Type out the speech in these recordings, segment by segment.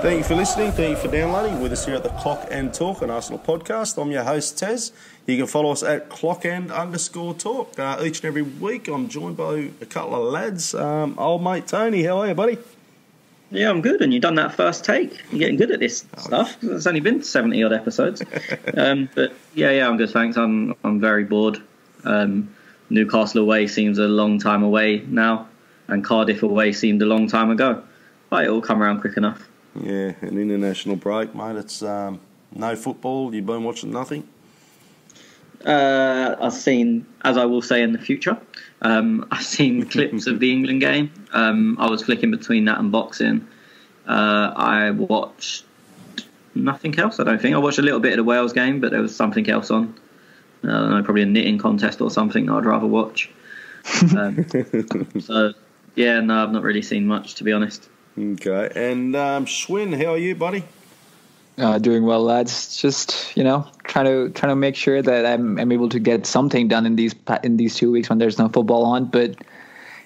Thank you for listening. Thank you for downloading with us here at the Clock and Talk, an Arsenal podcast. I'm your host, Tez. You can follow us at @clockand_talk. Each and every week, I'm joined by a couple of lads. Old mate Tony, how are you, buddy? Yeah, I'm good, and you've done that first take. You're getting good at this stuff. It's only been 70-odd episodes. But yeah, I'm good, thanks. I'm very bored. Newcastle away seems a long time away now, and Cardiff away seemed a long time ago. But it'll come around quick enough. Yeah, an international break, mate. It's no football. You've been watching nothing? I've seen, as I will say in the future, I've seen clips of the England game. I was flicking between that and boxing. I watched nothing else, I don't think. I watched a little bit of the Wales game, but there was something else on. I don't know, probably a knitting contest or something that I'd rather watch. So, yeah, no, I've not really seen much, to be honest. Okay, and Schwinn, how are you, buddy? Doing well, lads. Just trying to make sure that I'm able to get something done in these 2 weeks when there's no football on. But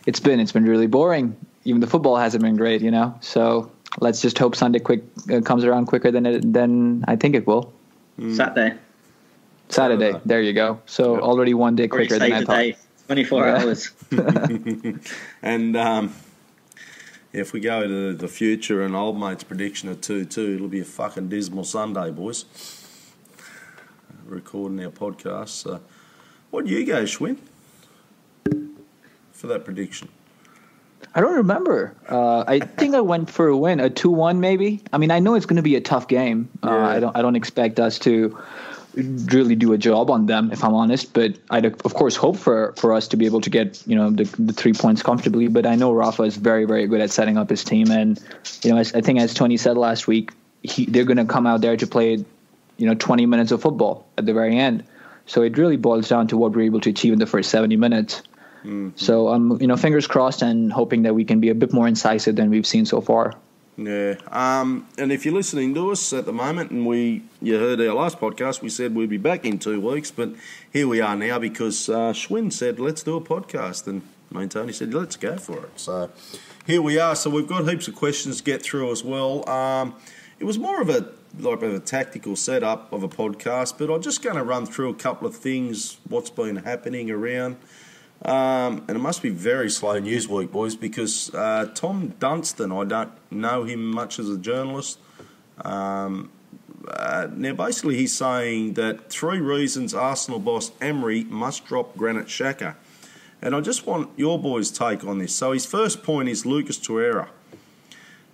it's been really boring. Even the football hasn't been great, So let's just hope Sunday comes around quicker than I think it will. Saturday. There you go. So already one day quicker than I thought. 24 hours. And if we go to the future and old mate's prediction of 2-2, it'll be a fucking dismal Sunday, boys. Recording our podcast. So, what do you go, Schwinn, for that prediction? I don't remember. I think I went for a win, a 2-1 maybe. I mean, I know it's going to be a tough game. I don't expect us to really do a job on them, if I'm honest, but I'd of course hope for us to be able to get the 3 points comfortably. But I know Rafa is very, very good at setting up his team, and I think as Tony said last week, they're going to come out there to play 20 minutes of football at the very end. So it really boils down to what we're able to achieve in the first 70 minutes. Mm-hmm. So I'm fingers crossed and hoping that we can be a bit more incisive than we've seen so far. Yeah, and if you're listening to us at the moment, and you heard our last podcast, we said we'd be back in 2 weeks, but here we are now because Schwinn said, let's do a podcast, and me and Tony said, let's go for it. So here we are. So we've got heaps of questions to get through as well. It was more of a tactical setup of a podcast, but I'm just going to run through a couple of things, what's been happening around. And it must be very slow news week, boys, because Tom Dunstan, I don't know him much as a journalist. Now, basically, he's saying that 3 reasons Arsenal boss Emery must drop Granit Xhaka. And I just want your boys' take on this. So his first point is Lucas Torreira.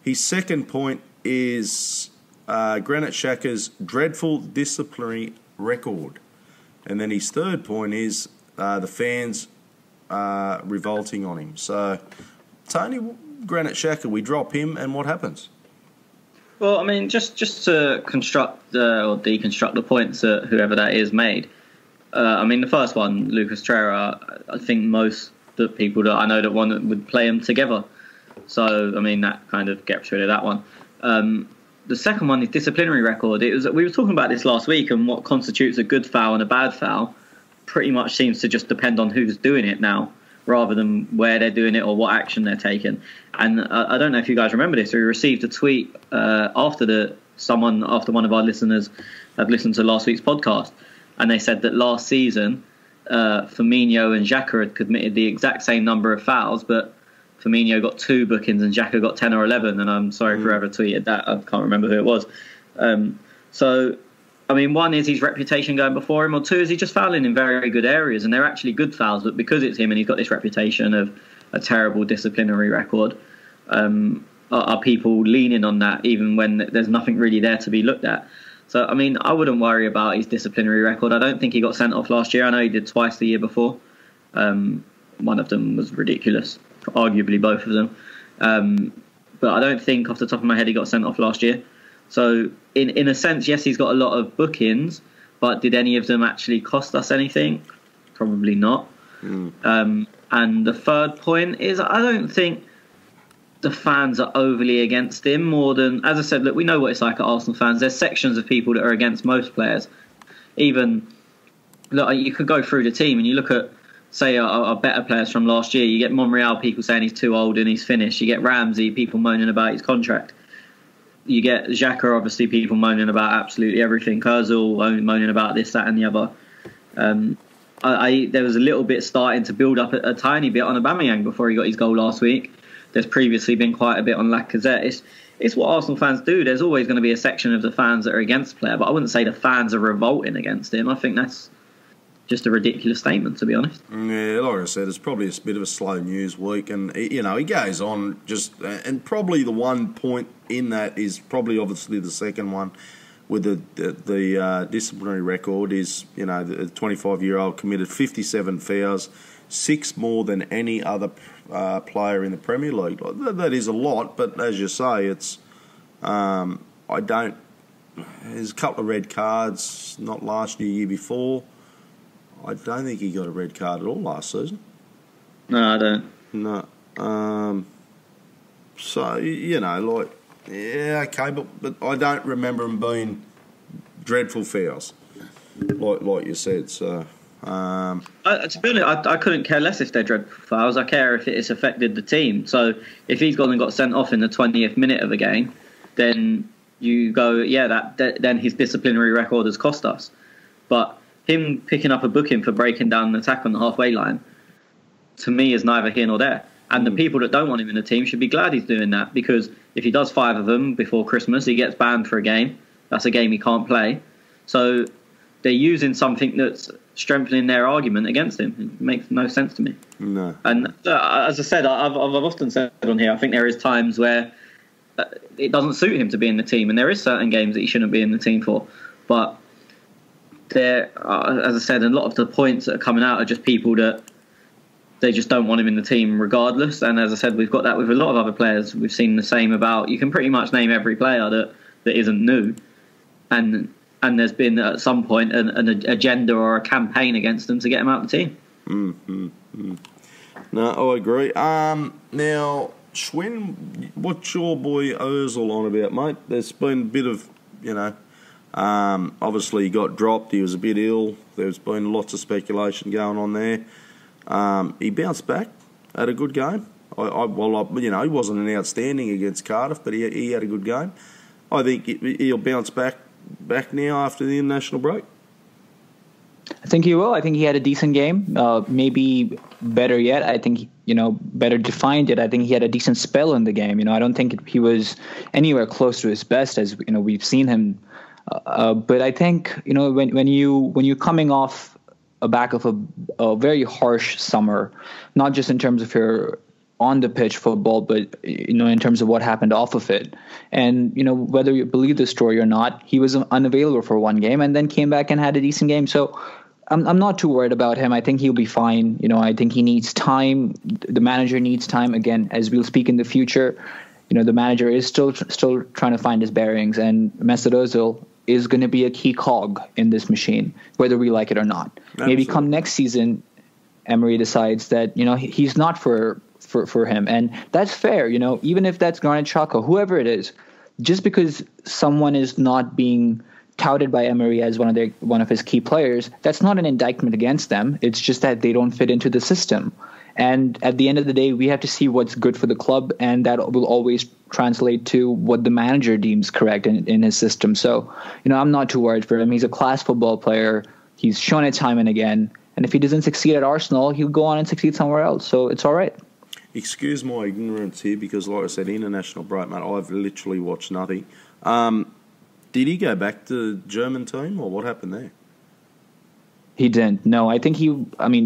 His second point is Granit Xhaka's dreadful disciplinary record. And then his third point is the fans revolting on him. So, Tony, Granit Xhaka, we drop him, and what happens? Well, I mean, just to construct or deconstruct the points that whoever that is made. I mean, the first one, Lucas Torreira, I think most the people that I know that would play them together. So, I mean, that kind of gets rid of that one. The second one is disciplinary record. We were talking about this last week, and what constitutes a good foul and a bad foul pretty much seems to just depend on who's doing it now, rather than where they're doing it or what action they're taking. And I don't know if you guys remember this. We received a tweet after one of our listeners had listened to last week's podcast, and they said that last season Firmino and Xhaka had committed the exact same number of fouls, but Firmino got 2 bookings and Xhaka got 10 or 11. And I'm sorry for whoever tweeted that. I can't remember who it was. So, I mean, one is his reputation going before him, or two is he just fouling in very, very good areas, and they're actually good fouls, but because it's him and he's got this reputation of a terrible disciplinary record, are people leaning on that even when there's nothing really there to be looked at? So, I mean, I wouldn't worry about his disciplinary record. I don't think he got sent off last year. I know he did twice the year before. One of them was ridiculous, arguably both of them. But I don't think off the top of my head he got sent off last year. So, in a sense, yes, he's got a lot of bookings, but did any of them actually cost us anything? Probably not. And the third point is, I don't think the fans are overly against him more than, as I said, look, we know what it's like at Arsenal fans. There's sections of people that are against most players. Even, look, you could go through the team and you look at, say, our better players from last year. You get Monreal, people saying he's too old and he's finished. You get Ramsey, people moaning about his contract. you get Xhaka, obviously people moaning about absolutely everything. Ozil moaning about this, that, and the other. There was a little bit starting to build up a tiny bit on Aubameyang before he got his goal last week. There's previously been quite a bit on Lacazette. It's what Arsenal fans do. There's always going to be a section of the fans that are against the player, but I wouldn't say the fans are revolting against him. I think that's just a ridiculous statement, to be honest. Yeah, like I said, it's probably a bit of a slow news week, and he goes on and probably the one point in that is probably obviously the second one with the disciplinary record is, the 25-year-old committed 57 fouls, 6 more than any other player in the Premier League. That is a lot, but as you say, it's there's a couple of red cards, not last year before. I don't think he got a red card at all last season. No, I don't. No. So, yeah, okay, but I don't remember him being dreadful fouls, like you said. So, to be honest, I couldn't care less if they're dreadful fouls. I care if it's affected the team. So, if he's gone and got sent off in the 20th minute of a game, then you go, yeah, then his disciplinary record has cost us. But him picking up a booking for breaking down an attack on the halfway line, to me, is neither here nor there. And the people that don't want him in the team should be glad he's doing that, because if he does 5 of them before Christmas, he gets banned for a game. That's a game he can't play. So they're using something that's strengthening their argument against him. It makes no sense to me. No. And as I said, I've often said on here, I think there is times where it doesn't suit him to be in the team, and there is certain games that he shouldn't be in the team for. But there, as I said, a lot of the points that are coming out are just people that they just don't want him in the team regardless. And as I said, we've got that with a lot of other players. We've seen the same about, you can pretty much name every player that isn't new. And there's been at some point an agenda or a campaign against them to get him out of the team. No, I agree. Now, Schwinn, what's your boy Ozil on about, mate? There's been a bit of, obviously he got dropped. He was a bit ill. There's been lots of speculation going on there. He bounced back, had a good game. He wasn't an outstanding against Cardiff, but he had a good game. I think he'll bounce back now after the international break. I think he will. I think he had a decent game. Maybe better yet, I think, better defined it. I think he had a decent spell in the game. I don't think he was anywhere close to his best, as we've seen him. But I think when you're coming off a back of a very harsh summer, not just in terms of your on the pitch football, but in terms of what happened off of it. And whether you believe the story or not, he was unavailable for one game and then came back and had a decent game. So I'm not too worried about him. I think he'll be fine. I think he needs time. The manager needs time. Again, as we'll speak in the future, the manager is still trying to find his bearings, and Mesut Ozil is going to be a key cog in this machine, whether we like it or not. Absolutely. Maybe come next season, Emery decides that he's not for him, and that's fair. Even if that's Granit Xhaka, whoever it is, just because someone is not being touted by Emery as one of his key players, that's not an indictment against them. It's just that they don't fit into the system. And at the end of the day, we have to see what's good for the club, and that will always translate to what the manager deems correct in his system. So, I'm not too worried for him. He's a class football player. He's shown it time and again. And if he doesn't succeed at Arsenal, he'll go on and succeed somewhere else. So it's all right. Excuse my ignorance here, because like I said, international break, mate, I've literally watched nothing. Did he go back to the German team, or what happened there? He didn't. No, I think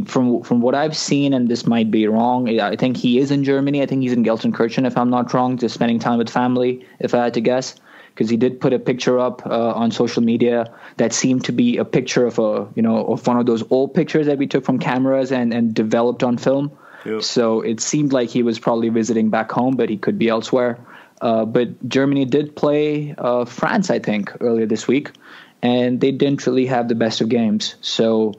from what I've seen, and this might be wrong, I think he is in Germany. I think he's in Gelsenkirchen, if I'm not wrong, just spending time with family, if I had to guess. Because he did put a picture up on social media that seemed to be a picture of of one of those old pictures that we took from cameras and developed on film. Yep. So it seemed like he was probably visiting back home, but he could be elsewhere. But Germany did play France, I think, earlier this week, and they didn't really have the best of games. So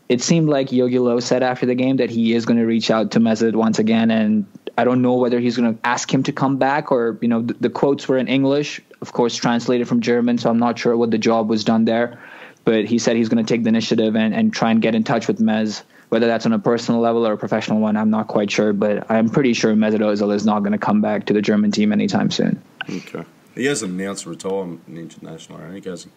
it seemed like Jogi Löw said after the game that he is going to reach out to Mesut once again, and I don't know whether he's going to ask him to come back, or the quotes were in English, of course translated from German, so I'm not sure what the job was done there. But he said he's going to take the initiative and try and get in touch with Mez. Whether that's on a personal level or a professional one, I'm not quite sure. But I'm pretty sure Mesut Ozil is not going to come back to the German team anytime soon. Okay. He hasn't announced retirement in international, I think, has he?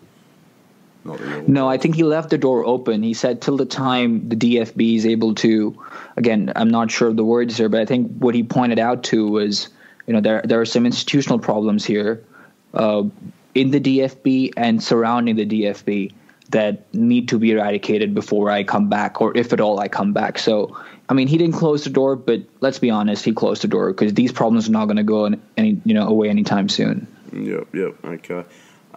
Not that No, I think he left the door open. He said till the time the DFB is able to, again, I'm not sure of the words here, but I think what he pointed out to was, there are some institutional problems here in the DFB and surrounding the DFB that need to be eradicated before I come back, or if at all I come back. So, I mean, he didn't close the door, but let's be honest, he closed the door because these problems are not going to go away anytime soon. Yep, okay.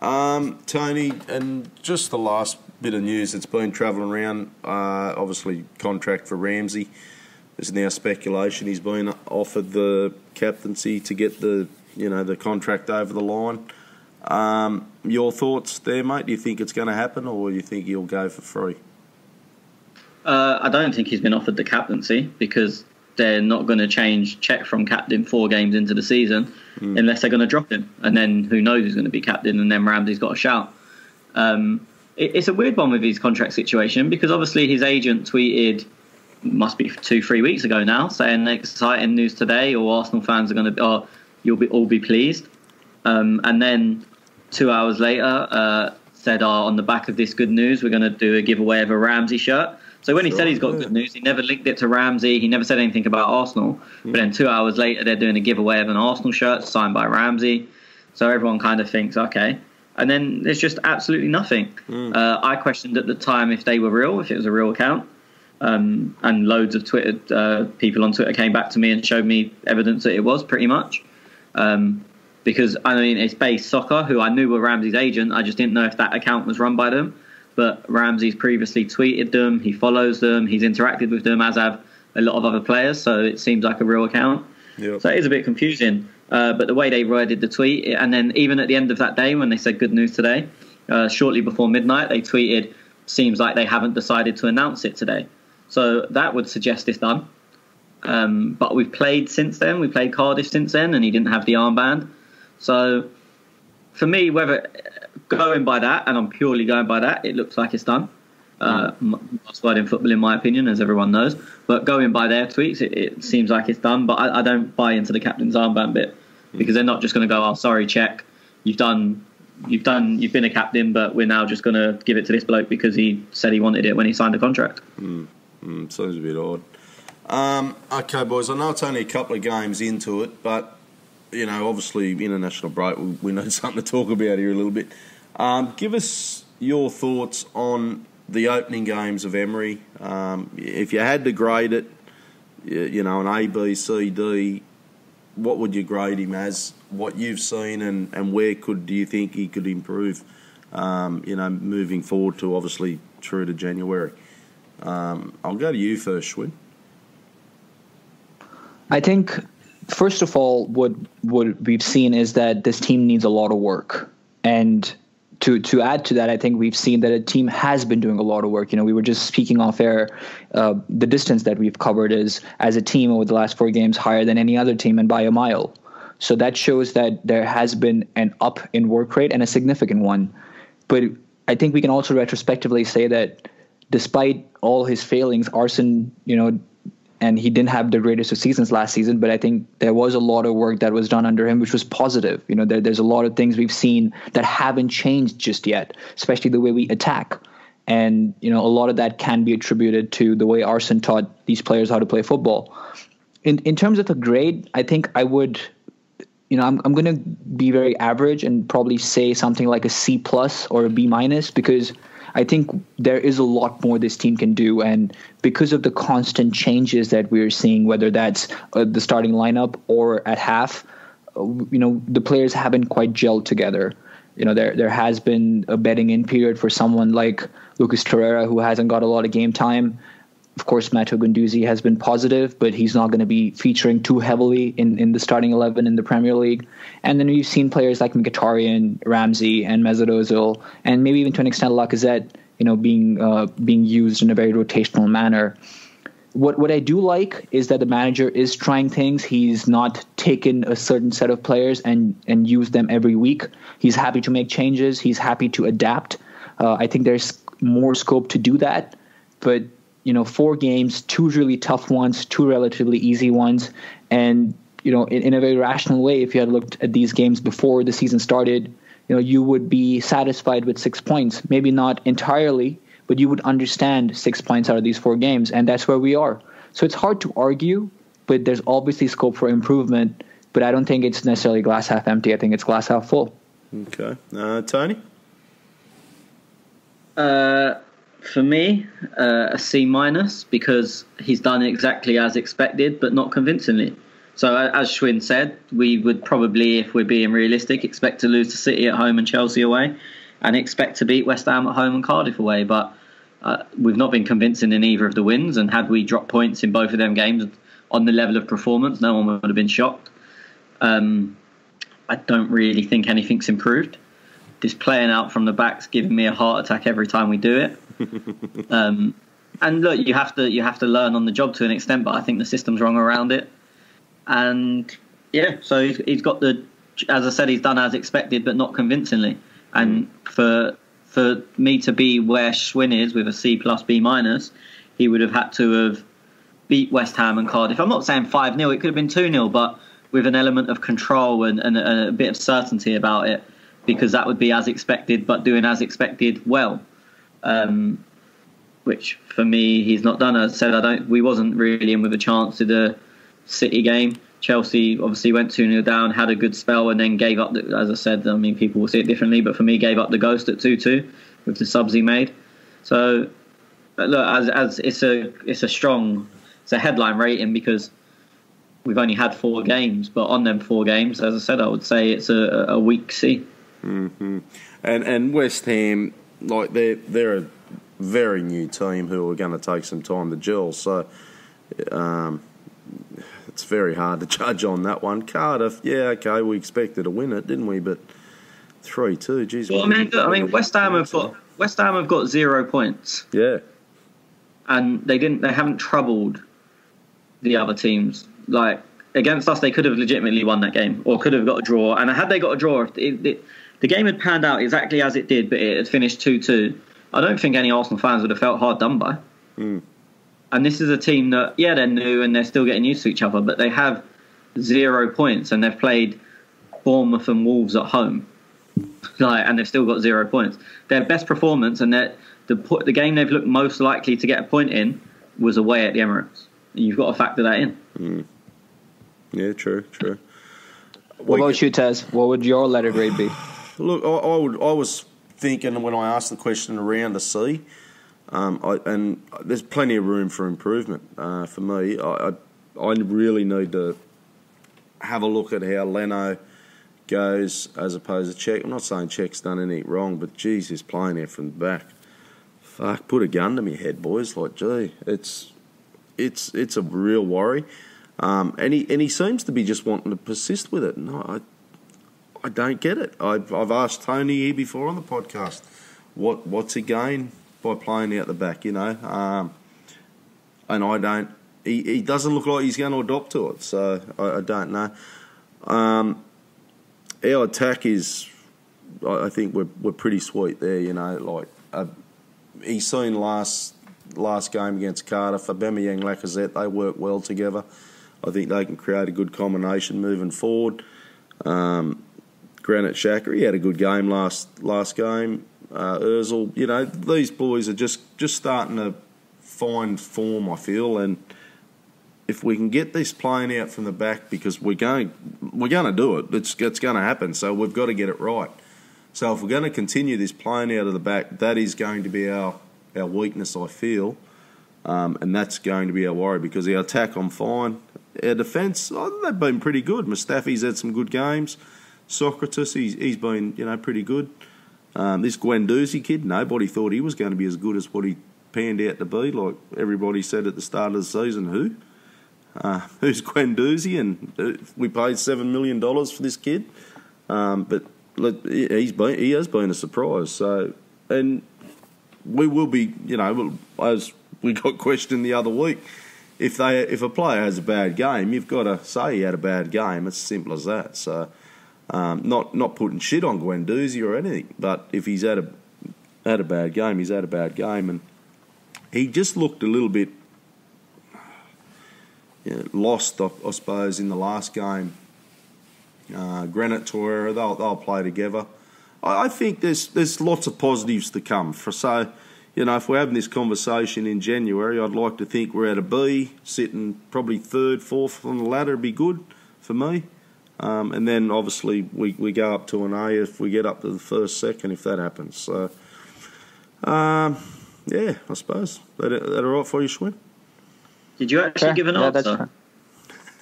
Tony, and just the last bit of news that's been travelling around, obviously contract for Ramsey. There's now speculation he's been offered the captaincy to get the contract over the line. Your thoughts there, mate? Do you think it's going to happen, or do you think he'll go for free? I don't think he's been offered the captaincy because they're not going to change Czech from captain 4 games into the season unless they're going to drop him. And then who knows who's going to be captain, and then Ramsey's got a shout. It's a weird one with his contract situation because obviously his agent tweeted, must be 2-3 weeks ago now, saying exciting news today, or Arsenal fans are going to, you'll all be pleased. And then 2 hours later said, on the back of this good news, we're going to do a giveaway of a Ramsey shirt. So when he said he's got good news, he never linked it to Ramsey. He never said anything about Arsenal. But then 2 hours later, they're doing a giveaway of an Arsenal shirt signed by Ramsey. So everyone kind of thinks, okay. And then there's just absolutely nothing. I questioned at the time if they were real, if it was a real account. And loads of people on Twitter came back to me and showed me evidence that it was pretty much. Because, I mean, it's Base Soccer, who I knew were Ramsey's agent. I just didn't know if that account was run by them. But Ramsey's previously tweeted them. He follows them. He's interacted with them, as have a lot of other players. So it seems like a real account. Yep. So it is a bit confusing. But the way they worded the tweet, and then even at the end of that day when they said good news today, shortly before midnight, they tweeted, seems like they haven't decided to announce it today. So that would suggest it's done. But we've played since then. We played Cardiff since then, and he didn't have the armband. So for me, whether going by that, and I'm purely going by that, it looks like it's done. Last word in football, in my opinion, as everyone knows. But going by their tweets, it seems like it's done. But I don't buy into the captain's armband bit because they're not just going to go, "Oh, sorry, Czech, you've been a captain, but we're now just going to give it to this bloke because he said he wanted it when he signed the contract." Seems a bit odd. Okay, boys, I know it's only a couple of games into it, but obviously international break, we need something to talk about here a little bit. Give us your thoughts on the opening games of Emery. If you had to grade it, an A, B, C, D, what would you grade him as? What you've seen, and where do you think he could improve? Moving forward to obviously through to January. I'll go to you first, Schwinn. I think, first of all, what we've seen is that this team needs a lot of work. And to add to that, I think we've seen that a team has been doing a lot of work. We were just speaking off air. The distance that we've covered is, as a team over the last 4 games, higher than any other team and by a mile. So that shows that there has been an up in work rate and a significant one. But I think we can also retrospectively say that despite all his failings, Arsene, and he didn't have the greatest of seasons last season, but I think there was a lot of work that was done under him, which was positive. There's a lot of things we've seen that haven't changed just yet, especially the way we attack. And, a lot of that can be attributed to the way Arsene taught these players how to play football. In terms of a grade, I think I would, I'm going to be very average and probably say something like a C+ or a B- because I think there is a lot more this team can do, and because of the constant changes that we're seeing, whether that's the starting lineup or at half, the players haven't quite gelled together. There has been a bedding in period for someone like Lucas Torreira, who hasn't got a lot of game time. Of course, Matteo Guendouzi has been positive, but he's not going to be featuring too heavily in the starting 11 in the Premier League. And then you've seen players like Mkhitaryan, Ramsey, and Mesut Ozil, and maybe even to an extent Lacazette, being used in a very rotational manner. What I do like is that the manager is trying things. He's not taken a certain set of players and used them every week. He's happy to make changes. He's happy to adapt. I think there's more scope to do that. But 4 games, 2 really tough ones, 2 relatively easy ones, and in a very rational way, if you had looked at these games before the season started, you would be satisfied with 6 points. Maybe not entirely, but you would understand 6 points out of these 4 games, and that's where we are. So it's hard to argue, but there's obviously scope for improvement. But I don't think it's necessarily glass half empty. I think it's glass half full. Okay. Tony? For me, a C minus, because he's done exactly as expected, but not convincingly. So as Schwinn said, we would probably, if we're being realistic, expect to lose to City at home and Chelsea away, and expect to beat West Ham at home and Cardiff away. But we've not been convincing in either of the wins, and had we dropped points in both of them games on the level of performance, no one would have been shocked. I don't really think anything's improved. This playing out from the back's giving me a heart attack every time we do it. And look, you have to learn on the job to an extent, but I think the system's wrong around it. And yeah, so he's got as I said, he's done as expected, but not convincingly. And for me to be where Schwinn is with a C plus B minus, he would have had to have beat West Ham and Cardiff. I'm not saying 5-0, it could have been 2-0, but with an element of control and a bit of certainty about it, because that would be as expected, but doing as expected well. Which for me, he's not done. As I said, we wasn't really in with a chance to the City game. Chelsea obviously went 2-0 down, had a good spell, and then gave up. As I said, I mean, people will see it differently, but for me, gave up the ghost at 2-2 with the subs he made. So look, as it's a headline rating because we've only had 4 games, but on them 4 games, as I said, I would say it's a weak C. Mm-hmm. And West Ham, like they're a very new team who are going to take some time to gel. So it's very hard to judge on that one. Cardiff, yeah, okay, we expected to win it, didn't we? But 3-2, geez. Well, I mean, West Ham have got 0 points. Yeah, and they haven't troubled the other teams. Like against us, they could have legitimately won that game, or could have got a draw. And had they got a draw, if the game had panned out exactly as it did, but it had finished 2-2, I don't think any Arsenal fans would have felt hard done by. Mm. And this is a team that, yeah, they're new and they're still getting used to each other, but they have 0 points and they've played Bournemouth and Wolves at home, and they've still got 0 points. Their best performance and the game they've looked most likely to get a point in was away at the Emirates. And you've got to factor that in. Mm. Yeah, true. What about you, Tez? What would your letter grade be? Look, I was thinking when I asked the question around the C, and there's plenty of room for improvement for me. I really need to have a look at how Leno goes as opposed to Cech. I'm not saying Cech's done anything wrong, but geez, he's playing there from the back. Fuck, put a gun to me head, boys. Like, gee, it's a real worry. And he seems to be just wanting to persist with it. No, I don't get it. I've asked Tony here before on the podcast, what's he gain by playing out the back, and I don't. He doesn't look like he's going to adopt to it, so I don't know. Our attack is, I think we're pretty sweet there, he's seen last game against Cardiff, Aubameyang, Lacazette, they work well together. I think they can create a good combination moving forward. Granit Xhaka, he had a good game last game. Ozil, these boys are just starting to find form, I feel, and if we can get this playing out from the back, because we're going to do it. It's going to happen. So we've got to get it right. So if we're going to continue this playing out of the back, that is going to be our weakness, I feel, and that's going to be our worry, because our attack, I'm fine. Our defence, they've been pretty good. Mustafi's had some good games. Socrates, he's been pretty good. This Guendouzi kid, nobody thought he was going to be as good as what he panned out to be. Like everybody said at the start of the season, who's Guendouzi? And we paid $7 million for this kid, but he has been a surprise. So, and we will be, as we got questioned the other week, if a player has a bad game, you've got to say he had a bad game. It's as simple as that. So, not putting shit on Guendouzi or anything, but if he's had a bad game, he's had a bad game, and he just looked a little bit. lost, I suppose, in the last game. Granit Xhaka, they'll play together. I think there's lots of positives to come. So, if we're having this conversation in January, I'd like to think we're at a B, sitting probably third, fourth on the ladder would be good for me. And then obviously we go up to an A if we get up to the first, second, if that happens. So, I suppose. That all right for you, Schwinn? Did you actually give an answer?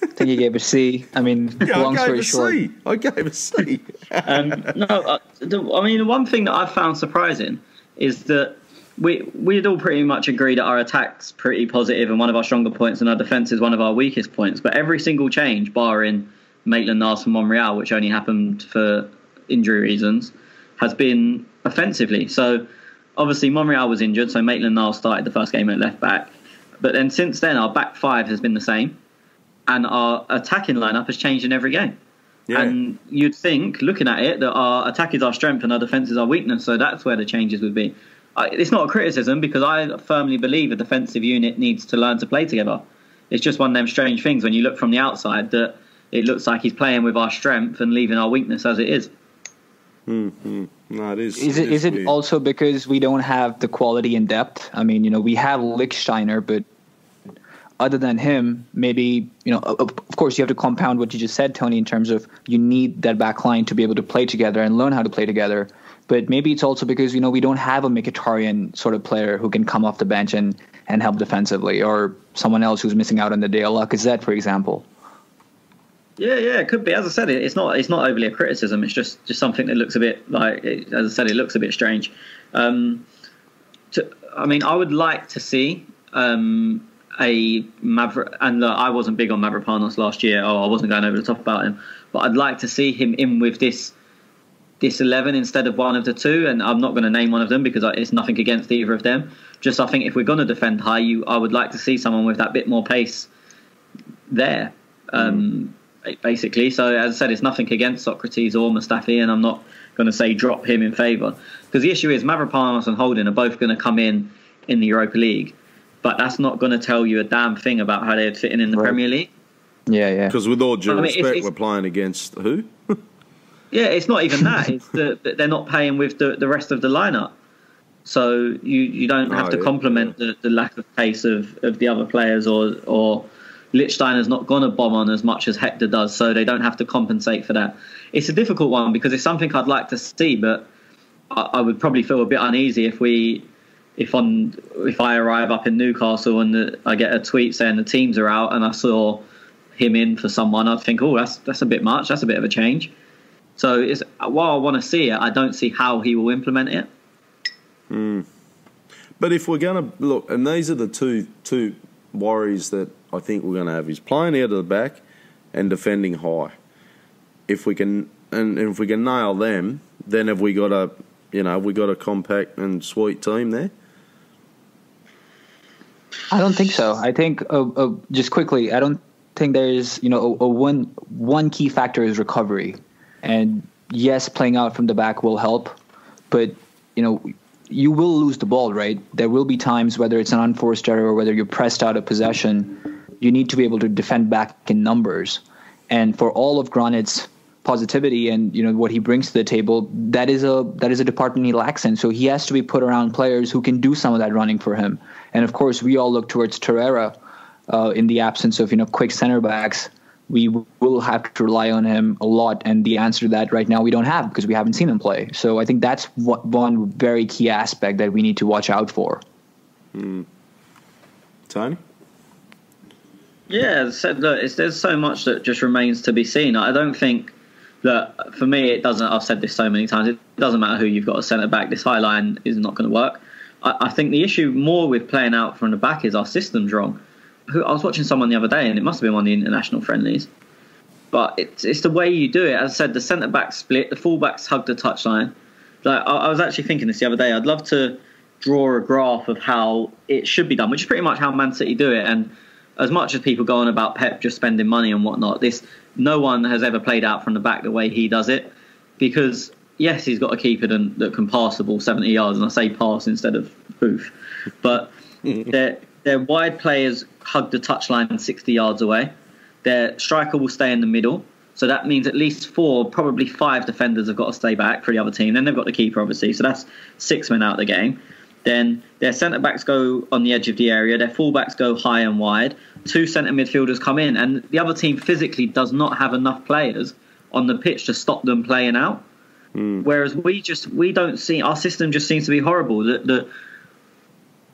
I think you gave a C. I mean, long story short. I gave a C. The one thing that I've found surprising is that we'd all pretty much agreed that our attack's pretty positive and one of our stronger points, and our defence is one of our weakest points. But every single change, barring Maitland-Niles from Monreal, which only happened for injury reasons, has been offensively. So obviously Monreal was injured, so Maitland-Niles started the first game at left back. But then since then, our back five has been the same, and our attacking lineup has changed in every game. Yeah. And you'd think, looking at it, that our attack is our strength and our defence is our weakness, so that's where the changes would be. It's not a criticism, because I firmly believe a defensive unit needs to learn to play together. It's just one of them strange things when you look from the outside that it looks like he's playing with our strength and leaving our weakness as it is. Mm-hmm. No, it is. Is it also because we don't have the quality and depth? I mean, we have Lichtsteiner, but other than him, maybe, of course, you have to compound what you just said, Tony, in terms of you need that back line to be able to play together and learn how to play together. But maybe it's also because, we don't have a Mkhitaryan sort of player who can come off the bench and help defensively, or someone else who's missing out on the day. Lacazette, for example. Yeah, it could be. As I said, it's not overly a criticism. It's just something that looks a bit like, as I said, it looks a bit strange. I would like to see a Maverick, and I wasn't big on Mavropanos last year. I wasn't going over the top about him, but I'd like to see him in with this 11 instead of one of the two. And I'm not going to name one of them because it's nothing against either of them. Just I think if we're going to defend high, I would like to see someone with that bit more pace there. Basically, so as I said, it's nothing against Socrates or Mustafi, and I'm not going to say drop him in favour, because the issue is Mavropanos and Holding are both going to come in the Europa League, but that's not going to tell you a damn thing about how they'd fit in the Premier League. Yeah. Because with all due respect, we're playing against who? Yeah, it's not even that. It's that they're not playing with the rest of the lineup, so you don't have to compliment the lack of pace of the other players, or Lichtsteiner's not going to bomb on as much as Hector does, so they don't have to compensate for that. It's a difficult one because it's something I'd like to see, but I would probably feel a bit uneasy if I arrive up in Newcastle and I get a tweet saying the teams are out and I saw him in for someone. I'd think, that's a bit much. That's a bit of a change. So while I want to see it, I don't see how he will implement it. But if we're going to look, and these are the two worries that I think we're going to have, is playing out of the back and defending high. If we can nail them, then have we got a compact and sweet team there? I don't think so. I think just quickly, I don't think there's one key factor is recovery, and yes, playing out from the back will help, but you will lose the ball, right? There will be times, whether it's an unforced error or whether you're pressed out of possession, you need to be able to defend back in numbers. And for all of Granit's positivity and what he brings to the table, that is a department he lacks in. So he has to be put around players who can do some of that running for him. And of course, we all look towards Torreira in the absence of quick center backs. We will have to rely on him a lot, and the answer to that right now we don't have because we haven't seen him play. So I think that's one very key aspect that we need to watch out for. Tony? Yeah, as I said, look, there's so much that just remains to be seen. I don't think that, for me, it doesn't. I've said this so many times. It doesn't matter who you've got a centre back. This high line is not going to work. I think the issue more with playing out from the back is our system's wrong. I was watching someone the other day, and it must have been one of the international friendlies. But it's the way you do it. As I said, the centre back split, the full backs hug the touchline. Like I was actually thinking this the other day. I'd love to draw a graph of how it should be done, which is pretty much how Man City do it. And as much as people go on about Pep just spending money and whatnot, no one has ever played out from the back the way he does it. Because yes, he's got a keeper that can pass the ball 70 yards, and I say pass instead of hoof. But their wide players hug the touchline 60 yards away. Their striker will stay in the middle. So that means at least 4, probably 5 defenders have got to stay back for the other team. Then they've got the keeper, obviously. So that's 6 men out of the game. Then their centre-backs go on the edge of the area. Their full-backs go high and wide. 2 centre midfielders come in. And the other team physically does not have enough players on the pitch to stop them playing out. Whereas we don't see... Our system just seems to be horrible. The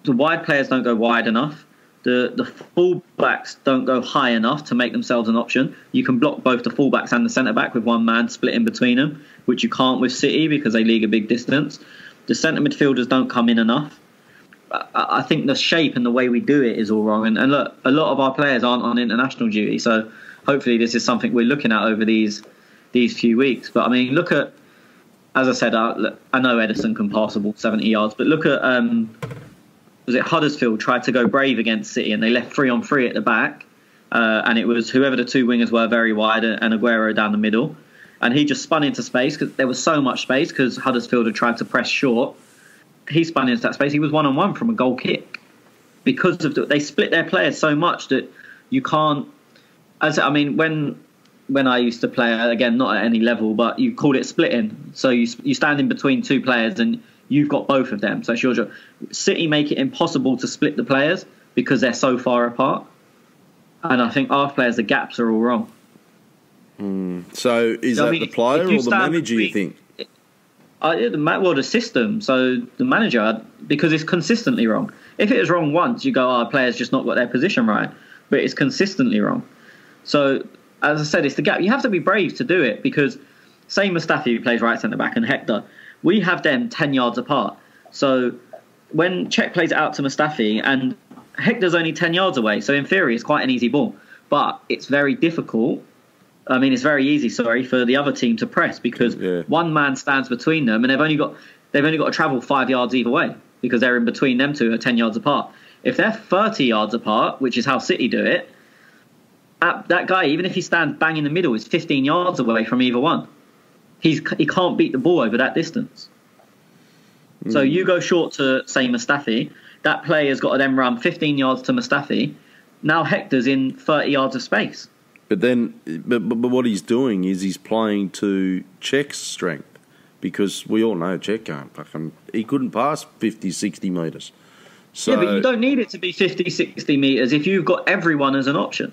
wide players don't go wide enough. The full-backs don't go high enough to make themselves an option. You can block both the full-backs and the centre-back with one man split in between them, which you can't with City because they league a big distance. The centre midfielders don't come in enough. I think the shape and the way we do it is all wrong. And look, a lot of our players aren't on international duty, so hopefully this is something we're looking at over these few weeks. But I mean, look at, as I said, I know Ederson can pass the ball 70 yards, but look at... was it Huddersfield tried to go brave against City and they left 3-on-3 at the back, and it was whoever the 2 wingers were very wide and Aguero down the middle, and he just spun into space because there was so much space because Huddersfield had tried to press short. He spun into that space. He was 1-on-1 from a goal kick because of they split their players so much that you can't. I mean, when I used to play, again, not at any level, but you called it splitting. So you stand in between 2 players and you've got both of them. So it's your job. City make it impossible to split the players because they're so far apart. And I think our players, the gaps are all wrong. So is that the player or the manager, you think? The system. So the manager, because it's consistently wrong. If it is wrong once, you go, our players just not got their position right. But it's consistently wrong. So, as I said, it's the gap. You have to be brave to do it because, say Mustafi, who plays right centre-back, and Hector, we have them 10 yards apart. So when Cech plays it out to Mustafi and Hector's only 10 yards away, so in theory it's quite an easy ball. But it's very difficult. I mean, it's very easy, for the other team to press because one man stands between them and they've only got to travel 5 yards either way because they're in between them 2 are 10 yards apart. If they're 30 yards apart, which is how City do it, that guy, even if he stands bang in the middle, is 15 yards away from either one. He can't beat the ball over that distance. So you go short to, say, Mustafi. That player's got to then run 15 yards to Mustafi. Now Hector's in 30 yards of space. But what he's doing is he's playing to Cech's strength because we all know Cech can't. He couldn't pass 50, 60 metres. So, yeah, but you don't need it to be 50, 60 metres if you've got everyone as an option.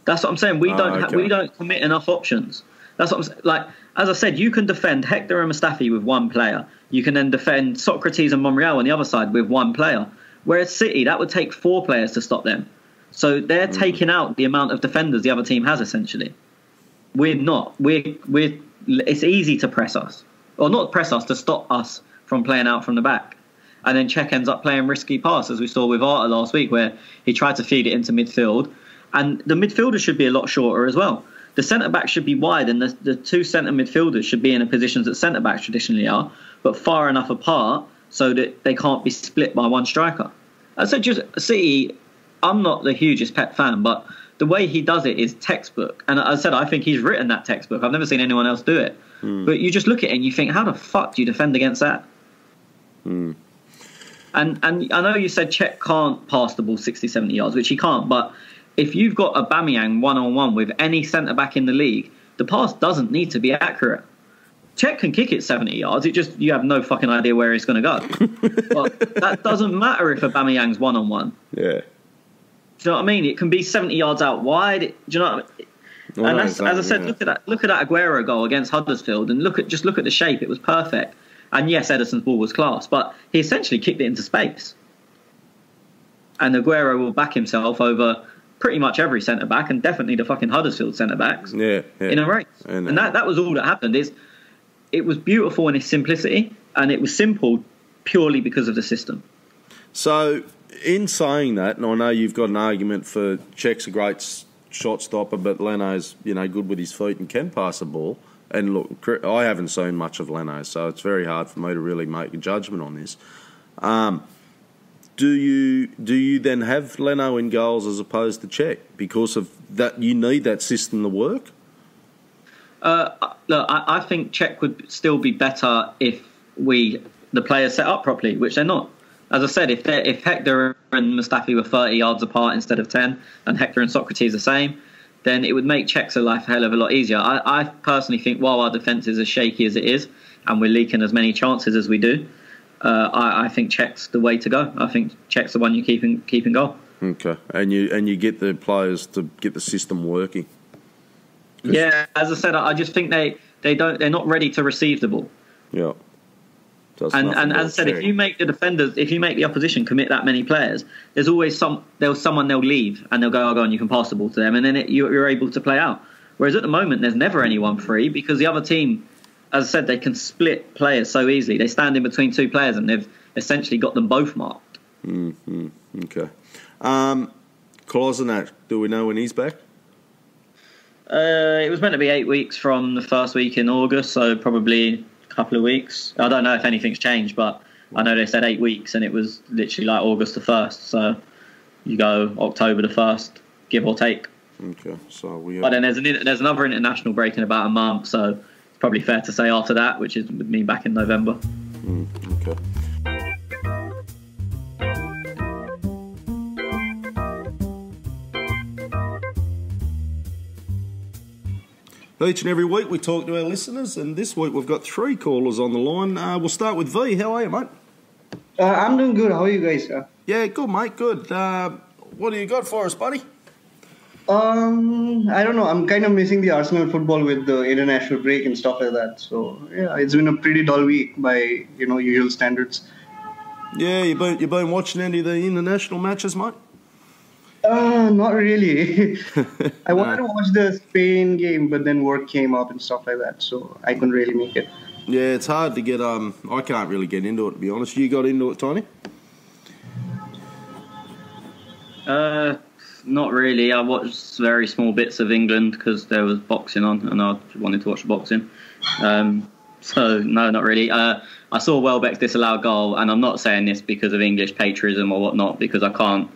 That's what I'm saying. We don't commit enough options. That's what I'm saying. Like, as I said, you can defend Hector and Mustafi with one player. You can then defend Socrates and Monreal on the other side with one player. Whereas City, that would take 4 players to stop them. So they're taking out the amount of defenders the other team has, essentially. We're not. It's easy to press us. Or not press us, to stop us from playing out from the back. And then Cech ends up playing risky pass, as we saw with Arta last week, where he tried to feed it into midfield. And the midfielders should be a lot shorter as well. The centre-back should be wide and the 2 centre midfielders should be in the positions that centre-backs traditionally are, but far enough apart so that they can't be split by one striker. I said, just City, I'm not the hugest Pep fan, but the way he does it is textbook. And as I said, I think he's written that textbook. I've never seen anyone else do it. But you just look at it and you think, how the fuck do you defend against that? And I know you said Cech can't pass the ball 60, 70 yards, which he can't, but if you've got Aubameyang one-on-one with any centre-back in the league, the pass doesn't need to be accurate. Cech can kick it 70 yards. It just, you have no fucking idea where it's going to go. But that doesn't matter if Aubameyang's one-on-one. Yeah. Do you know what I mean? It can be 70 yards out wide. Do you know what I mean? And that's, as I said, look at that Aguero goal against Huddersfield and look at the shape. It was perfect. And yes, Ederson's ball was class, but he essentially kicked it into space. And Aguero will back himself over pretty much every centre-back and definitely the fucking Huddersfield centre-backs in a race. And that was all that happened. It was beautiful in its simplicity and it was simple purely because of the system. So, in saying that, and I know you've got an argument for Cech's a great shot stopper, but Leno's good with his feet and can pass the ball. And look, I haven't seen much of Leno, so it's very hard for me to really make a judgment on this. Do you then have Leno in goals as opposed to Cech because of that? You need that system to work. Look, I think Cech would still be better if the players set up properly, which they're not. as I said, if Hector and Mustafi were 30 yards apart instead of 10, and Hector and Socrates the same, then it would make Czech's life a hell of a lot easier. I personally think while our defence is as shaky as it is, and we're leaking as many chances as we do, I think Czech's the way to go. I think Czech's the one you keep in goal. Okay, and you get the players to get the system working. Yeah, as I said, I just think they're not ready to receive the ball. Yeah. And as I said, if you make the opposition commit that many players, there's always someone they'll leave and they'll go, oh, go on, you can pass the ball to them, and then you're able to play out. Whereas at the moment, there's never anyone free because the other team, as I said, they can split players so easily. They stand in between two players and they've essentially got them both marked. Mm-hmm. Okay. Kolasinac, do we know when he's back? It was meant to be 8 weeks from the first week in August, so probably a couple of weeks. I don't know if anything's changed, but I know they said 8 weeks, and it was literally like August the 1st. So you go October the 1st, give or take. Okay, so But then there's another international break in about a month, so it's probably fair to say after that, which is with me back in November. Okay. Each and every week we talk to our listeners, and this week we've got 3 callers on the line. We'll start with V. How are you, mate? I'm doing good. How are you guys? Yeah, good, mate, good. What do you got for us, buddy? I don't know. I'm kind of missing the Arsenal football with the international break and stuff like that. So, yeah, it's been a pretty dull week by, usual standards. Yeah, you been watching any of the international matches, mate? Not really. I wanted to watch the Spain game, but then work came up and stuff like that, so I couldn't really make it. Yeah, it's hard to get. I can't really get into it, to be honest. You got into it, Tony? Not really. I watched very small bits of England because there was boxing on, and I wanted to watch the boxing. So no, not really. I saw Welbeck's disallowed goal, and I'm not saying this because of English patriotism or whatnot, because I can't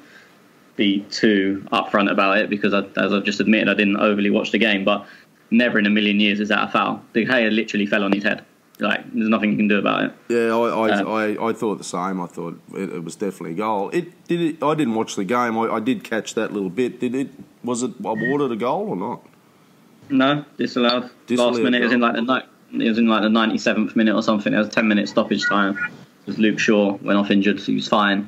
be too upfront about it, because as I've just admitted, I didn't overly watch the game, but never in a million years is that a foul. De Gea literally fell on his head. Like, there's nothing you can do about it. Yeah, I thought the same. I thought it was definitely a goal. I didn't watch the game. I did catch that little bit. Was it awarded a goal or not? No, disallowed. Last minute, it was in like the 97th minute or something. It was a 10-minute stoppage time. It was Luke Shaw went off injured, so he was fine.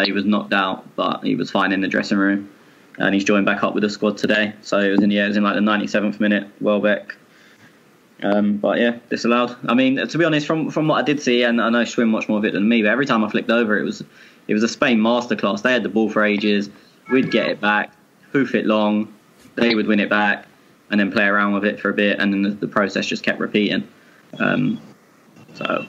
He was knocked out, but he was fine in the dressing room, and he's joined back up with the squad today. So it was in like the 97th minute. Welbeck, but yeah, disallowed. I mean, to be honest, from what I did see, and I know Schwinn watched more of it than me, but every time I flicked over, it was a Spain masterclass. They had the ball for ages. We'd get it back, hoof it long, they would win it back, and then play around with it for a bit, and then the process just kept repeating. So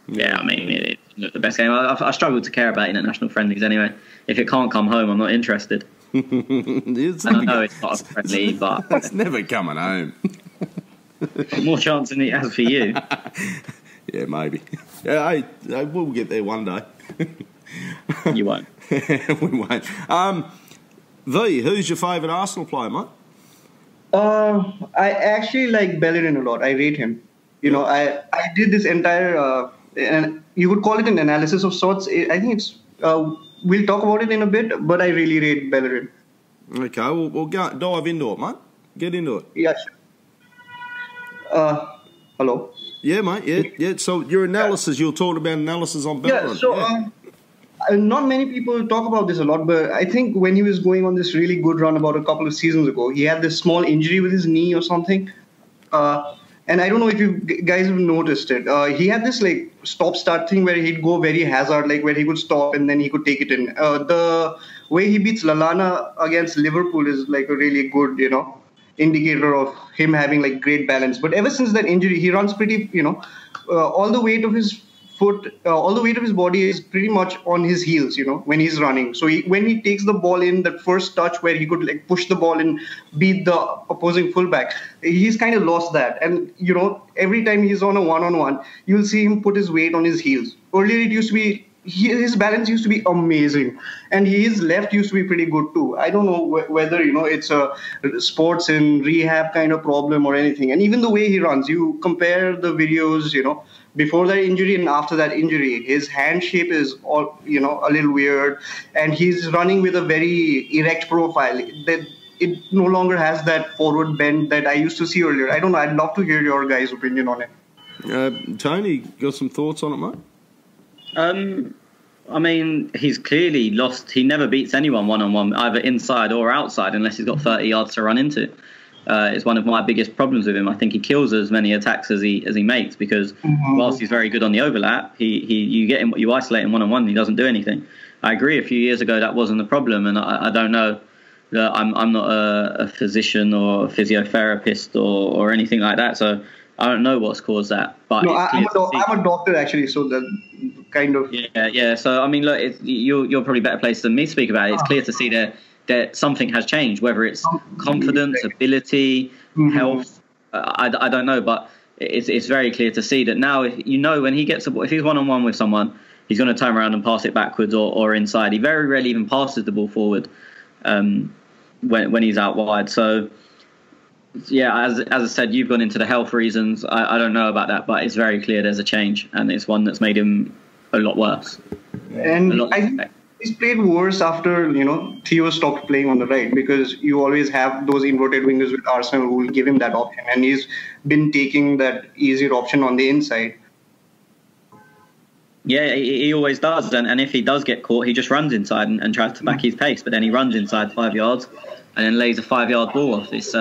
yeah, I mean, it looked the best game. I struggle to care about international friendlies anyway. If it can't come home, I'm not interested. And I know it's not a friendly, but it's never coming home. More chance than it has for you. Yeah, maybe. Yeah, we'll get there one day. You won't. We won't. V, who's your favourite Arsenal player, mate? I actually like Bellerin a lot. I rate him. I did this entire, and you would call it an analysis of sorts. I think it's, we'll talk about it in a bit, but I really rate Bellerin. Okay, we'll dive into it, mate. Get into it. Yeah, sure. Hello? Yeah, mate, yeah. So your analysis, you're talking about analysis on Bellerin. Yeah, so not many people talk about this a lot, but I think when he was going on this really good run about a couple of seasons ago, he had this small injury with his knee or something. And I don't know if you guys have noticed it. He had this like stop-start thing where he'd go very hazard, like where he would stop and then he could take it in. The way he beats Lallana against Liverpool is like a really good, indicator of him having like great balance. But ever since that injury, he runs pretty, all the weight of his all the weight of his body is pretty much on his heels, when he's running. So when he takes the ball in, that first touch where he could like push the ball and beat the opposing fullback, he's kind of lost that. And, every time he's on a one-on-one, you'll see him put his weight on his heels. Earlier, it used to be his balance used to be amazing, and his left used to be pretty good too. I don't know whether it's a sports in rehab kind of problem or anything. And even the way he runs, you compare the videos, before that injury and after that injury, his hand shape is all a little weird, and he's running with a very erect profile. That it no longer has that forward bend that I used to see earlier. I don't know. I'd love to hear your guys' opinion on it. Tony, got some thoughts on it, mate? I mean, he's clearly lost. He never beats anyone one-on-one, either inside or outside, unless he's got 30 yards to run into. It's one of my biggest problems with him. I think he kills as many attacks as he makes, because whilst he's very good on the overlap, you isolate him one-on-one and he doesn't do anything. I agree. A few years ago that wasn't the problem, and I don't know. I'm not a physician or a physiotherapist or anything like that, so I don't know what's caused that. But no, I'm a doctor actually, so that kind of yeah. So I mean, look, you're probably better placed than me to speak about it. It's clear to see that something has changed, whether it's confidence, ability, health. I don't know, but it's very clear to see that now. When he gets if he's one-on-one with someone, he's going to turn around and pass it backwards or inside. He very rarely even passes the ball forward when he's out wide. So. Yeah, as I said, you've gone into the health reasons. I don't know about that, but it's very clear there's a change, and it's one that's made him a lot worse. And I think he's played worse after Theo stopped playing on the right, because you always have those inverted wingers with Arsenal who will give him that option, and he's been taking that easier option on the inside. Yeah, he always does, and if he does get caught, he just runs inside and tries to back his pace, but then he runs inside 5 yards and then lays a 5-yard ball off. It's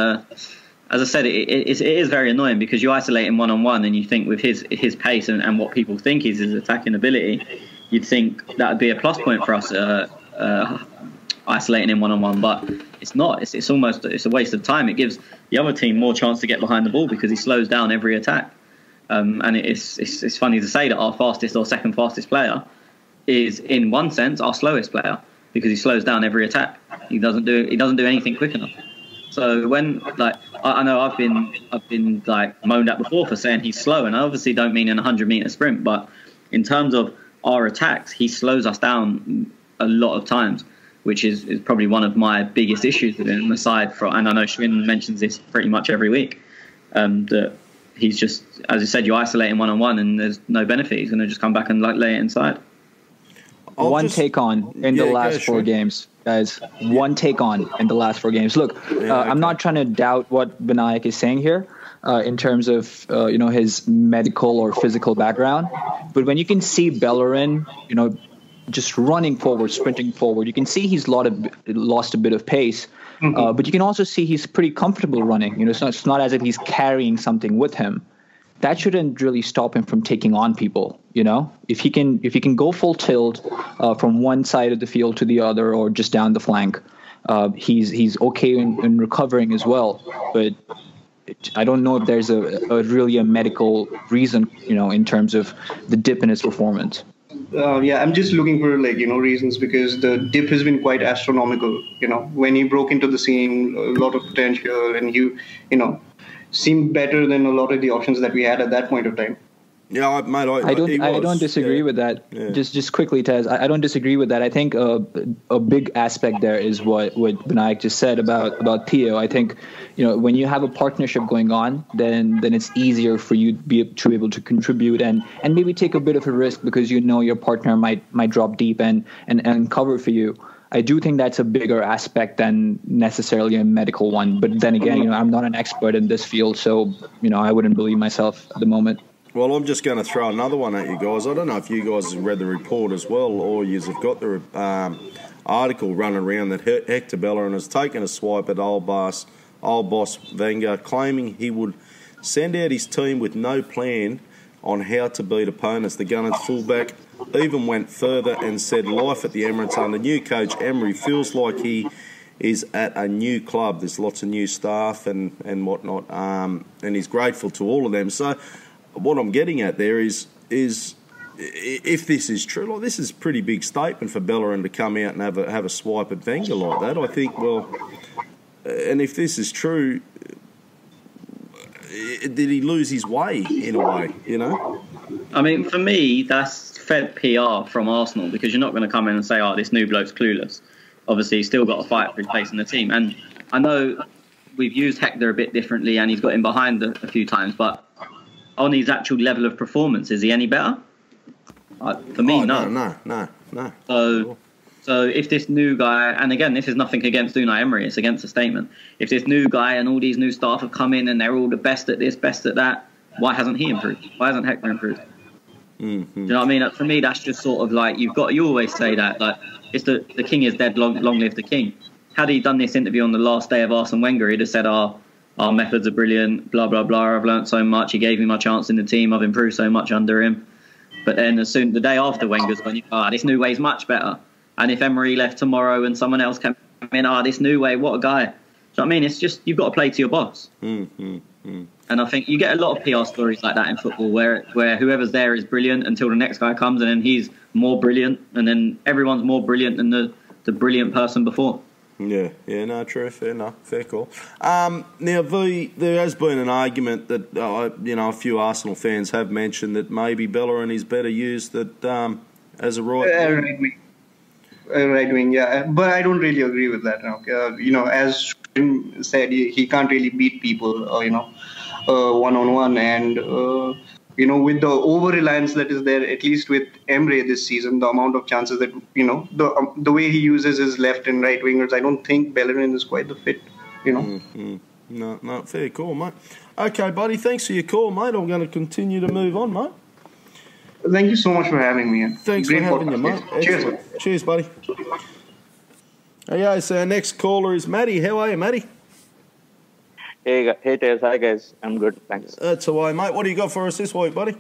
as I said, it is very annoying, because you isolate him one-on-one and you think with his pace and what people think is his attacking ability, you'd think that would be a plus point for us isolating him one-on-one, but it's not. It's a waste of time. It gives the other team more chance to get behind the ball because he slows down every attack. And it's funny to say that our fastest or second fastest player is, in one sense, our slowest player, because he slows down every attack. He doesn't do anything quick enough. So when I know I've been moaned at before for saying he's slow, and I obviously don't mean in a 100-meter sprint, but in terms of our attacks, he slows us down a lot of times, which is probably one of my biggest issues with him. Aside from, and I know Schwinn mentions this pretty much every week, that he's just, as you said, you isolate him one-on-one and there's no benefit. He's going to just come back and lay it inside. One take on in the last 4 games, guys. One take on in the last 4 games. Look, I'm not trying to doubt what Vinayak is saying here in terms of his medical or physical background, but when you can see Bellerin, just running forward, sprinting forward, you can see he's lost a bit of pace. But you can also see he's pretty comfortable running. It's not as if he's carrying something with him. That shouldn't really stop him from taking on people. If he can go full tilt from one side of the field to the other or just down the flank, he's okay in recovering as well. But I don't know if there's really a medical reason, in terms of the dip in his performance. I'm just looking for reasons, because the dip has been quite astronomical. When he broke into the scene, a lot of potential, and he seemed better than a lot of the options that we had at that point of time. Yeah, mate, I don't disagree with that. Yeah. Just quickly, Taz, I don't disagree with that. I think a big aspect there is what Vinayak just said about Theo. I think when you have a partnership going on, then it's easier for you to be able to contribute and maybe take a bit of a risk, because your partner might drop deep and cover for you. I do think that's a bigger aspect than necessarily a medical one. But then again, I'm not an expert in this field, so I wouldn't believe myself at the moment. Well, I'm just going to throw another one at you guys. I don't know if you guys have read the report as well, or you have got the article running around that Hector Bellerin has taken a swipe at old boss Wenger, claiming he would send out his team with no plan on how to beat opponents. The Gunners fullback even went further and said life at the Emirates under new coach Emery feels like he is at a new club. There's lots of new staff and whatnot, and he's grateful to all of them. So what I'm getting at there is if this is true, this is a pretty big statement for Bellerin to come out and have a swipe at Wenger like that. I think, and if this is true, did he lose his way in a way, I mean, for me, that's fed PR from Arsenal, because you're not going to come in and say, "Oh, this new bloke's clueless." Obviously, he's still got to fight for his place in the team. And I know we've used Hector a bit differently, and he's got him behind a few times. But on his actual level of performance, is he any better? For me, no. So if this new guy, and again, this is nothing against Unai Emery, it's against a statement. If this new guy and all these new staff have come in and they're all the best at this, best at that, why hasn't he improved? Why hasn't Hector improved? Mm-hmm. Do you know what I mean? For me, that's just sort of like, you always say that, like, it's the king is dead, long live the king. Had he done this interview on the last day of Arsene Wenger, he'd have said, our methods are brilliant, blah, blah, blah, I've learnt so much, he gave me my chance in the team, I've improved so much under him. But then the day after Wenger's gone, this new way's much better. And if Emery left tomorrow and someone else came in, this new way, what a guy. Do you know what I mean? It's just, you've got to play to your boss. And I think you get a lot of PR stories like that in football, where whoever's there is brilliant until the next guy comes, and then he's more brilliant, and then everyone's more brilliant than the brilliant person before. Yeah, no, true, fair call. Now, there has been an argument that a few Arsenal fans have mentioned that maybe Bellerin is better used as a right wing, yeah, but I don't really agree with that. As Shrin said, he can't really beat people, one-on-one, and with the over-reliance that is there, at least with Emery this season, the amount of chances that, the way he uses his left and right wingers, I don't think Bellerin is quite the fit, No, fair call, mate. Okay, buddy, thanks for your call, mate. I'm going to continue to move on, mate. Thank you so much for having me. Thanks for having you, mate. Cheers, buddy. Okay, so our next caller is Matty. How are you, Matty? Hey, Tez. Hi, guys. I'm good, thanks. That's the way, mate. What do you got for us this week, buddy?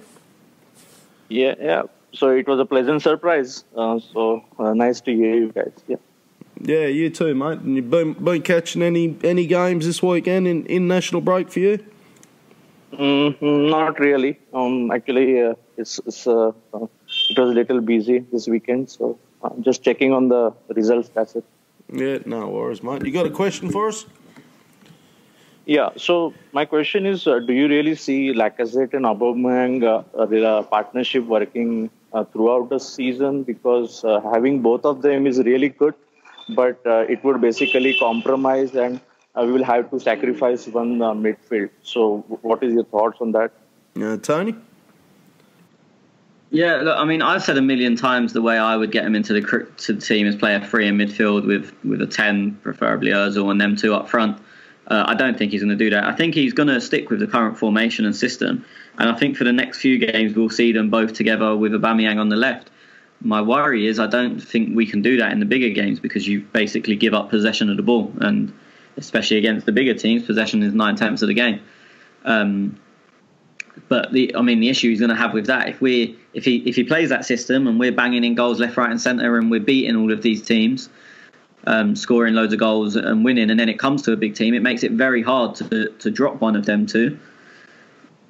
Yeah. So it was a pleasant surprise. Nice to hear you guys. Yeah, you too, mate. And you've been catching any games this weekend in national break for you? Not really. Actually, it was a little busy this weekend, so just checking on the results. That's it. Yeah, no worries, mate. You got a question for us? Yeah. So my question is, do you really see Lacazette and Aubameyang partnership working throughout the season? Because having both of them is really good, but it would basically compromise, and we will have to sacrifice one midfield. So what is your thoughts on that? Tony? Yeah, look, I mean, I've said a million times the way I would get him into the team is play a 3 in midfield with a 10, preferably Ozil, and them 2 up front. I don't think he's going to do that. I think he's going to stick with the current formation and system. And I think for the next few games, we'll see them both together with Aubameyang on the left. My worry is I don't think we can do that in the bigger games, because you basically give up possession of the ball. And especially against the bigger teams, possession is 9/10 of the game. But the issue he's going to have with that, if he plays that system and we're banging in goals left, right, and centre, and we're beating all of these teams, scoring loads of goals and winning, and then it comes to a big team, it makes it very hard to drop one of them two.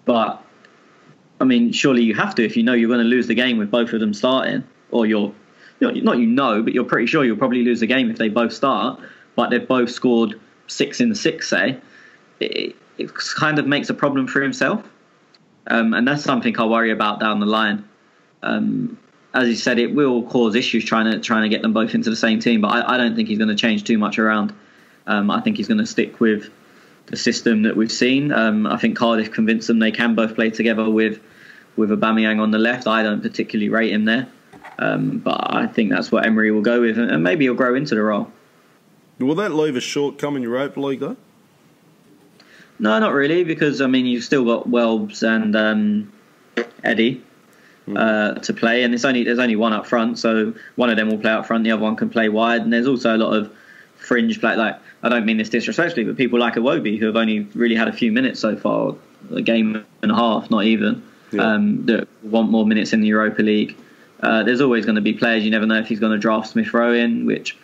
But I mean, surely you have to, if you know you're going to lose the game with both of them starting, or but you're pretty sure you'll probably lose the game if they both start. But they've both scored 6 in the 6, say. It kind of makes a problem for himself. And that's something I worry about down the line. As you said, it will cause issues trying to get them both into the same team, but I don't think he's going to change too much around. I think he's going to stick with the system that we've seen. I think Cardiff convinced them they can both play together with Aubameyang on the left. I don't particularly rate him there, but I think that's what Emery will go with, and maybe he'll grow into the role. Will that leave a short-coming Europa League, though? No, not really, because, I mean, you've still got Welbs and Eddie to play, and there's only one up front, so one of them will play up front, the other one can play wide, and there's also a lot of fringe play. Like, I don't mean this disrespectfully, but people like Iwobi, who have only really had a few minutes so far, a game and a half, not even, that want more minutes in the Europa League. There's always going to be players, you never know if he's going to draft Smith Rowe in, which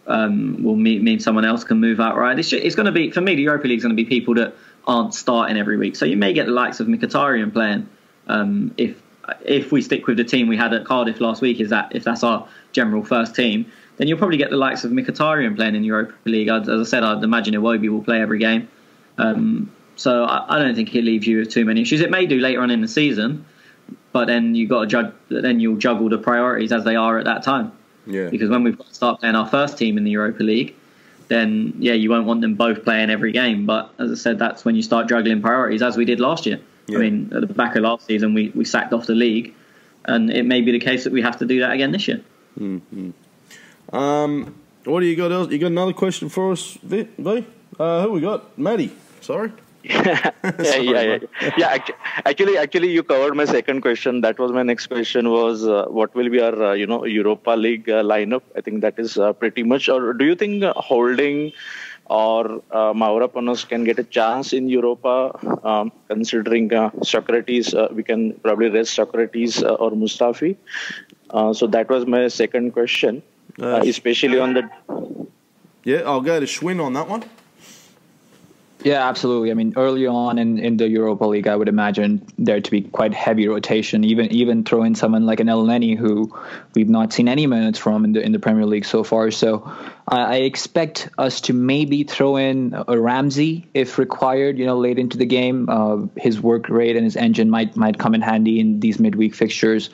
will mean someone else can move outright. It's going to be, for me, the Europa League is going to be people that aren't starting every week. So you may get the likes of Mkhitaryan playing. If we stick with the team we had at Cardiff last week, if that's our general first team, then you'll probably get the likes of Mkhitaryan playing in the Europa League. As I said, I'd imagine Iwobi will play every game. So I don't think it leaves you with too many issues. It may do later on in the season, but then you'll juggle the priorities as they are at that time. Yeah. Because when we've got to start playing our first team in the Europa League, then you won't want them both playing every game. But as I said, that's when you start juggling priorities, as we did last year. Yeah. I mean, at the back of last season, we sacked off the league, and it may be the case that we have to do that again this year. Mm-hmm. What do you got else? You got another question for us, V? Who we got? Maddie. Sorry. Actually, you covered my second question. That was my next question. Was what will be our Europa League lineup? I think that is pretty much. Or do you think Holding or Mavropanos can get a chance in Europa? Considering Socrates, we can probably rest Socrates or Mustafi. So that was my second question, especially on the. Yeah, I'll go to Schwinn on that one. Yeah, absolutely. I mean, early on in the Europa League, I would imagine there to be quite heavy rotation. Even throw in someone like an Elneny, who we've not seen any minutes from in the Premier League so far. So I expect us to maybe throw in a Ramsey if required. Late into the game, his work rate and his engine might come in handy in these midweek fixtures.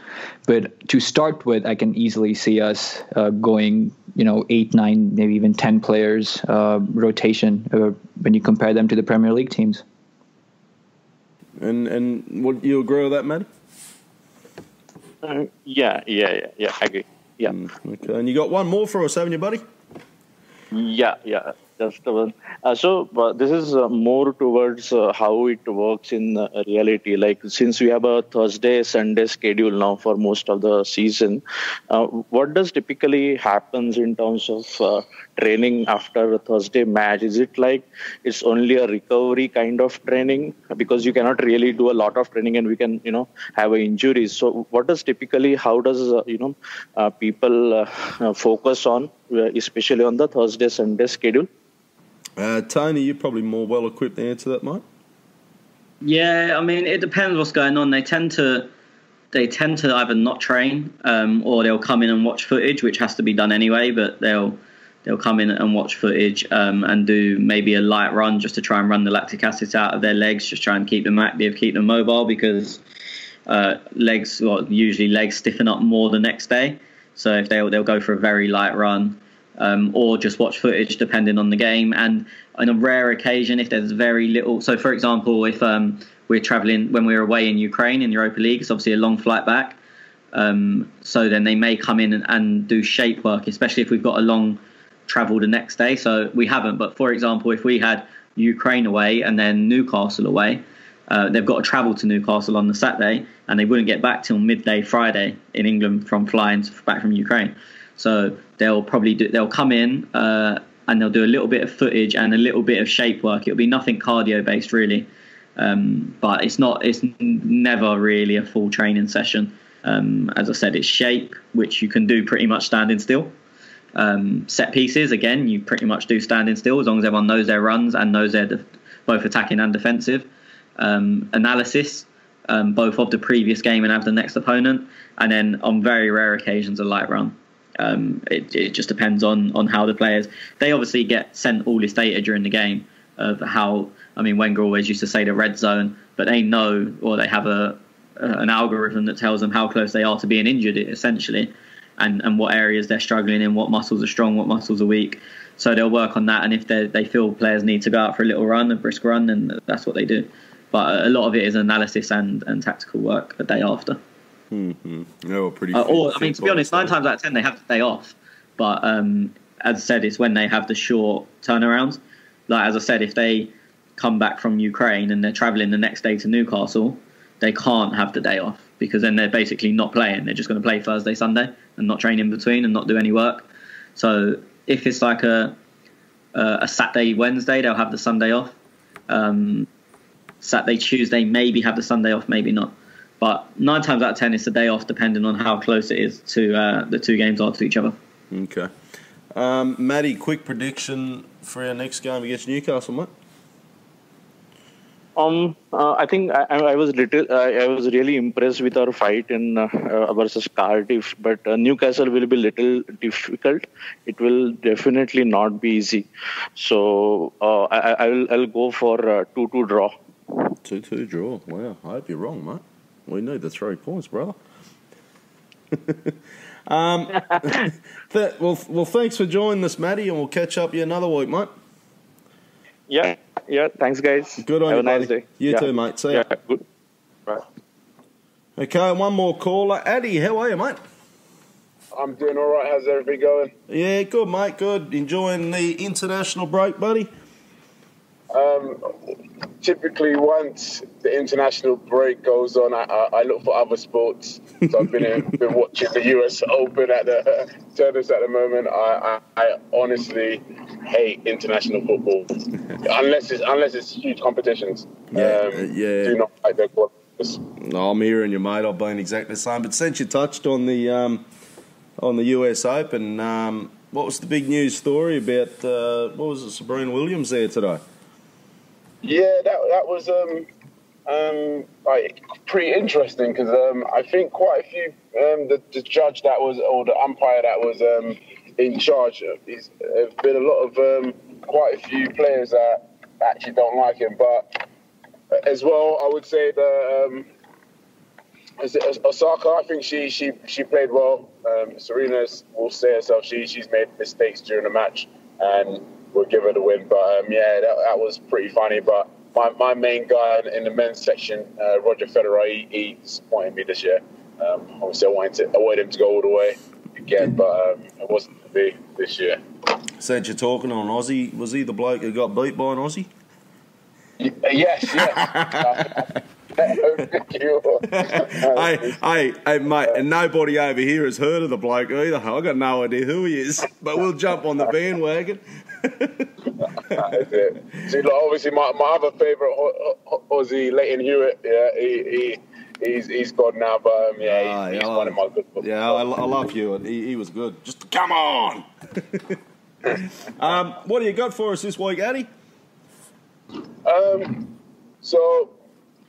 But to start with, I can easily see us going 8, 9, maybe even 10 players rotation when you compare them to the Premier League teams. And would you agree with that, Maddie? Yeah, I agree. Yeah. Okay, and you got one more for us, haven't you, buddy? Yeah, just the one. So this is more towards how it works in reality. Like, since we have a Thursday, Sunday schedule now for most of the season, what does typically happens in terms of training after a Thursday match? Is it like it's only a recovery kind of training, because you cannot really do a lot of training and we can have injuries? So what does typically, how does people focus on, especially on the Thursday, Sunday schedule? Tony, you're probably more well equipped to answer that, mate. Yeah, I mean, it depends what's going on. They tend to either not train or they'll come in and watch footage, which has to be done anyway. But they'll come in and watch footage and do maybe a light run just to try and run the lactic acid out of their legs, just try and keep them active, keep them mobile, because usually legs stiffen up more the next day. So if they'll go for a very light run. Or just watch footage depending on the game. And on a rare occasion, if there's very little, so for example, if we're traveling, when we're away in Ukraine in the Europa League, it's obviously a long flight back, so then they may come in and do shape work, especially if we've got a long travel the next day. So we haven't, but for example, if we had Ukraine away and then Newcastle away, they've got to travel to Newcastle on the Saturday and they wouldn't get back till midday Friday in England from flying back from Ukraine. So they'll come in and they'll do a little bit of footage and a little bit of shape work. It'll be nothing cardio based really, but it's never really a full training session. As I said, it's shape, which you can do pretty much standing still. Set pieces, again, you pretty much do standing still as long as everyone knows their runs and knows they're both attacking and defensive. Analysis, both of the previous game and of the next opponent, and then on very rare occasions a light run. It just depends on how the players, they obviously get sent all this data during the game of how, I mean, Wenger always used to say the red zone, but they know, or they have an algorithm that tells them how close they are to being injured essentially, and what areas they're struggling in, what muscles are strong, what muscles are weak. So they'll work on that, and if they feel players need to go out for a little run, a brisk run, then that's what they do. But a lot of it is analysis and tactical work the day after. Mm-hmm. No, pretty. Or, I mean, to be honest, 9 times out of 10 they have the day off. But as I said, it's when they have the short turnarounds. Like as I said, if they come back from Ukraine and they're travelling the next day to Newcastle, they can't have the day off, because then they're basically not playing. They're just going to play Thursday, Sunday, and not train in between and not do any work. So if it's like a Saturday, Wednesday, they'll have the Sunday off. Saturday, Tuesday, maybe have the Sunday off, maybe not. But 9 times out of 10, it's a day off, depending on how close it is to the two games are to each other. Okay. Matty, quick prediction for our next game against Newcastle, mate. I think I was really impressed with our fight in versus Cardiff, but Newcastle will be little difficult. It will definitely not be easy. So I'll go for 2-2 draw. 2-2 draw. Wow, I hope you're wrong, mate. We need the 3 points, brother. Well, thanks for joining us, Matty, and we'll catch up you another week, mate. Yeah. Thanks, guys. Good on Have you, a nice buddy. day. You too, mate. See ya. Good. Right. Okay, one more caller. Addy, how are you, mate? I'm doing all right. How's everything going? Yeah, good, mate. Good. Enjoying the international break, buddy? Typically, once the international break goes on, I look for other sports. So I've been watching the US Open at the tennis at the moment. I honestly hate international football unless it's huge competitions. Do not like their qualities. No, I'm hearing you, mate. I've been exactly the same. But since you touched on the US Open, what was the big news story about? What was it, Serena Williams there today? Yeah, that was like pretty interesting because I think quite a few the judge that was or the umpire that was in charge. There's been a lot of quite a few players that actually don't like him, but as well, I would say that Osaka, I think she played well. Serena will say herself she's made mistakes during the match and we'll give her the win. But that was pretty funny. But my main guy in the men's section, Roger Federer, he disappointed me this year. Obviously, I wanted him to go all the way again, but it wasn't to be this year. Said you're talking on Aussie. Was he the bloke who got beat by an Aussie? Yes. Hey, mate, and nobody over here has heard of the bloke either. I've got no idea who he is, but we'll jump on the bandwagon. That's it. See, obviously, my other favourite Aussie, Leighton Hewitt, he's gone now, but he's one of my good football. Yeah, I love Hewitt. He was good. Just come on. What do you got for us this week, Addy? So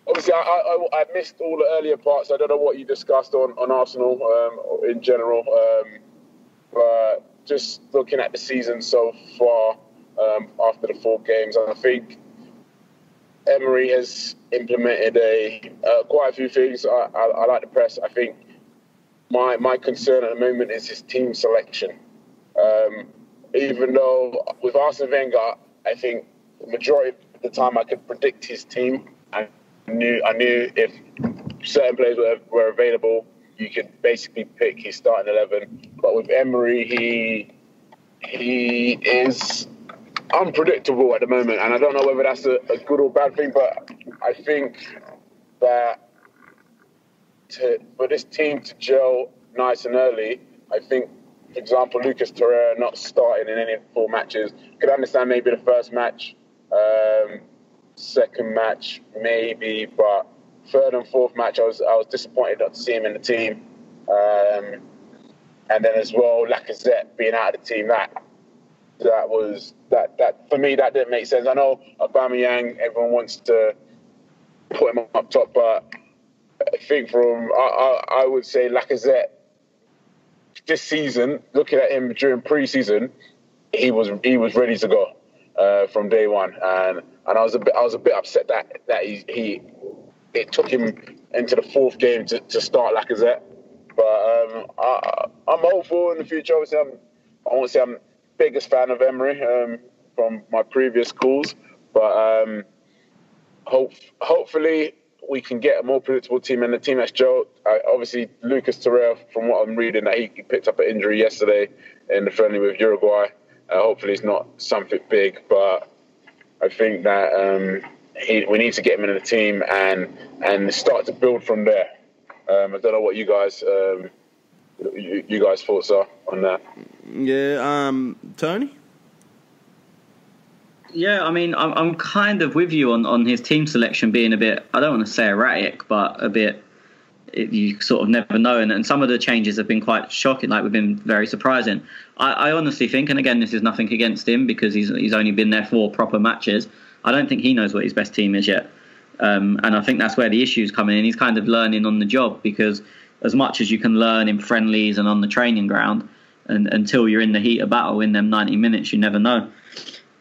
obviously I missed all the earlier parts. I don't know what you discussed on Arsenal in general, but just looking at the season so far after the 4 games, I think Emery has implemented quite a few things. I like the press. I think my concern at the moment is his team selection. Even though with Arsene Wenger, I think the majority of the time I could predict his team. I knew if certain players were available, you could basically pick his starting 11. But with Emery, he is unpredictable at the moment, and I don't know whether that's a good or bad thing. But I think that for this team to gel nice and early, I think, for example, Lucas Torreira not starting in any of the 4 matches. Could understand maybe the first match. Second match, maybe, but third and fourth match, I was disappointed not to see him in the team. And then as well, Lacazette being out of the team, that for me, that didn't make sense. I know Aubameyang, everyone wants to put him up top, but I think I would say Lacazette this season, looking at him during pre-season, he was ready to go from day one, and I was a bit upset that it took him into the 4th game to start Lacazette. But I'm hopeful in the future. Obviously, I won't say I'm the biggest fan of Emery from my previous calls, but hopefully we can get a more predictable team and a team that's gelled. Obviously, Lucas Torreira, from what I'm reading, that he picked up an injury yesterday in the friendly with Uruguay. Hopefully it's not something big, but I think that we need to get him in the team and start to build from there. I don't know what you guys thoughts are on that. Yeah, Tony? Yeah, I mean, I'm kind of with you on his team selection being a bit, I don't want to say erratic, but a bit, you sort of never know. And some of the changes have been quite shocking, like we've been very surprising. I honestly think, and again, this is nothing against him because he's only been there 4 proper matches. I don't think he knows what his best team is yet. And I think that's where the issues come in. He's kind of learning on the job because as much as you can learn in friendlies and on the training ground, and until you're in the heat of battle in them 90 minutes, you never know.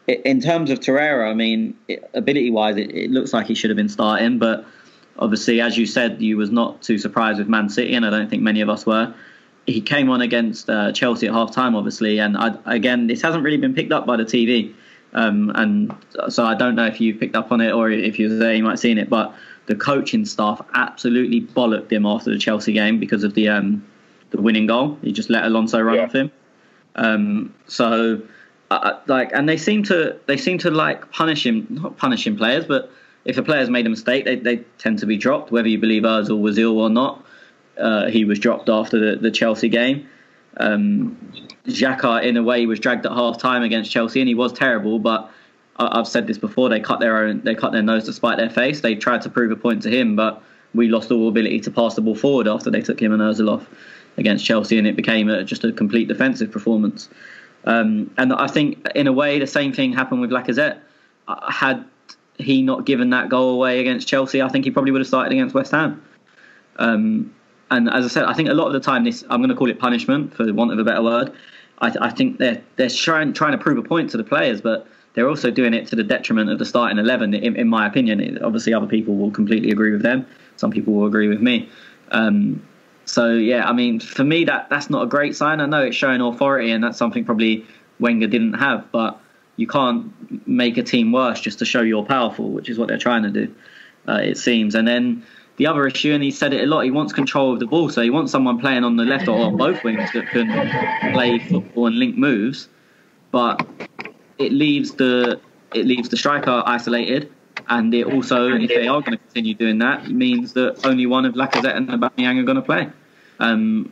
In terms of Torreira, I mean, ability-wise, it looks like he should have been starting, but Obviously, as you said, you was not too surprised with Man City, and I don't think many of us were. He came on against Chelsea at half-time, obviously, and again, this hasn't really been picked up by the TV. And so I don't know if you picked up on it or if you were there, you might have seen it, but the coaching staff absolutely bollocked him after the Chelsea game because of the winning goal. He just let Alonso run off him. And they seem to like punish him, not punishing players, but if a player's made a mistake, they tend to be dropped, whether you believe Ozil was ill or not. He was dropped after the Chelsea game. Xhaka, in a way, was dragged at half time against Chelsea, and he was terrible. But I've said this before: they cut their nose to spite their face. They tried to prove a point to him, but we lost all ability to pass the ball forward after they took him and Ozil off against Chelsea, and it became just a complete defensive performance. And I think, in a way, the same thing happened with Lacazette. Had he not given that goal away against Chelsea, I think he probably would have started against West Ham. And as I said, I think a lot of the time, I'm going to call it punishment, for the want of a better word. I think they're trying to prove a point to the players, but they're also doing it to the detriment of the starting 11, in my opinion. Obviously, other people will completely agree with them. Some people will agree with me. So, yeah, I mean, for me, that's not a great sign. I know it's showing authority, and that's something probably Wenger didn't have, but you can't make a team worse just to show you're powerful, which is what they're trying to do, it seems. And then the other issue, and he said it a lot, he wants control of the ball. So he wants someone playing on the left or on both wings that can play football and link moves. But it leaves the striker isolated. And it also, if they are going to continue doing that, it means that only one of Lacazette and Aubameyang are going to play. And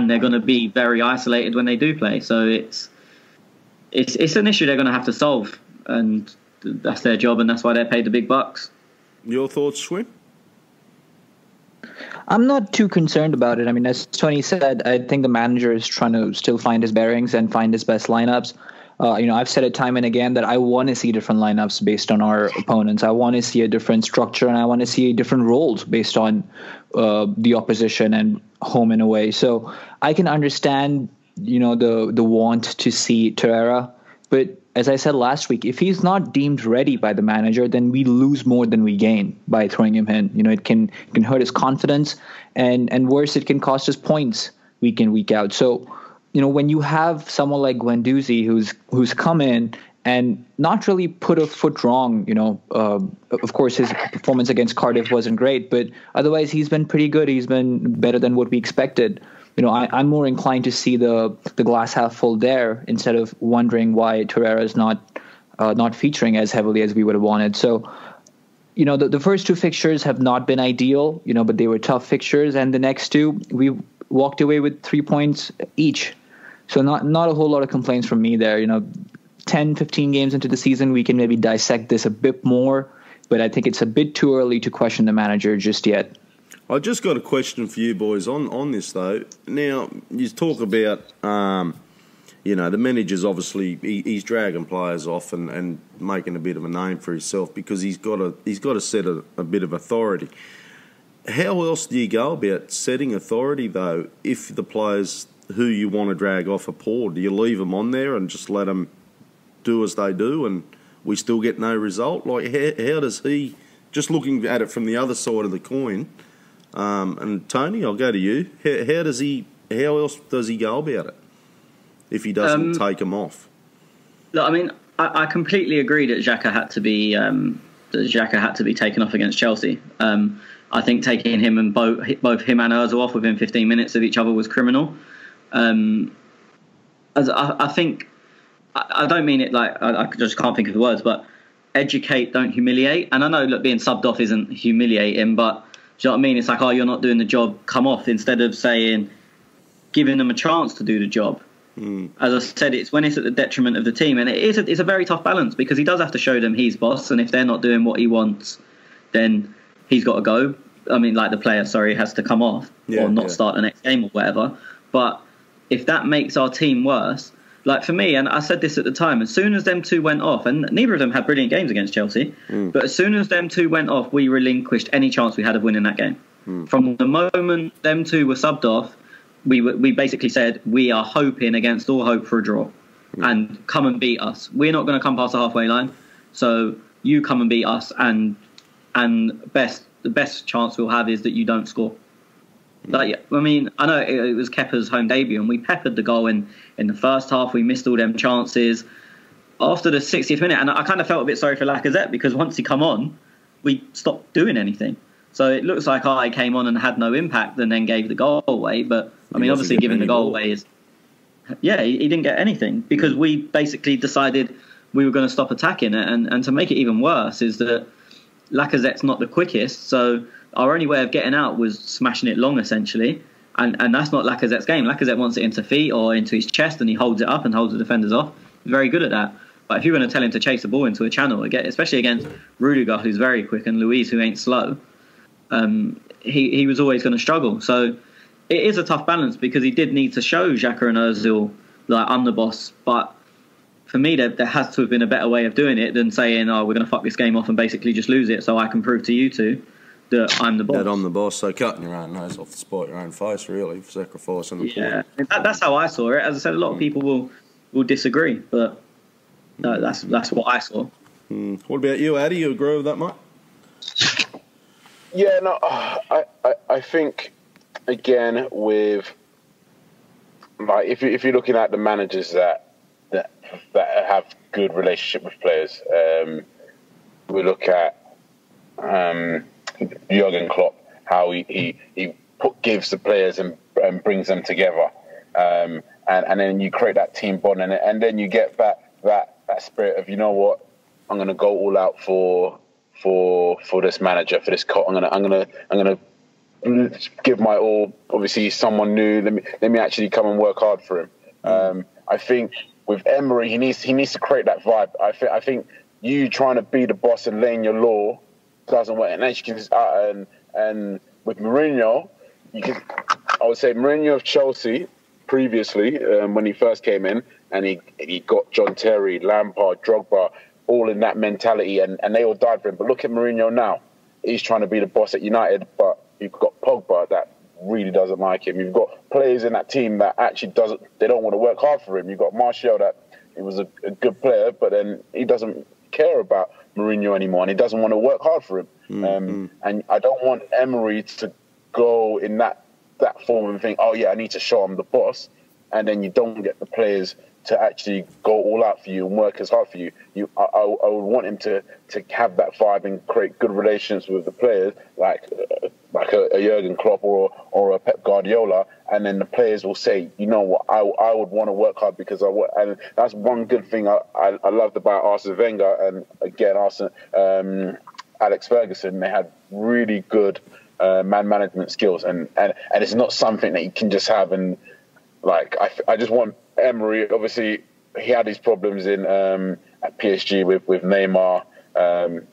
they're going to be very isolated when they do play. So it's an issue they're going to have to solve. And that's their job, and that's why they're paid the big bucks. Your thoughts, Schwinn? I'm not too concerned about it. I mean, as Tony said, I think the manager is trying to still find his bearings and find his best lineups. I've said it time and again that I want to see different lineups based on our opponents. I want to see a different structure, and I want to see different roles based on the opposition and home and away. So I can understand, the want to see Torreira, but as I said last week, if he's not deemed ready by the manager, then we lose more than we gain by throwing him in. It can hurt his confidence, and worse, it can cost us points week in, week out. So, when you have someone like Guendouzi who's come in and not really put a foot wrong, of course his performance against Cardiff wasn't great, but otherwise he's been pretty good. He's been better than what we expected. I'm more inclined to see the glass half full there instead of wondering why Torreira is not featuring as heavily as we would have wanted. So, the first two fixtures have not been ideal, but they were tough fixtures, and the next two we walked away with 3 points each. So not a whole lot of complaints from me there. 10, 15 games into the season, we can maybe dissect this a bit more, but I think it's a bit too early to question the manager just yet. I just got a question for you boys on this, though. Now, you talk about, the manager's obviously, he's dragging players off and making a bit of a name for himself because he's got to set a bit of authority. How else do you go about setting authority, though, if the players who you want to drag off are poor? Do you leave them on there and just let them do as they do and we still get no result? Like, how does he, just looking at it from the other side of the coin, and Tony, I'll go to you. How else does he go about it if he doesn't take them off? Look, I mean, I completely agree that Xhaka had to be taken off against Chelsea. I think taking him and both him and Ozil off within 15 minutes of each other was criminal. As I think, I don't mean it like I just can't think of the words, but educate, don't humiliate. And I know, look, being subbed off isn't humiliating, but do you know what I mean? It's like, oh, you're not doing the job, come off, instead of saying, giving them a chance to do the job. As I said, it's when it's at the detriment of the team, and it's a very tough balance because he does have to show them he's boss, and if they're not doing what he wants, then he's got to go. I mean, like the player, has to come off or not start the next game or whatever. But if that makes our team worse, like for me, and I said this at the time, as soon as them two went off, and neither of them had brilliant games against Chelsea, but as soon as them two went off, we relinquished any chance we had of winning that game. From the moment them two were subbed off, we basically said, we are hoping against all hope for a draw and come and beat us. We're not going to come past the halfway line, so you come and beat us, and best the best chance we'll have is that you don't score. Like, I mean, I know it was Kepa's home debut, and we peppered the goal in the first half. We missed all them chances after the 60th minute, and I kind of felt a bit sorry for Lacazette because once he come on, we stopped doing anything. So it looks like I came on and had no impact, and then gave the goal away. But I mean, obviously, giving the goal away is, yeah, he didn't get anything because we basically decided we were going to stop attacking it, and to make it even worse is that Lacazette's not the quickest, so our only way of getting out was smashing it long, essentially. And that's not Lacazette's game. Lacazette wants it into feet or into his chest, and he holds it up and holds the defenders off. He's very good at that. But if you're going to tell him to chase the ball into a channel, especially against Rudiger, who's very quick, and Luiz, who ain't slow, he was always going to struggle. So it is a tough balance because he did need to show Xhaka and Ozil, like, I'm the boss. But for me, there has to have been a better way of doing it than saying, oh, we're going to fuck this game off and basically just lose it so I can prove to you two that I'm the boss. That I'm the boss. So cutting your own nose off the spot, your own face, really, for sacrificing the point. Yeah, that's how I saw it. As I said, a lot of people will disagree, but no, that's what I saw. What about you, Addy? You agree with that, mate? Yeah, no, I think, again, with, like, if you're looking at the managers that have good relationship with players, we look at Jurgen Klopp, how he gives the players and brings them together, and then you create that team bond, and then you get that spirit of, you know what, I'm going to go all out for this manager, for this coach. I'm gonna give my all. Obviously, he's someone new. Let me actually come and work hard for him. I think with Emery, he needs to create that vibe. I think you trying to be the boss and laying your law doesn't work. And then you can, and with Mourinho, I would say Mourinho of Chelsea previously, when he first came in, and he got John Terry, Lampard, Drogba, all in that mentality, and they all died for him. But look at Mourinho now. He's trying to be the boss at United, but you've got Pogba that really doesn't like him. You've got players in that team that actually they don't want to work hard for him. You've got Martial, that he was a good player, but then he doesn't care about Mourinho anymore, and he doesn't want to work hard for him. And I don't want Emery to go in that form and think, oh yeah, I need to show him the boss, and then you don't get the players to actually go all out for you and work as hard for you. I would want him to have that vibe and create good relations with the players, like a Jurgen Klopp or a Pep Guardiola, and then the players will say, you know what, I would want to work hard because and that's one good thing I loved about Arsene Wenger, and again Alex Ferguson. They had really good man management skills, and it's not something that you can just have. And like I just want Emery, obviously, he had his problems at PSG with Neymar, and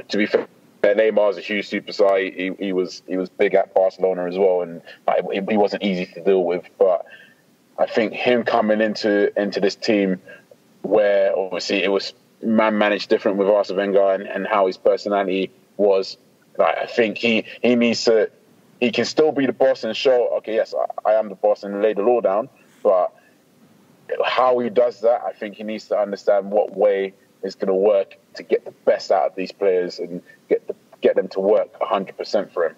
to be fair, Neymar's a huge superstar. He was big at Barcelona as well, and he wasn't easy to deal with. But I think him coming into this team, where obviously it was man managed different with Arsene Wenger and how his personality was, like, I think he needs to. He can still be the boss and show, okay, yes, I am the boss, and lay the law down, but how he does that, I think he needs to understand what way is going to work to get the best out of these players and get them to work 100% for him.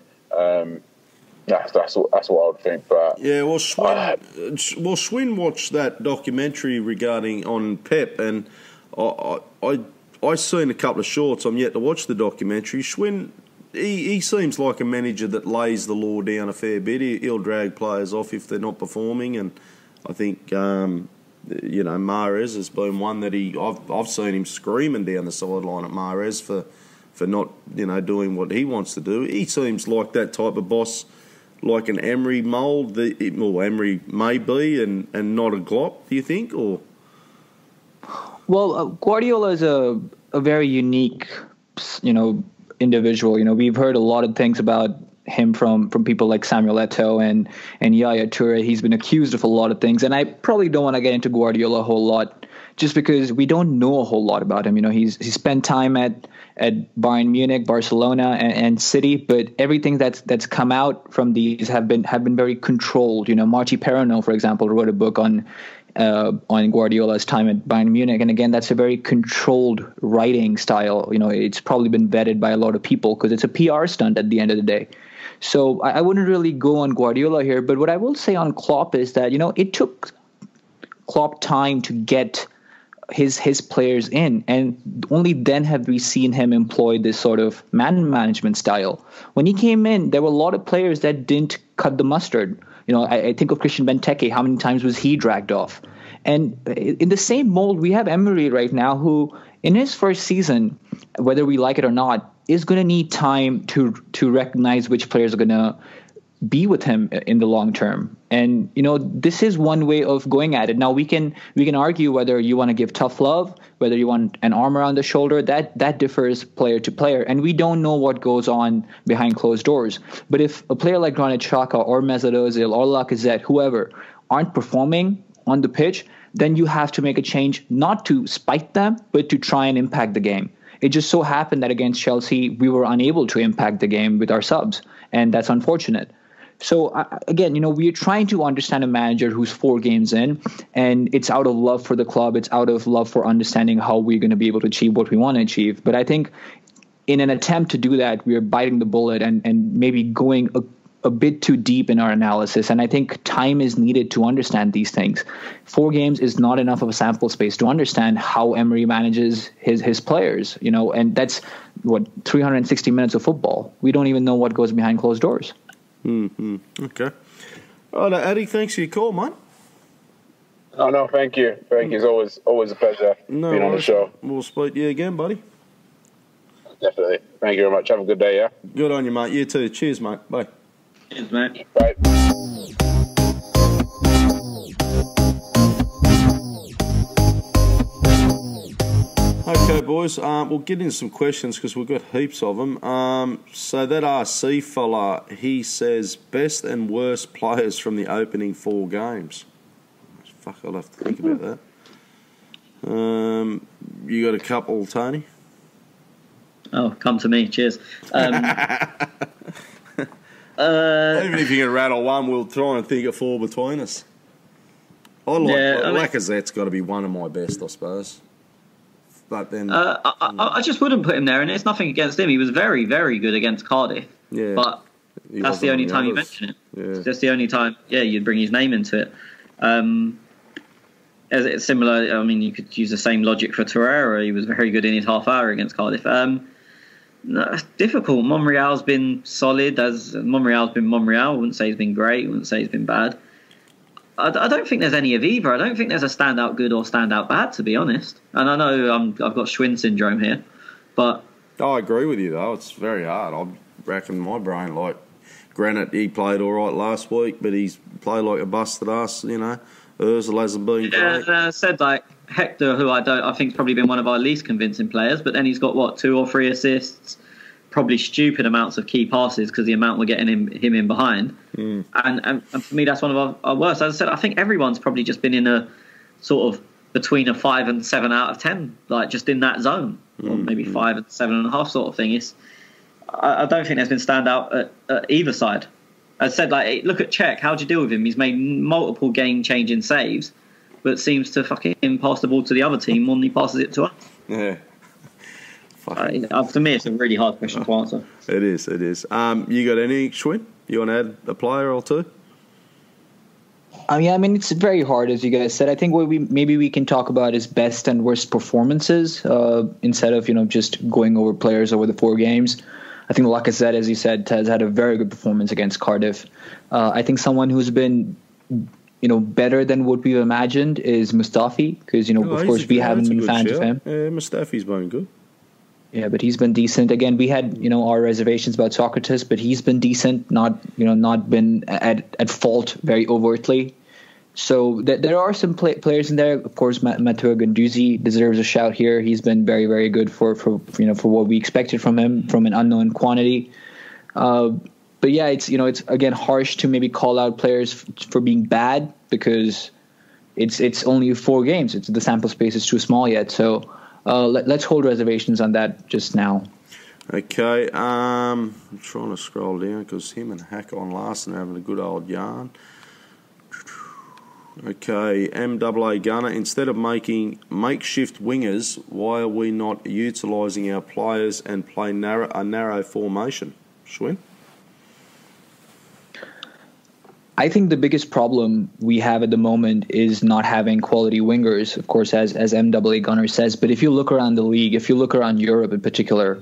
That's what I would think. But yeah, well, Schwinn watched that documentary regarding on Pep, and I seen a couple of shorts. I'm yet to watch the documentary. Schwinn, he seems like a manager that lays the law down a fair bit. He'll drag players off if they're not performing, and I think Mahrez has been one that I've seen him screaming down the sideline at Mahrez for not doing what he wants to do. He seems like that type of boss, like an Emery mould. Emery may be, and not a Klopp. Do you think, or? Well, Guardiola is a very unique, individual. We've heard a lot of things about him from people like Samuel Eto'o and Yaya Toure. He's been accused of a lot of things, and I probably don't want to get into Guardiola a whole lot just because we don't know a whole lot about him. He's spent time at Bayern Munich, Barcelona, and City, but everything that's come out from these have been very controlled. Marty Perarnau, for example, wrote a book on on Guardiola's time at Bayern Munich. And again, that's a very controlled writing style. It's probably been vetted by a lot of people because it's a PR stunt at the end of the day. So I wouldn't really go on Guardiola here. But what I will say on Klopp is that, it took Klopp time to get his players in, and only then have we seen him employ this sort of man management style. When he came in, there were a lot of players that didn't cut the mustard. I think of Christian Benteke. How many times was he dragged off? And in the same mold, we have Emery right now, who in his first season, whether we like it or not, is going to need time to recognize which players are going to be with him in the long term. And, this is one way of going at it. Now, we can argue whether you want to give tough love, whether you want an arm around the shoulder. That differs player to player. And we don't know what goes on behind closed doors. But if a player like Granit Xhaka or Mesut Ozil or Lacazette, whoever, aren't performing on the pitch, then you have to make a change, not to spite them, but to try and impact the game. It just so happened that against Chelsea, we were unable to impact the game with our subs. And that's unfortunate. So, again, we're trying to understand a manager who's 4 games in, and it's out of love for the club. It's out of love for understanding how we're going to be able to achieve what we want to achieve. But I think in an attempt to do that, we're biting the bullet and maybe going a bit too deep in our analysis. And I think time is needed to understand these things. 4 games is not enough of a sample space to understand how Emery manages his players, and that's 360 minutes of football. We don't even know what goes behind closed doors. Mm-hmm. Okay. All right, Addy, thanks for your call, mate. Oh, no, thank you. Thank you. It's always a pleasure being on the show. We'll speak to you again, buddy. Definitely. Thank you very much. Have a good day, yeah? Good on you, mate. You too. Cheers, mate. Bye. Cheers, mate. Bye. Okay, boys, we'll get into some questions because we've got heaps of them. So that RC fella, he says best and worst players from the opening 4 games. Fuck, I'll have to think about that. You got a couple, Tony? Oh, come to me. Cheers. Even if you can rattle one, we'll try and think of 4 between us. Lacazette's got to be one of my best, I suppose. But then, I just wouldn't put him there, and it's nothing against him. He was very, very good against Cardiff. Yeah, but that's the only time you mention it. Yeah. It's just the only time, you'd bring his name into it. As it's similar, I mean, you could use the same logic for Torreira. He was very good in his half hour against Cardiff. No, difficult. Monreal's been solid. Monreal's been Monreal. I wouldn't say he's been great. I wouldn't say he's been bad. I don't think there's any of either. I don't think there's a standout good or standout bad, to be honest. And I know I've got Schwinn syndrome here, but I agree with you though. It's very hard. I reckon my brain, like Granit, he played all right last week, but he's played like a busted ass. Ozil hasn't been great. I said like Hector, who I think's probably been one of our least convincing players, but then he's got 2 or 3 assists. Probably stupid amounts of key passes because the amount we're getting him in behind. And for me, that's one of our worst. As I said, I think everyone's probably just been in a sort of between a 5 and 7 out of 10, like just in that zone, or maybe 5 and 7.5 sort of thing. I don't think there's been standout at either side. As I said, like look at Cech. How do you deal with him? He's made multiple game-changing saves, but seems to fucking pass the ball to the other team more than he passes it to us. Yeah. For me, it's a really hard question to answer. It is. You got any, Schwinn? You want to add a player or 2? I mean, it's very hard, as you guys said. I think what we can talk about is best and worst performances instead of just going over players over the 4 games. I think Lacazette, as you said, has had a very good performance against Cardiff. I think someone who's been better than what we've imagined is Mustafi, because of course we haven't been fans of him. Yeah, Mustafi's been good. Yeah, but he's been decent. Again, we had our reservations about Socrates, but he's been decent. Not been at fault very overtly. So there are some players in there. Of course, Matteo Guendouzi deserves a shout here. He's been very, very good for what we expected from him from an unknown quantity. But yeah, it's again harsh to maybe call out players for being bad because it's only 4 games. The sample space is too small yet. So. Let's hold reservations on that just now. Okay, I'm trying to scroll down because him and Hack on last and having a good old yarn. Okay, MAA Gunner, instead of making makeshift wingers, why are we not utilising our players and play a narrow formation? Schwinn? I think the biggest problem we have at the moment is not having quality wingers, of course, as MAA Gunner says. But if you look around the league, if you look around Europe in particular,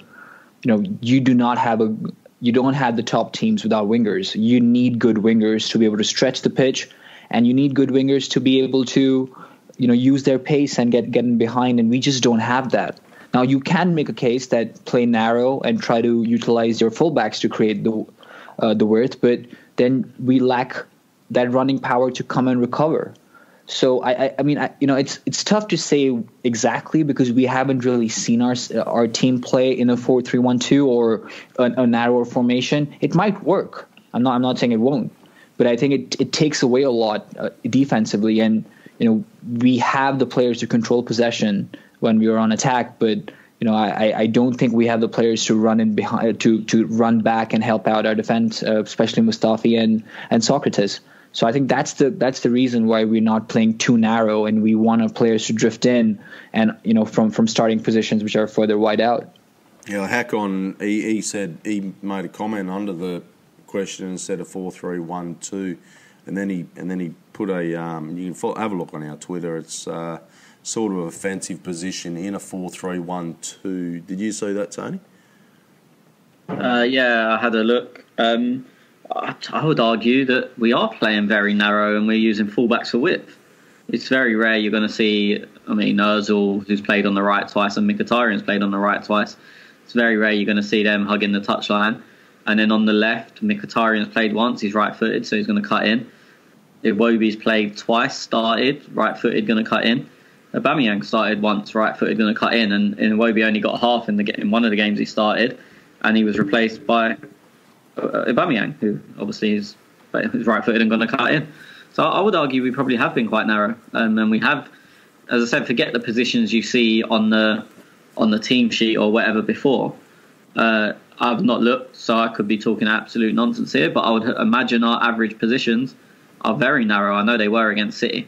you don't have the top teams without wingers. You need good wingers to be able to stretch the pitch, and you need good wingers to be able to, use their pace and get in behind. And we just don't have that. Now, you can make a case that play narrow and try to utilize your fullbacks to create the width, but then we lack that running power to come and recover. So I mean, it's tough to say exactly because we haven't really seen our team play in a 4-3-1-2 or a narrower formation. It might work. I'm not saying it won't, but I think it takes away a lot defensively, and we have the players to control possession when we are on attack, but I don't think we have the players to run in behind to run back and help out our defense, especially Mustafi and Socrates. So I think that's the reason why we're not playing too narrow, and we want our players to drift in and from starting positions which are further wide out. Yeah, Hakon, he said he made a comment under the question and said a 4-3-1-2, and then he put a you can have a look on our Twitter. It's sort of an offensive position in a 4-3-1-2. Did you see that, Tony? Yeah, I had a look. I would argue that we are playing very narrow and we're using fullbacks for width. It's very rare you're going to see, Ozil, who's played on the right twice, and Mkhitaryan's played on the right twice. It's very rare you're going to see them hugging the touchline. And then on the left, Mkhitaryan's played once, he's right-footed, so he's going to cut in. Iwobi's played twice, started, right-footed, going to cut in. Aubameyang started once, right-footed, going to cut in, and Iwobi only got half in one of the games he started, and he was replaced by Aubameyang, who obviously is right-footed and going to cut in. So I would argue we probably have been quite narrow, and we have, as I said, forget the positions you see on the team sheet or whatever before. I've not looked, so I could be talking absolute nonsense here, but I would imagine our average positions are very narrow. I know they were against City.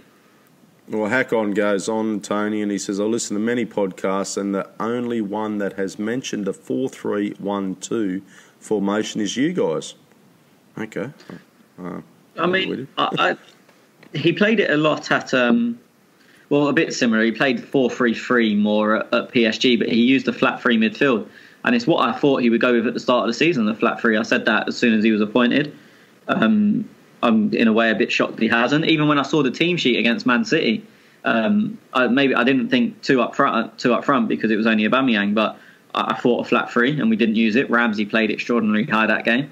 Well, Hakon goes on, Tony, and he says, I listen to many podcasts, and the only one that has mentioned a 4-3-1-2 formation is you guys. Okay. He played it a lot at, a bit similar. He played 4-3-3 more at PSG, but he used a flat three midfield. And it's what I thought he would go with at the start of the season, the flat three. I said that as soon as he was appointed. I'm in a way a bit shocked he hasn't. Even when I saw the team sheet against Man City, I didn't think two up front because it was only Aubameyang, but I thought a flat three and we didn't use it. Ramsey played extraordinarily high that game.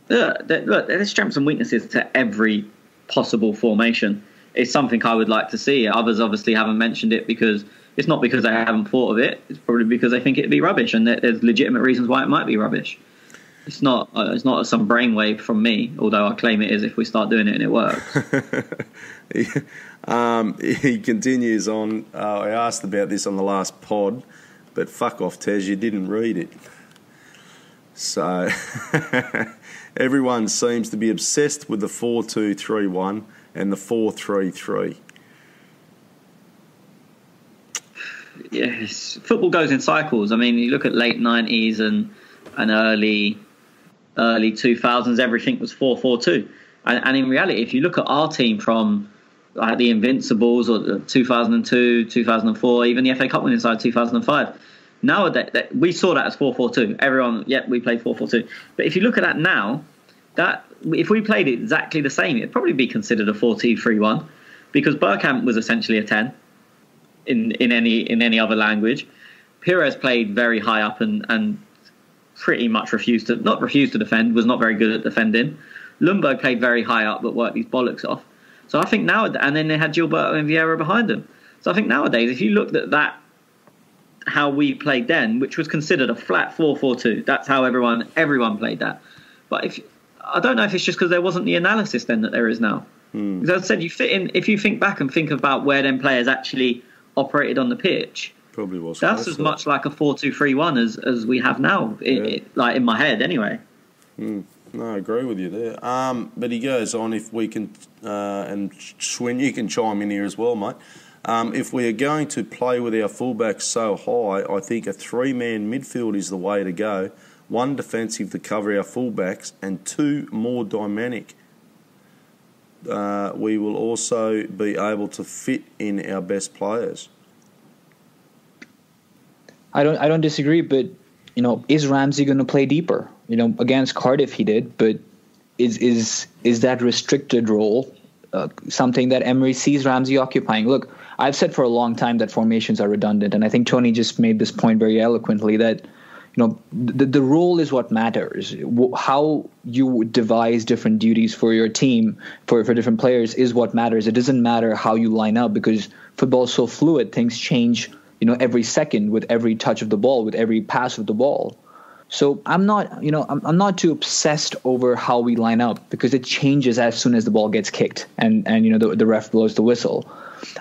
Look, there's strengths and weaknesses to every possible formation. It's something I would like to see. Others obviously haven't mentioned it because it's not because they haven't thought of it. It's probably because they think it'd be rubbish, and there's legitimate reasons why it might be rubbish. It's not some brainwave from me, although I claim it is if we start doing it and it works. He continues on. I asked about this on the last pod, but fuck off, Tez, you didn't read it. So everyone seems to be obsessed with the 4-2-3-1 and the 4-3-3. Yes, football goes in cycles. I mean, you look at late 90s and early 2000s, everything was 4-4-2. And in reality, if you look at our team from like the Invincibles or 2002, 2004, even the FA Cup winning side 2005, nowadays we saw that as 4-4-2. Everyone, we played 4-4-2. But if you look at that now, that if we played it exactly the same, it'd probably be considered a 4-2-3-1 because Bergkamp was essentially a 10 in any other language. Pires played very high up and pretty much refused to defend, was not very good at defending. Ljungberg played very high up but worked his bollocks off. So I think now, and then they had Gilberto and Vieira behind them. So I think nowadays, if you looked at that, how we played then, which was considered a flat 4-4-2, that's how everyone played that. But I don't know if it's just because there wasn't the analysis then that there is now. Because as I said, if you think back and think about where them players actually operated on the pitch, probably was. That's as much like a 4-2-3-1 as we have now, like in my head anyway. No, I agree with you there. But he goes on, if we can, and Schwinn, you can chime in here as well, mate. If we are going to play with our fullbacks so high, I think a 3-man midfield is the way to go. 1 defensive to cover our fullbacks and 2 more dynamic. We will also be able to fit in our best players. I don't disagree, but is Ramsey going to play deeper? Against Cardiff he did, but is that restricted role something that Emery sees Ramsey occupying? Look, I've said for a long time that formations are redundant, and I think Tony just made this point very eloquently that the role is what matters. How you devise different duties for your team, for different players, is what matters. It doesn't matter how you line up, because football is so fluid. Things change, every second, with every touch of the ball, with every pass of the ball. So I'm not, I'm not too obsessed over how we line up, because it changes as soon as the ball gets kicked and the ref blows the whistle.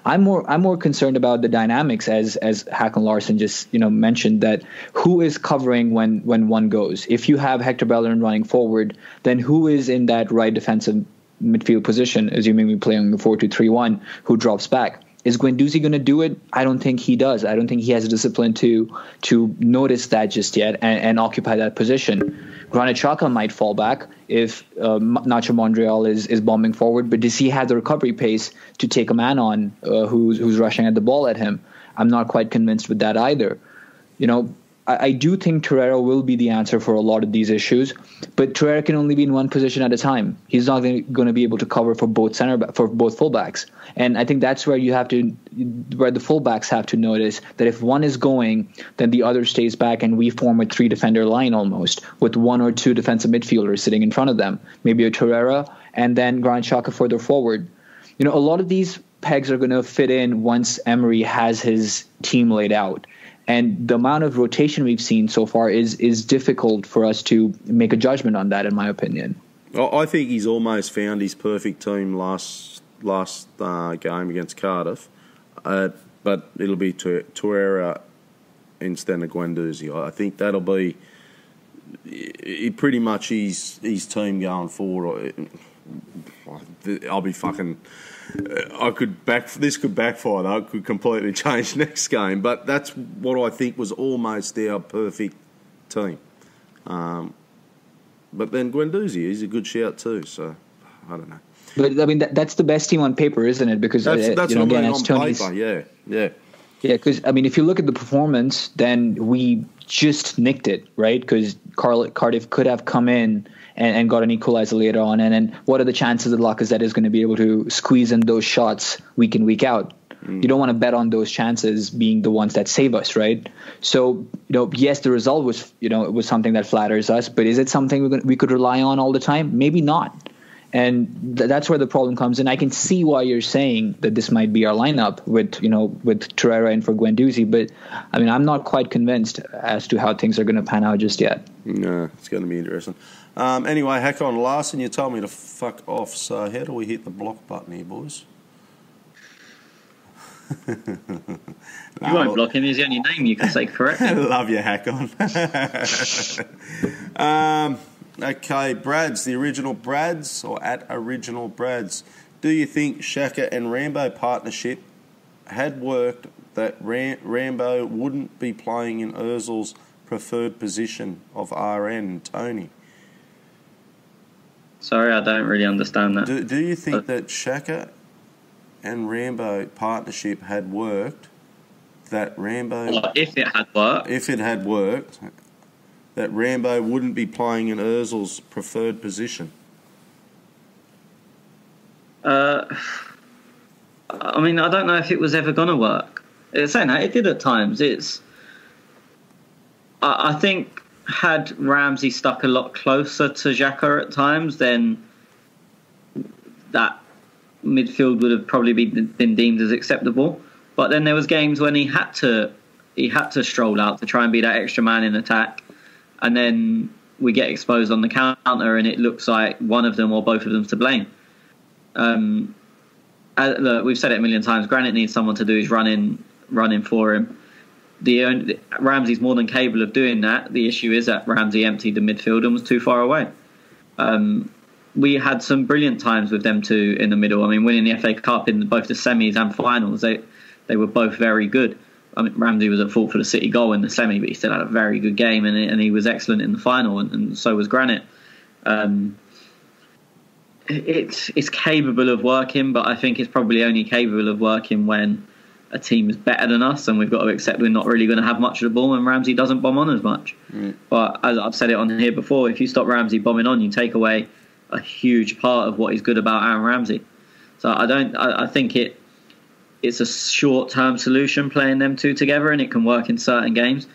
I'm more concerned about the dynamics, as Hakan Larsson just mentioned, that who is covering when one goes. If you have Hector Bellerin running forward, then who is in that right defensive midfield position, assuming we play on the 4-2-3-1, who drops back? Is Guendouzi going to do it? I don't think he does. I don't think he has the discipline to notice that just yet and occupy that position. Granit Xhaka might fall back if Nacho Monreal is bombing forward, but does he have the recovery pace to take a man on who's rushing at the ball at him? I'm not quite convinced with that either. I do think Torreira will be the answer for a lot of these issues, but Torreira can only be in one position at a time. He's not going to be able to cover for both fullbacks, and I think that's where where the fullbacks have to notice that if one is going, then the other stays back, and we form a 3-defender line almost, with 1 or 2 defensive midfielders sitting in front of them, maybe a Torreira, and then Granit Xhaka further forward. A lot of these pegs are going to fit in once Emery has his team laid out. And the amount of rotation we've seen so far is difficult for us to make a judgment on that, in my opinion. I think he's almost found his perfect team last game against Cardiff, but it'll be Torreira instead of Guendouzi. I think that'll be pretty much his team going forward. I'll be fucking. This could backfire though. It could completely change next game. But that's what I think was almost our perfect team. But then Guendouzi, he's a good shout too. So I don't know. But I mean, that's the best team on paper, isn't it? Because that's again, on paper. Yeah. Yeah, because I mean, if you look at the performance, then we just nicked it, right? Because Cardiff could have come in and got an equalizer later on, and then what are the chances that Lacazette is going to be able to squeeze in those shots week in, week out? You don't want to bet on those chances being the ones that save us, right? So, yes, the result was, it was something that flatters us, but is it something we could rely on all the time? Maybe not. And that's where the problem comes in. I can see why you're saying that this might be our lineup with Torreira in for Guendouzi, but I mean, I'm not quite convinced as to how things are going to pan out just yet. No, it's going to be interesting. Anyway, Hakan Larsson, you told me to fuck off, so how do we hit the block button here, boys? You won't block him. He's the only name you can say correctly. Love you, Hakan. Okay, Brads, the original Brads, or at original Brads. Do you think Xhaka and Rambo partnership had worked that Rambo wouldn't be playing in Ozil's preferred position of RN, Tony? Sorry, I don't really understand that. Do you think that Xhaka and Rambo partnership had worked, that Rambo... If it had worked, that Rambo wouldn't be playing in Ozil's preferred position? I mean, I don't know if it was ever going to work. Saying that, it did at times. I think had Ramsey stuck a lot closer to Xhaka at times, then that midfield would have probably been deemed as acceptable. But then there was games when he had to stroll out to try and be that extra man in attack, and then we get exposed on the counter, and it looks like one of them or both of them's to blame. Look, we've said it a million times. Granit needs someone to do his running for him. Ramsey's more than capable of doing that. The issue is that Ramsey emptied the midfield and was too far away. We had some brilliant times with them two in the middle. I mean, winning the FA Cup in both the semis and finals, they were both very good. I mean, Ramsey was at fault for the City goal in the semi, but he still had a very good game, and he was excellent in the final, and so was Granit. It's capable of working, but I think it's probably only capable of working when a team is better than us, and we've got to accept we're not really going to have much of the ball, and Ramsey doesn't bomb on as much. But as I've said it on here before, if you stop Ramsey bombing on, you take away a huge part of what is good about Aaron Ramsey. So I think it's a short-term solution playing them two together, and it can work in certain games.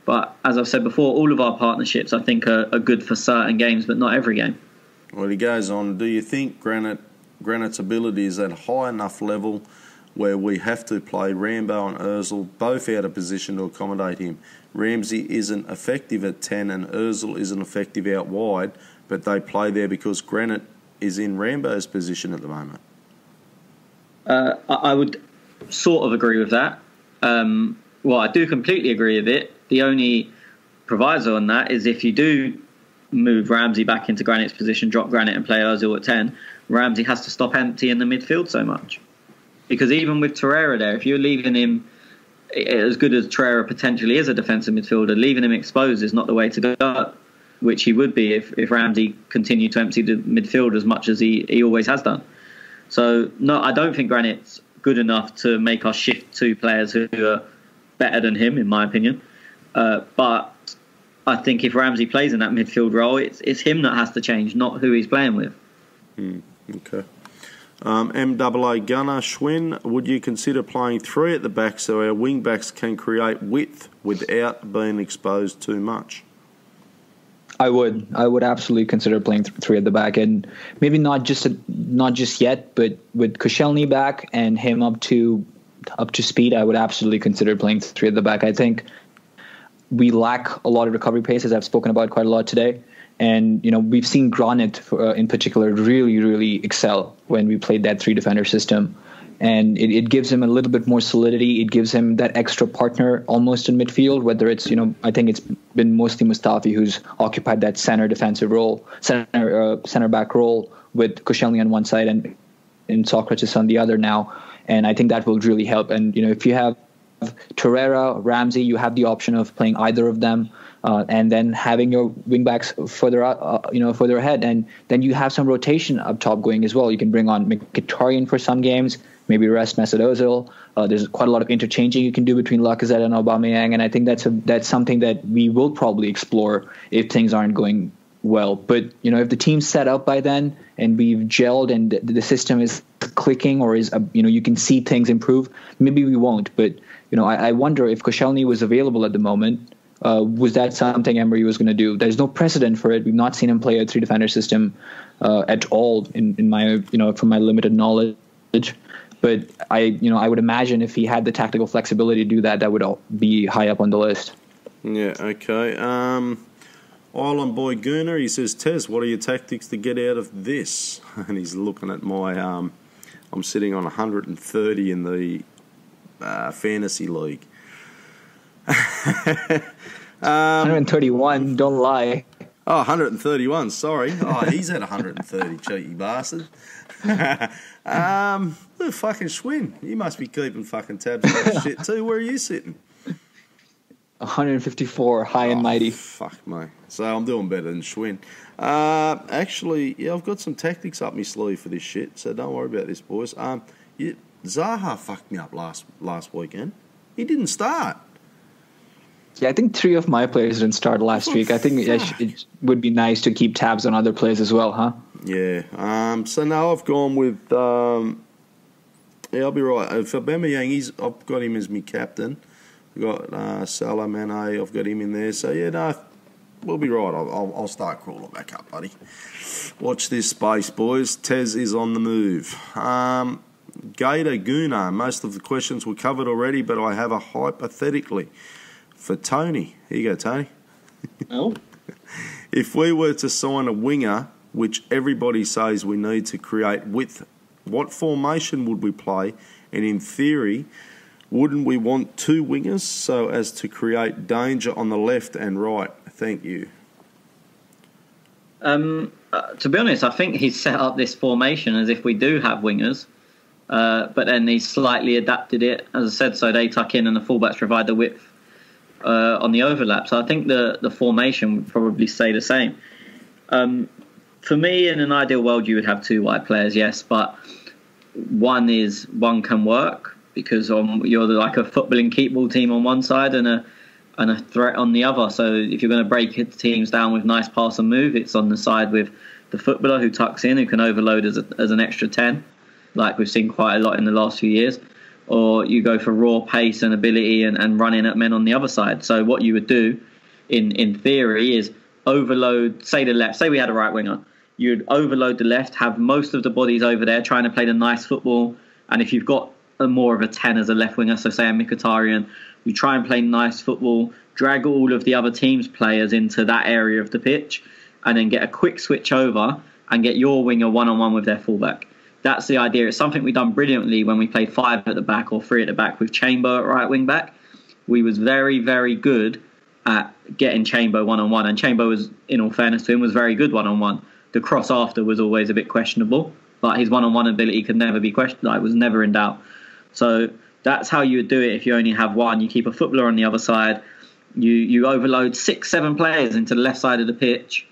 But as I've said before, all of our partnerships I think are good for certain games, but not every game. Well, he goes on, do you think Granit's ability is at a high enough level where we have to play Rambo and Ozil both out of position to accommodate him? Ramsey isn't effective at 10 and Ozil isn't effective out wide, but they play there because Granit is in Rambo's position at the moment. I would sort of agree with that. Well, I do completely agree with it. The only proviso on that is if you do move Ramsey back into Granit's position, drop Granit and play Ozil at 10, Ramsey has to stop emptying the midfield so much. Because even with Torreira there, if you're leaving him, as good as Torreira potentially is a defensive midfielder, leaving him exposed is not the way to go, which he would be if Ramsey continued to empty the midfield as much as he always has done. So, no, I don't think Granit's good enough to make us shift to players who are better than him, in my opinion. But I think if Ramsey plays in that midfield role, it's him that has to change, not who he's playing with. Okay. MAA Gunner Schwinn, would you consider playing three at the back so our wing backs can create width without being exposed too much? I would absolutely consider playing three at the back, and maybe not just yet, but with Koscielny back and him up to speed, I would absolutely consider playing three at the back. I think we lack a lot of recovery pace, as I've spoken about quite a lot today. And, we've seen Granit in particular really, really excel when we played that three defender system. And it gives him a little bit more solidity. It gives him that extra partner almost in midfield, whether it's, I think it's been mostly Mustafi who's occupied that center defensive role, center back role with Koscielny on one side and Socrates on the other now. And I think that will really help. And, if you have Torreira, Ramsey, you have the option of playing either of them. And then having your wingbacks further out, further ahead, and then you have some rotation up top going as well. You can bring on Mkhitaryan for some games, maybe rest Mesut Ozil. There's quite a lot of interchanging you can do between Lacazette and Aubameyang, and I think that's something that we will probably explore if things aren't going well. But if the team's set up by then and we've gelled and the system is clicking or is you can see things improve, maybe we won't. But I wonder if Koscielny was available at the moment. Was that something Emery was going to do? There's no precedent for it. We've not seen him play a three-defender system at all, in my from my limited knowledge. But I would imagine if he had the tactical flexibility to do that, that would all be high up on the list. Yeah. Okay. Island Boy Gooner, he says, Tez, what are your tactics to get out of this? And he's looking at my. I'm sitting on 130 in the fantasy league. 131, don't lie. Oh, 131, sorry. Oh, he's at 130, cheeky bastard. Fucking Schwinn. You must be keeping fucking tabs on that shit too. Where are you sitting? 154, high and mighty. Fuck me. So I'm doing better than Schwinn. Actually, yeah, I've got some tactics up my sleeve for this shit, so don't worry about this, boys. Zaha fucked me up last weekend. He didn't start. Yeah, I think three of my players didn't start last week. I think it would be nice to keep tabs on other players as well, huh? Yeah. So now I've gone with. I'll be right. For Aubameyang, I've got him as my captain. I've got Salah, Mane. I've got him in there. So yeah, no, we'll be right. I'll start crawling back up, buddy. Watch this space, boys. Tez is on the move. Gator Guna. Most of the questions were covered already, but I have a hypothetically. For Tony. Here you go, Tony. Oh. If we were to sign a winger, which everybody says we need to create width, what formation would we play? And in theory, wouldn't we want two wingers so as to create danger on the left and right? Thank you. To be honest, I think he's set up this formation as if we do have wingers, but then he's slightly adapted it, as I said, so they tuck in and the fullbacks provide the width on the overlap. So I think the formation would probably stay the same. For me, in an ideal world, you would have two wide players, yes, but one can work because you're like a footballing keep ball team on one side and a threat on the other. So if you're going to break teams down with nice pass and move, it's on the side with the footballer who tucks in, who can overload as an extra 10, like we've seen quite a lot in the last few years. Or you go for raw pace and ability and running at men on the other side. So what you would do, in theory, is overload, say the left, say we had a right winger. You'd overload the left, have most of the bodies over there trying to play the nice football. And if you've got more of a 10 as a left winger, so say a Mkhitaryan, you try and play nice football, drag all of the other team's players into that area of the pitch, and then get a quick switch over and get your winger one-on-one with their fullback. That's the idea. It's something we've done brilliantly when we played 5 at the back or 3 at the back with Chamber at right wing back. We was very, very good at getting Chamber one-on-one, and Chamber was, in all fairness to him, was very good one-on-one. The cross after was always a bit questionable, but his one-on-one ability could never be questioned. Like, was never in doubt. So that's how you would do it if you only have one. You keep a footballer on the other side. You overload 6-7 players into the left side of the pitch.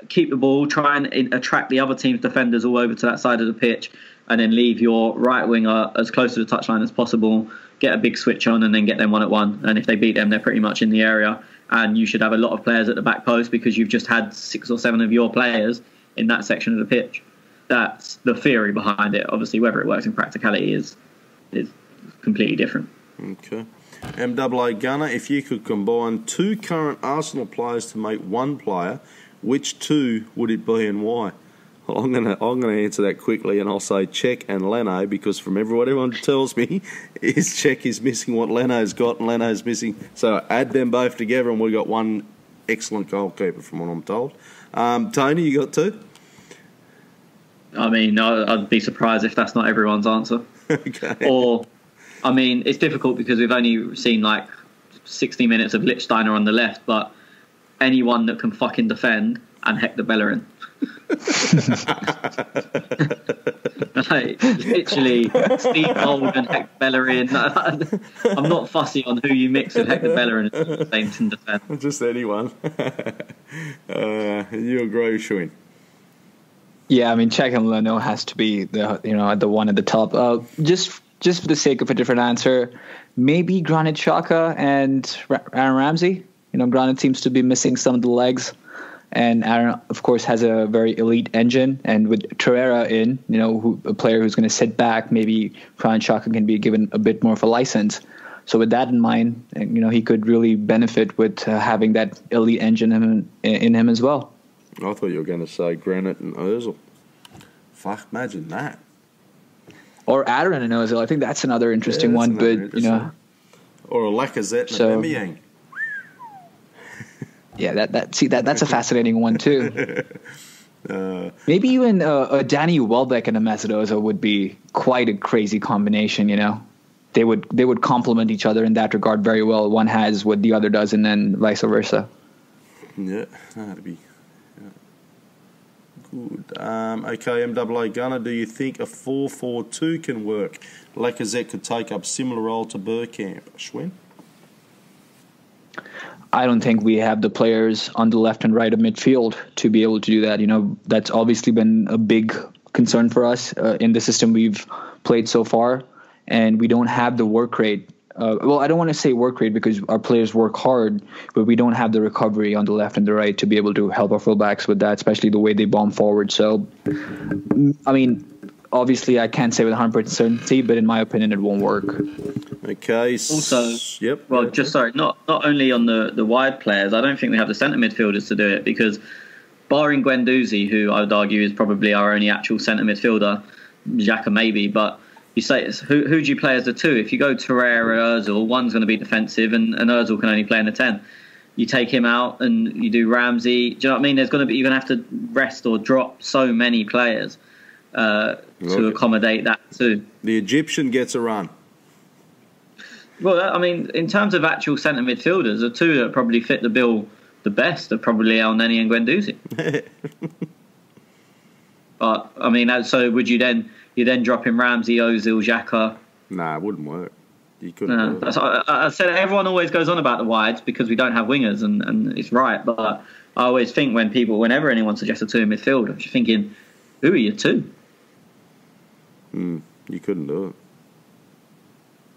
Keep the ball, try and attract the other team's defenders all over to that side of the pitch, and then leave your right winger as close to the touchline as possible, get a big switch on, and then get them 1-1. And if they beat them, they're pretty much in the area. And you should have a lot of players at the back post because you've just had 6 or 7 of your players in that section of the pitch. That's the theory behind it. Obviously, whether it works in practicality is completely different. Okay. MAA Gunner, if you could combine 2 current Arsenal players to make one player, which 2 would it be and why? Well, I'm gonna answer that quickly, and I'll say Cech and Leno, because from what everyone tells me is Cech is missing what Leno's got and Leno's missing. So add them both together and we've got one excellent goalkeeper from what I'm told. Tony, you got 2? I mean, I'd be surprised if that's not everyone's answer. Okay. Or, I mean, it's difficult because we've only seen like 60 minutes of Lichtsteiner on the left, but anyone that can fucking defend and Hector Bellerin. Like, literally, Steve Old and Hector Bellerin. I'm not fussy on who you mix with Hector Bellerin and Saints in defence. Just anyone. You agree, Shwin? Yeah, I mean, Cech and Leno has to be the one at the top. Just for the sake of a different answer, maybe Granit Xhaka and Aaron Ramsey. Granit seems to be missing some of the legs, and Aaron, of course, has a very elite engine. And with Torreira in, a player who's going to sit back, maybe Granit Xhaka can be given a bit more of a license. So with that in mind, he could really benefit with having that elite engine in him as well. I thought you were going to say Granit and Ozil. Fuck, imagine that. Or Aaron and Ozil. I think that's another interesting one. Or a Lacazette and Aubameyang. Yeah, that's a fascinating one too. Maybe even a Danny Welbeck and a Mesut Ozil would be quite a crazy combination. They would complement each other in that regard very well. One has what the other does, and then vice versa. Yeah, that'd be good. Okay, MAA Gunner, do you think a 4-4-2 can work? Lacazette could take up similar role to Bergkamp. Schwinn? I don't think we have the players on the left and right of midfield to be able to do that. That's obviously been a big concern for us in the system we've played so far, and we don't have the work rate. Well, I don't want to say work rate because our players work hard, but we don't have the recovery on the left and the right to be able to help our fullbacks with that, especially the way they bomb forward. So, I mean, obviously I can't say with 100% certainty, but in my opinion, it won't work. Okay. Also, yep. Well, just sorry, not only on the wide players, I don't think we have the centre midfielders to do it, because barring Guendouzi, who I would argue is probably our only actual centre midfielder, Xhaka maybe, but you say who do you play as the 2? If you go Torreira, Ozil, one's going to be defensive, and Ozil can only play in the 10. You take him out and you do Ramsey. Do you know what I mean? You're going to have to rest or drop so many players to accommodate that too. The Egyptian gets a run. Well, I mean, in terms of actual centre midfielders, the 2 that probably fit the bill the best are probably El Neni and Guendouzi. But I mean, so would you then drop in Ramsey, Ozil, Xhaka? Nah, it wouldn't work. You couldn't. Do it. I said everyone always goes on about the wides because we don't have wingers, and it's right. But I always think whenever anyone suggests a two in midfield, I'm just thinking, who are your two? You couldn't do it.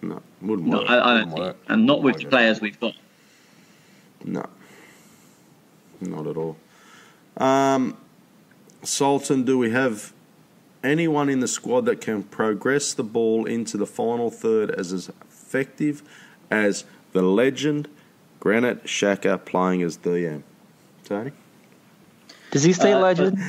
No, wouldn't No, work. I don't think, and not with the players we've got. No, not at all. Sultan, do we have anyone in the squad that can progress the ball into the final third as effective as the legend Granit Xhaka playing as DM? Tony? Does he stay legend?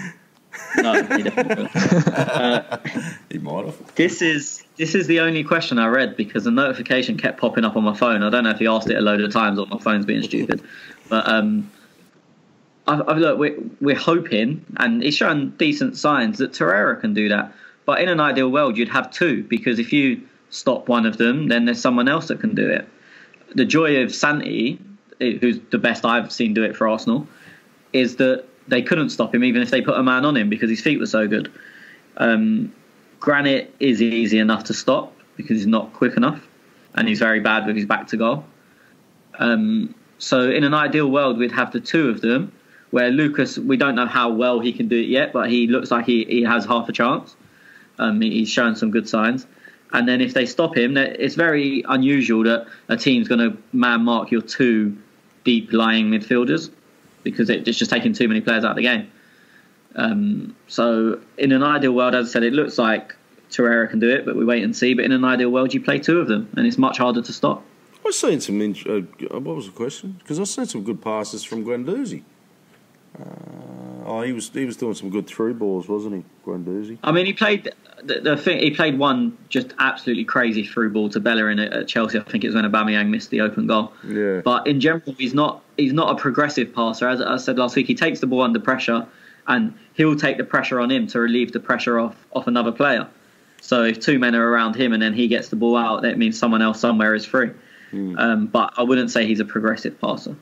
No, he definitely doesn't. He might have. This is the only question I read because a notification kept popping up on my phone. I don't know if he asked it a load of times or my phone's being stupid. But look, we're hoping, and he's shown decent signs that Torreira can do that. But in an ideal world, you'd have two, because if you stop one of them, then there's someone else that can do it. The joy of Santi, who's the best I've seen do it for Arsenal, is that they couldn't stop him even if they put a man on him because his feet were so good. Granit is easy enough to stop because he's not quick enough, and he's very bad with his back to goal. So in an ideal world, we'd have the two of them, where Lucas, we don't know how well he can do it yet, but he looks like he has half a chance. He's shown some good signs. And then if they stop him, it's very unusual that a team's going to man mark your two deep lying midfielders, because it's just taking too many players out of the game. So in an ideal world, as I said, it looks like Torreira can do it, but we wait and see. But in an ideal world, you play two of them, and it's much harder to stop. I've seen some. What was the question? Because I've seen some good passes from Guendouzi. He was doing some good through balls, wasn't he, Guendouzi? I mean, he played he played one just absolutely crazy through ball to Bellerin at Chelsea. I think it was when Aubameyang missed the open goal. Yeah. But in general, he's not a progressive passer. As I said last week, he takes the ball under pressure, and he'll take the pressure on him to relieve the pressure off another player. So if two men are around him and then he gets the ball out, that means someone else somewhere is free. But I wouldn't say he's a progressive passer.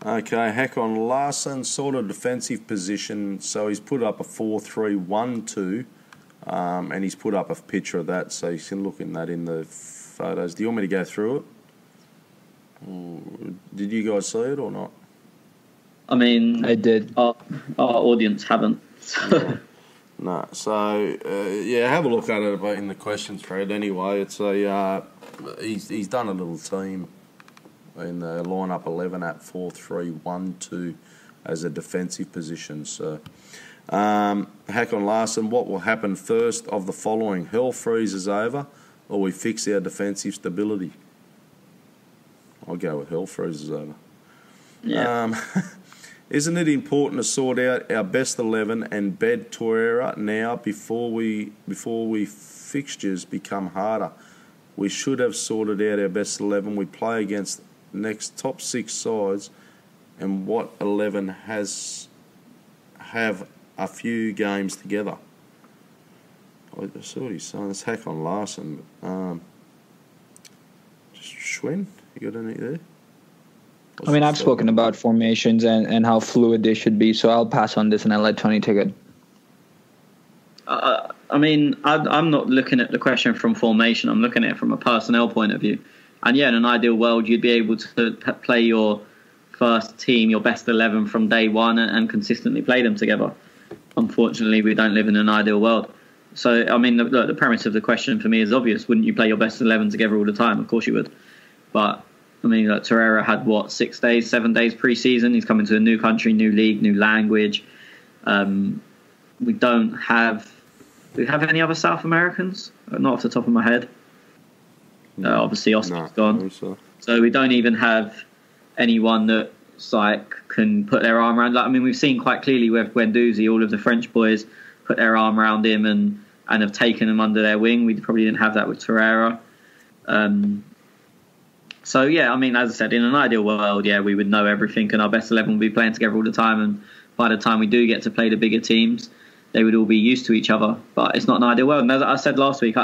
Okay, Hakon Larsson, sort of defensive position. So he's put up a 4-3-1-2, and he's put up a picture of that, so you can look in that in the photos. Do you want me to go through it? Did you guys see it or not? I mean, I did. Our audience haven't. No. So have a look at it in the questions thread. Anyway, it's he's done a little team in the lineup 11 at 4-3-1-2 as a defensive position. So, Hakon Larsson, what will happen first of the following? Hell freezes over, or we fix our defensive stability? I'll go with hell freezes over. Yeah. Isn't it important to sort out our best 11 and bed Torreira now before fixtures become harder? We should have sorted out our best 11. We play against next top 6 sides, and what 11 have a few games together. I see what he's saying. It's Hakon Larsson. Schwinn, you got any there? I mean, I've spoken about formations and how fluid they should be, so I'll pass on this and I'll let Tony take it. I mean, I'm not looking at the question from formation. I'm looking at it from a personnel point of view. And yeah, in an ideal world, you'd be able to play your first team, your best 11 from day one and consistently play them together. Unfortunately, we don't live in an ideal world. So, I mean, the premise of the question for me is obvious. Wouldn't you play your best 11 together all the time? Of course you would. But, I mean, Torreira had, 7 days pre-season. He's coming to a new country, new league, new language. We don't have... Do we have any other South Americans? Not off the top of my head. Obviously, Oscar's gone. So we don't even have anyone that's can put their arm around. I mean, we've seen quite clearly with Guendouzi, all of the French boys put their arm around him and have taken him under their wing. We probably didn't have that with Torreira. So, yeah, I mean, as I said, in an ideal world, yeah, we would know everything and our best 11 would be playing together all the time. And by the time we do get to play the bigger teams, they would all be used to each other. But it's not an ideal world. And as I said last week,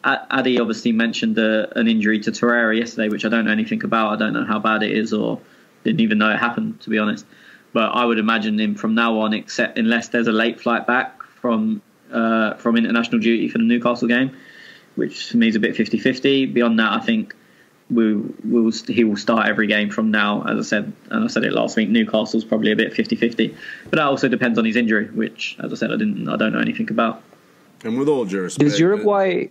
Addy obviously mentioned an injury to Torreira yesterday, which I don't know anything about. I don't know how bad it is or didn't even know it happened, to be honest. But I would imagine him from now on, except unless there's a late flight back from international duty for the Newcastle game, which for me is a bit 50-50. Beyond that, I think he will start every game from now. As I said, and I said it last week, Newcastle's probably a bit 50-50. But that also depends on his injury, which, as I said, I don't know anything about. And with all due respect, does Uruguay?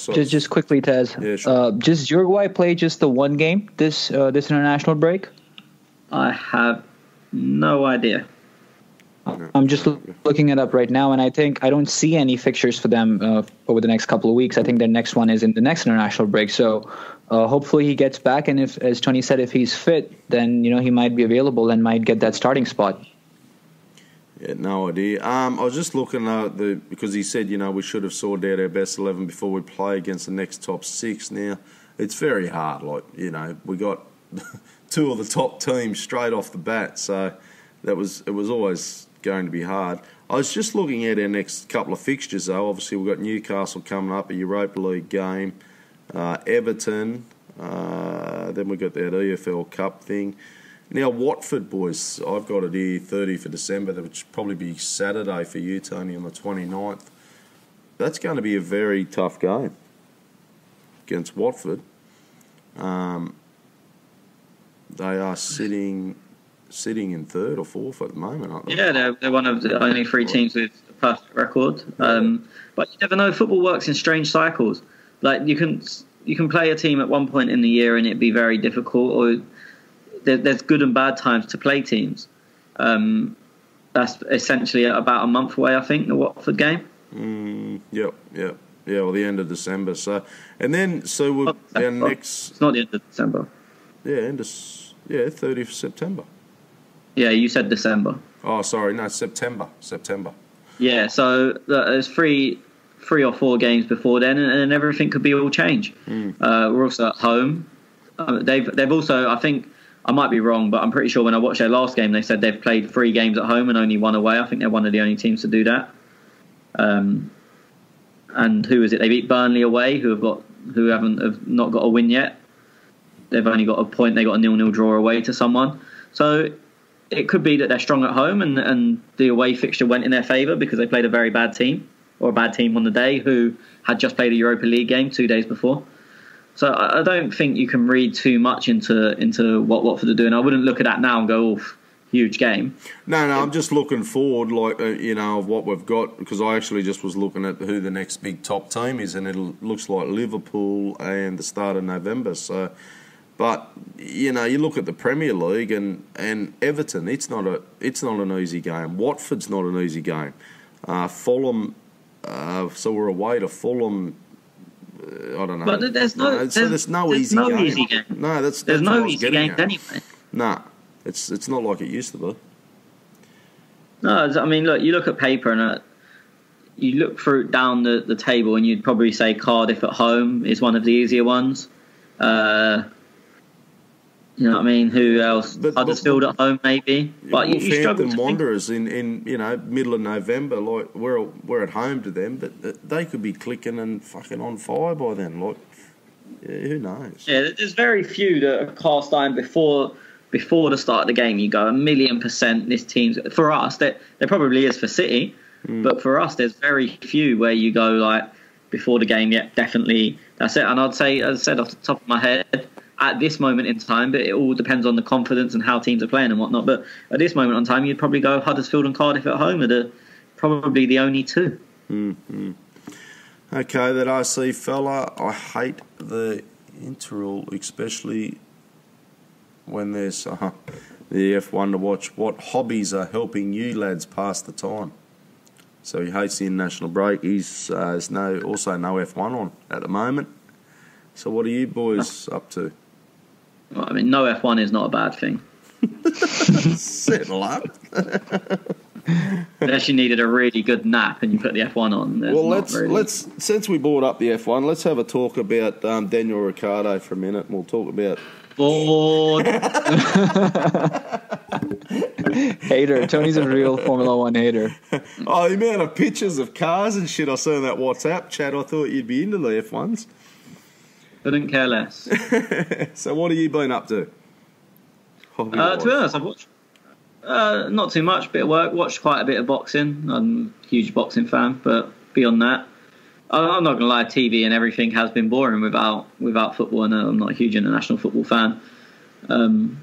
Just quickly, Tez. Yeah, sure. Does Uruguay play just the one game this international break? I have no idea. I'm just looking it up right now, and I don't see any fixtures for them over the next couple of weeks. I think their next one is in the next international break. So hopefully he gets back, and if, as Tony said, if he's fit, then he might be available and might get that starting spot. Yeah, no idea. I was just looking at because he said we should have sorted out our best 11 before we play against the next top 6. Now it's very hard. We got 2 of the top teams straight off the bat, so it was always going to be hard. I was just looking at our next couple of fixtures, though. Obviously, we've got Newcastle coming up, a Europa League game, Everton, then we've got that EFL Cup thing. Now, Watford, boys, I've got it here 30th of December, which will probably be Saturday for you, Tony, on the 29th. That's going to be a very tough game against Watford. They are sitting in 3rd or 4th at the moment, aren't they? Yeah, they're one of the only 3 teams with a perfect record. But you never know. Football works in strange cycles. Like you can play a team at one point in the year and it'd be very difficult, or there's good and bad times to play teams. That's essentially about a month away, I think, the Watford game. Yep. Well, the end of December. So, and then our next. It's not the end of December. Yeah, 30th September. Yeah, you said December. Oh, sorry, no, September. Yeah, so there's three or 4 games before then, and everything could be all change. We're also at home. They've also, I think, I might be wrong, but I'm pretty sure when I watched their last game, they said they've played 3 games at home and only 1 away. I think they're one of the only teams to do that. And who is it? They beat Burnley away, who have not got a win yet. They've only got a point. They got a 0-0 draw away to someone. So it could be that they're strong at home and the away fixture went in their favour because they played a very bad team, or a bad team on the day, who had just played a Europa League game 2 days before. So I don't think you can read too much into what Watford are doing. I wouldn't look at that now and go, oh, huge game. No, I'm just looking forward, of what we've got, because I actually just was looking at who the next big top team is, and it looks like Liverpool and the start of November. So, but you look at the Premier League and Everton. It's not an easy game. Watford's not an easy game. Fulham. So we're away to Fulham. I don't know. But there's no easy game. No, there's no easy games anyway. Nah, it's not like it used to be. No, I mean, look, you look at paper and you look through down the table, and you'd probably say Cardiff at home is one of the easier ones. You know what I mean? Who else? Huddersfield at home, maybe. But you struggle to Wanderers in middle of November, like we're at home to them, but they could be clicking and fucking on fire by then. Like, who knows? Yeah, there's very few that are cast iron before the start of the game. You go 1,000,000% this team's for us. There probably is for City, but for us, there's very few where you go like before the game. Yeah, definitely that's it. And I'd say, as I said off the top of my head, at this moment in time, but it all depends on the confidence and how teams are playing and whatnot. But at this moment in time, you'd probably go Huddersfield and Cardiff at home are probably the only 2. Mm-hmm. Okay, that RC fella, I hate the interval, especially when there's the F1 to watch. What hobbies are helping you lads pass the time? So he hates the international break. There's also no F1 on at the moment. So what are you boys up to? Well, I mean, no F1 is not a bad thing. Settle up. Unless you needed a really good nap and you put the F1 on. Well, let's since we brought up the F1, let's have a talk about Daniel Ricciardo for a minute, and we'll talk about. Bored. Hater. Tony's a real Formula One hater. Oh, the amount of pictures of cars and shit I saw in that WhatsApp chat, I thought you'd be into the F1s. Couldn't care less. So what have you been up to? To be honest, I've watched not too much, bit of work. Watched quite a bit of boxing. I'm a huge boxing fan, but beyond that, I'm not gonna lie. TV and everything has been boring without football, and I'm not a huge international football fan. So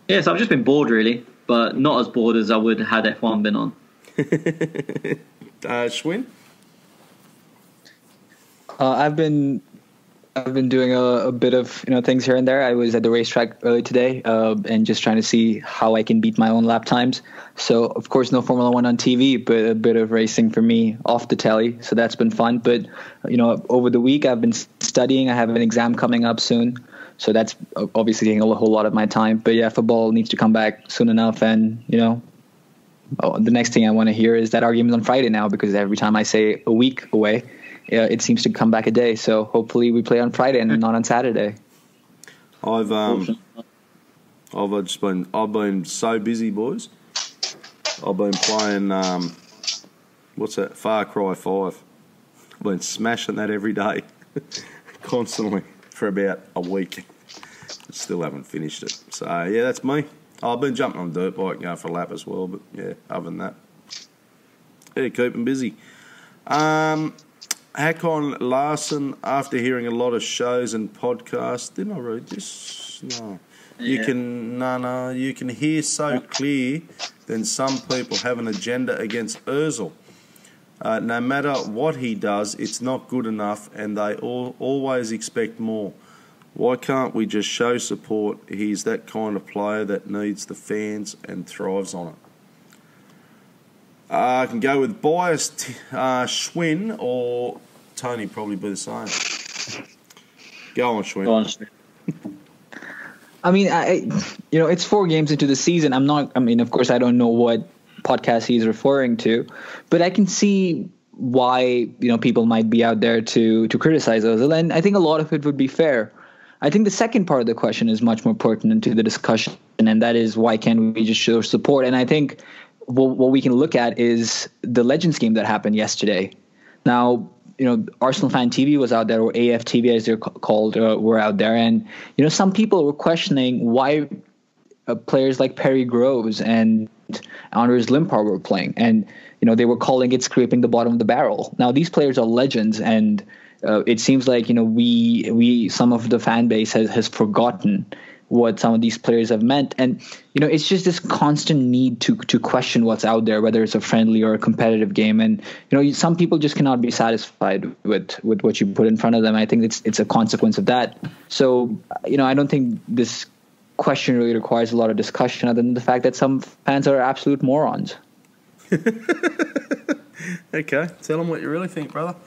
I've just been bored really, but not as bored as I would had F1 been on. Schwinn? I've been doing a bit of things here and there. I was at the racetrack earlier today and just trying to see how I can beat my own lap times. So of course no Formula One on TV, but a bit of racing for me off the telly. So that's been fun. But over the week I've been studying. I have an exam coming up soon, so that's obviously taking a whole lot of my time. But yeah, football needs to come back soon enough. And the next thing I want to hear is that our game is on Friday now, because every time I say a week away, it seems to come back a day. So hopefully we play on Friday and not on Saturday. I've been so busy, boys. I've been playing what's that? Far Cry 5. I've been smashing that every day, constantly for about a week. Still haven't finished it. So yeah, that's me. I've been jumping on dirt bike, going for a lap as well. But yeah, other than that, yeah, keeping busy. Hakon Larsen, after hearing a lot of shows and podcasts, didn't I read this? No. Yeah. You can hear so clear then some people have an agenda against Ozil. No matter what he does, it's not good enough and they always expect more. Why can't we just show support? He's that kind of player that needs the fans and thrives on it. I can go with biased Schwinn, or Tony probably be the same. Go on, Schwinn. I mean, it's 4 games into the season. Of course, I don't know what podcast he's referring to, but I can see why, people might be out there to criticize Ozil, and I think a lot of it would be fair. I think the second part of the question is much more pertinent to the discussion, and that is why can't we just show support? And I think what we can look at is the Legends game that happened yesterday. Now, Arsenal Fan TV was out there, or AFTV as they're called, were out there. And, some people were questioning why players like Perry Groves and Anders Limpar were playing. And, they were calling it scraping the bottom of the barrel. Now, these players are legends, and it seems like, we some of the fan base has forgotten what some of these players have meant. And, it's just this constant need to question what's out there, whether it's a friendly or a competitive game. And, some people just cannot be satisfied with what you put in front of them. I think it's a consequence of that. So, I don't think this question really requires a lot of discussion, other than the fact that some fans are absolute morons. Okay, tell them what you really think, brother.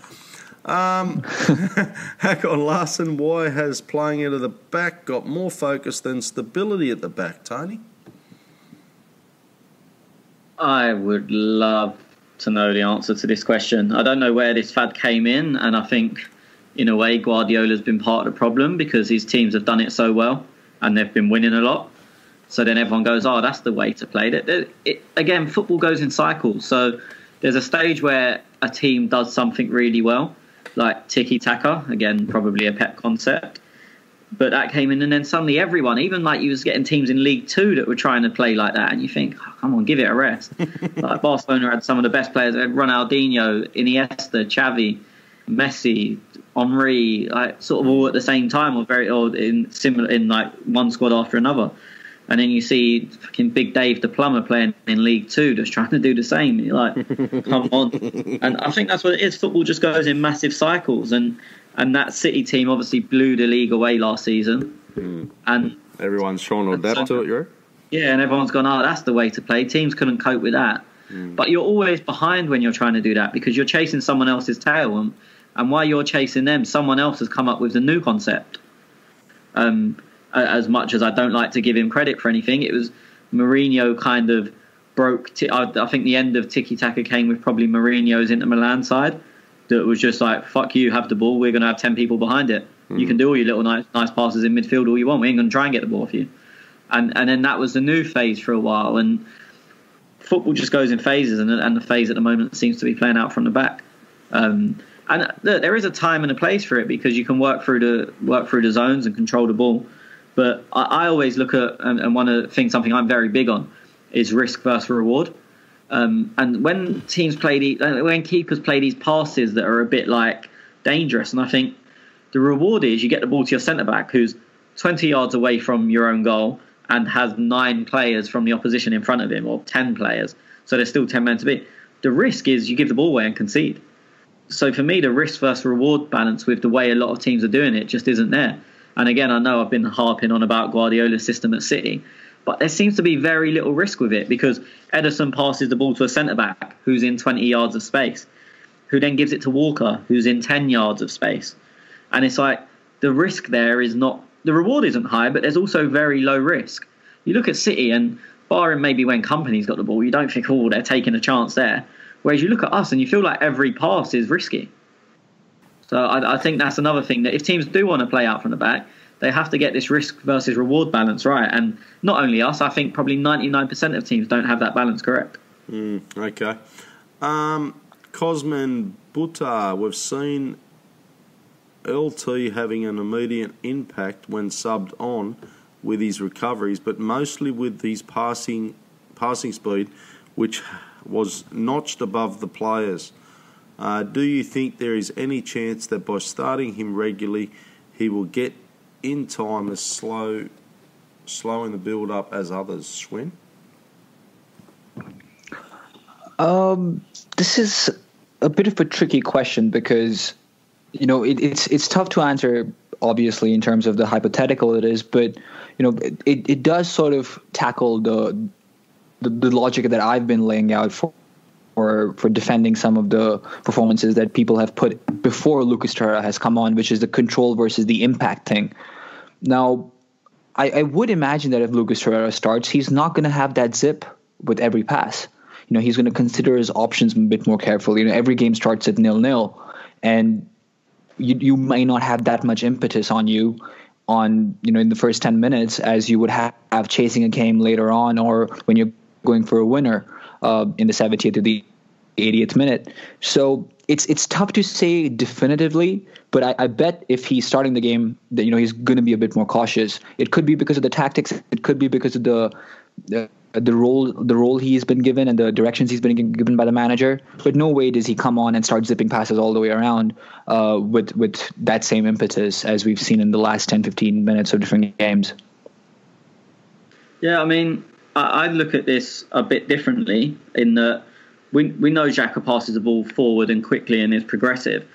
Hakon Larsen, why has playing out of the back got more focus than stability at the back, Tony? I would love to know the answer to this question. I don't know where this fad came in, and I think, in a way, Guardiola's been part of the problem because his teams have done it so well and they've been winning a lot. So then everyone goes, oh, that's the way to play. Again, football goes in cycles. So there's a stage where a team does something really well, like tiki-taka, again, probably a pet concept. But that came in, and then suddenly everyone, even like you was getting teams in League 2 that were trying to play like that, and you think, oh, come on, give it a rest. Like Barcelona had some of the best players, Ronaldinho, Iniesta, Xavi, Messi, Emery, like sort of all at the same time, or in like one squad after another. And then you see fucking Big Dave the plumber playing in League 2 just trying to do the same. You're like, come on. And I think that's what it is. Football just goes in massive cycles. And that City team obviously blew the league away last season. And everyone's trying to adapt to it, right? Yeah, and everyone's gone, oh, that's the way to play. Teams couldn't cope with that. But you're always behind when you're trying to do that because you're chasing someone else's tail. And while you're chasing them, someone else has come up with the new concept. As much as I don't like to give him credit for anything, it was Mourinho kind of broke. I think the end of tiki-taka came with probably Mourinho's Inter Milan side that was just like, fuck you, have the ball, we're going to have 10 people behind it. You can do all your little nice passes in midfield all you want, we ain't going to try and get the ball off you. And then that was the new phase for a while, and football just goes in phases, and the phase at the moment seems to be playing out from the back. And there is a time and a place for it because you can work through the zones and control the ball. But I always look at, and one of the things, something I'm very big on, is risk versus reward. And when when keepers play these passes that are a bit like dangerous, and I think the reward is you get the ball to your centre back who's 20 yards away from your own goal and has 9 players from the opposition in front of him, or 10 players, so there's still 10 men to beat. The risk is you give the ball away and concede. So for me, the risk versus reward balance with the way a lot of teams are doing it just isn't there. And again, I know I've been harping on about Guardiola's system at City, but there seems to be very little risk with it, because Ederson passes the ball to a centre-back who's in 20 yards of space, who then gives it to Walker, who's in 10 yards of space. And it's like the risk there is not... The reward isn't high, but there's also very low risk. You look at City, and barring maybe when Company's got the ball, you don't think, oh, they're taking a chance there. Whereas you look at us and you feel like every pass is risky. So I think that's another thing, that if teams do want to play out from the back, they have to get this risk versus reward balance right. And not only us, I think probably 99% of teams don't have that balance correct. Okay. Cosman Buta, we've seen LT having an immediate impact when subbed on with his recoveries, but mostly with his passing speed, which was notched above the players. Do you think there is any chance that by starting him regularly, he will get in time as slow in the build-up as others, Schwinn? This is a bit of a tricky question, because it's tough to answer, obviously, in terms of the hypothetical it is, but it does sort of tackle the logic that I've been laying out for defending some of the performances that people have put before Lucas Torreira has come on, which is the control versus the impact thing. Now, I would imagine that if Lucas Torreira starts, he's not going to have that zip with every pass. He's going to consider his options a bit more carefully. Every game starts at 0-0, and you may not have that much impetus on you in the first 10 minutes as you would have chasing a game later on, or when you're going for a winner in the 70th to the 80th minute. So it's tough to say definitively, but I bet if he's starting the game that he's going to be a bit more cautious. It could be because of the tactics. It could be because of the role he's been given and the directions he's been given by the manager. But no way does he come on and start zipping passes all the way around with that same impetus as we've seen in the last 10-15 minutes of different games. Yeah, I mean, I look at this a bit differently in that we know Xhaka passes the ball forward and quickly and is progressive,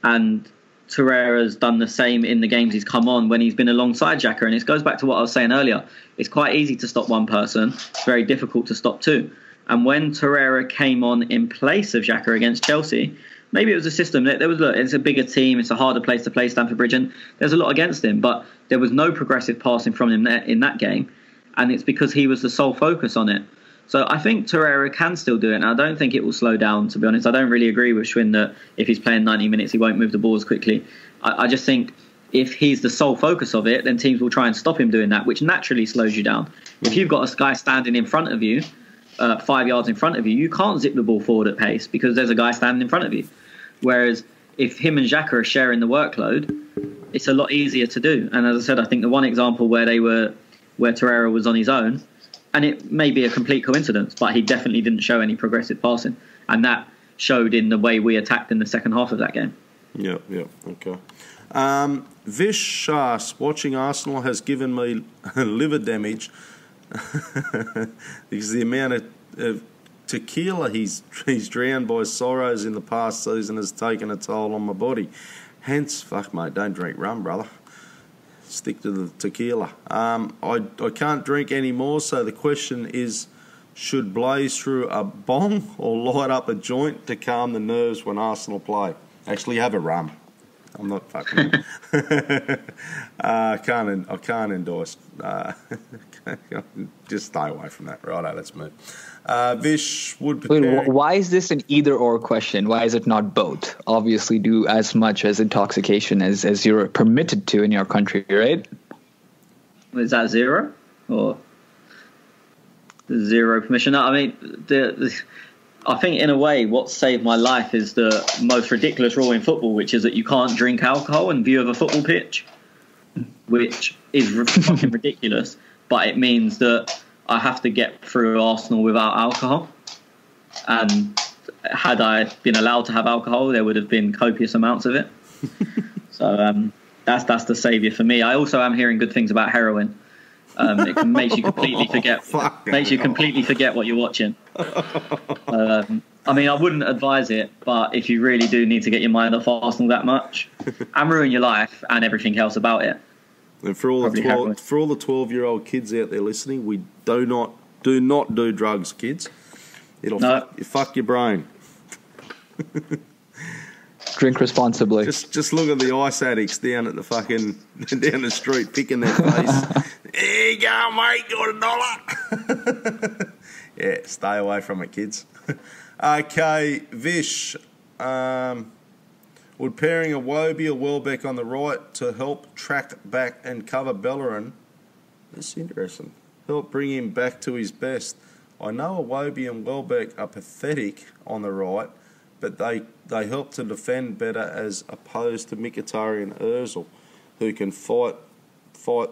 and Torreira's done the same in the games he's come on when he's been alongside Xhaka. And it goes back to what I was saying earlier. It's quite easy to stop one person. It's very difficult to stop two. And when Torreira came on in place of Xhaka against Chelsea, maybe it was a system that it's a bigger team. It's a harder place to play, Stamford Bridge, and there's a lot against him. But there was no progressive passing from him in that game. And it's because he was the sole focus on it. So I think Torreira can still do it, and I don't think it will slow down, to be honest. I don't really agree with Schwinn that if he's playing 90 minutes, he won't move the ball as quickly. I just think if he's the sole focus of it, then teams will try and stop him doing that, which naturally slows you down. If you've got a guy standing in front of you, 5 yards in front of you, you can't zip the ball forward at pace because there's a guy standing in front of you. Whereas if him and Xhaka are sharing the workload, it's a lot easier to do. And as I said, I think the one example where Torreira was on his own, and it may be a complete coincidence, but he definitely didn't show any progressive passing. And that showed in the way we attacked in the second half of that game. Yeah, okay. Vish Shas, watching Arsenal has given me liver damage because the amount of tequila he's drowned by sorrows in the past season has taken a toll on my body. Hence, fuck mate, don't drink rum, brother. Stick to the tequila. I can't drink anymore, so the question is, should blaze through a bong or light up a joint to calm the nerves when Arsenal play? Actually, have a rum. I'm not fucking... I can't endorse... just stay away from that. Righto, let's move. Vish would prepare... Wait, why is this an either-or question? Why is it not both? Obviously do as much as intoxication as you're permitted to in your country, right? Is that zero? Or zero permission? No, I mean, I think in a way what saved my life is the most ridiculous rule in football, which is that you can't drink alcohol in view of a football pitch. which is fucking ridiculous. But it means that I have to get through Arsenal without alcohol. And had I been allowed to have alcohol, there would have been copious amounts of it. So that's the saviour for me. I also am hearing good things about heroin. It makes you completely forget. Completely forget what you're watching. I mean, I wouldn't advise it, but if you really do need to get your mind off Arsenal that much and ruin your life and everything else about it. And for all the 12-year-old kids out there listening, we do not do drugs, kids. It'll fuck your brain. Drink responsibly. Just look at the ice addicts down at the fucking down the street picking their face. There you go, mate. Got $1. Yeah, stay away from it, kids. Okay, Vish. Would pairing a Wobie or Welbeck on the right to help track back and cover Bellerin? That's interesting. Help bring him back to his best. I know a Wobie and Welbeck are pathetic on the right, but they help to defend better as opposed to Mkhitaryan and Ozil, who can fight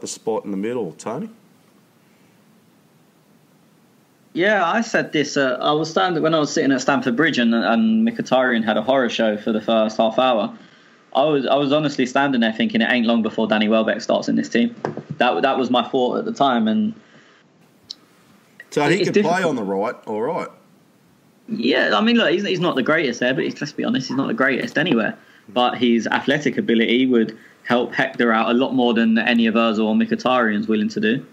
the spot in the middle. Tony? Yeah, I said this. When I was sitting at Stamford Bridge and Mkhitaryan had a horror show for the first half hour. I was honestly standing there thinking it ain't long before Danny Welbeck starts in this team. That was my thought at the time. And so he can play on the right, all right. Yeah, I mean, look, he's not the greatest there, but let's be honest, he's not the greatest anywhere. But his athletic ability would help Hector out a lot more than any of Ozil or Mkhitaryan's willing to do.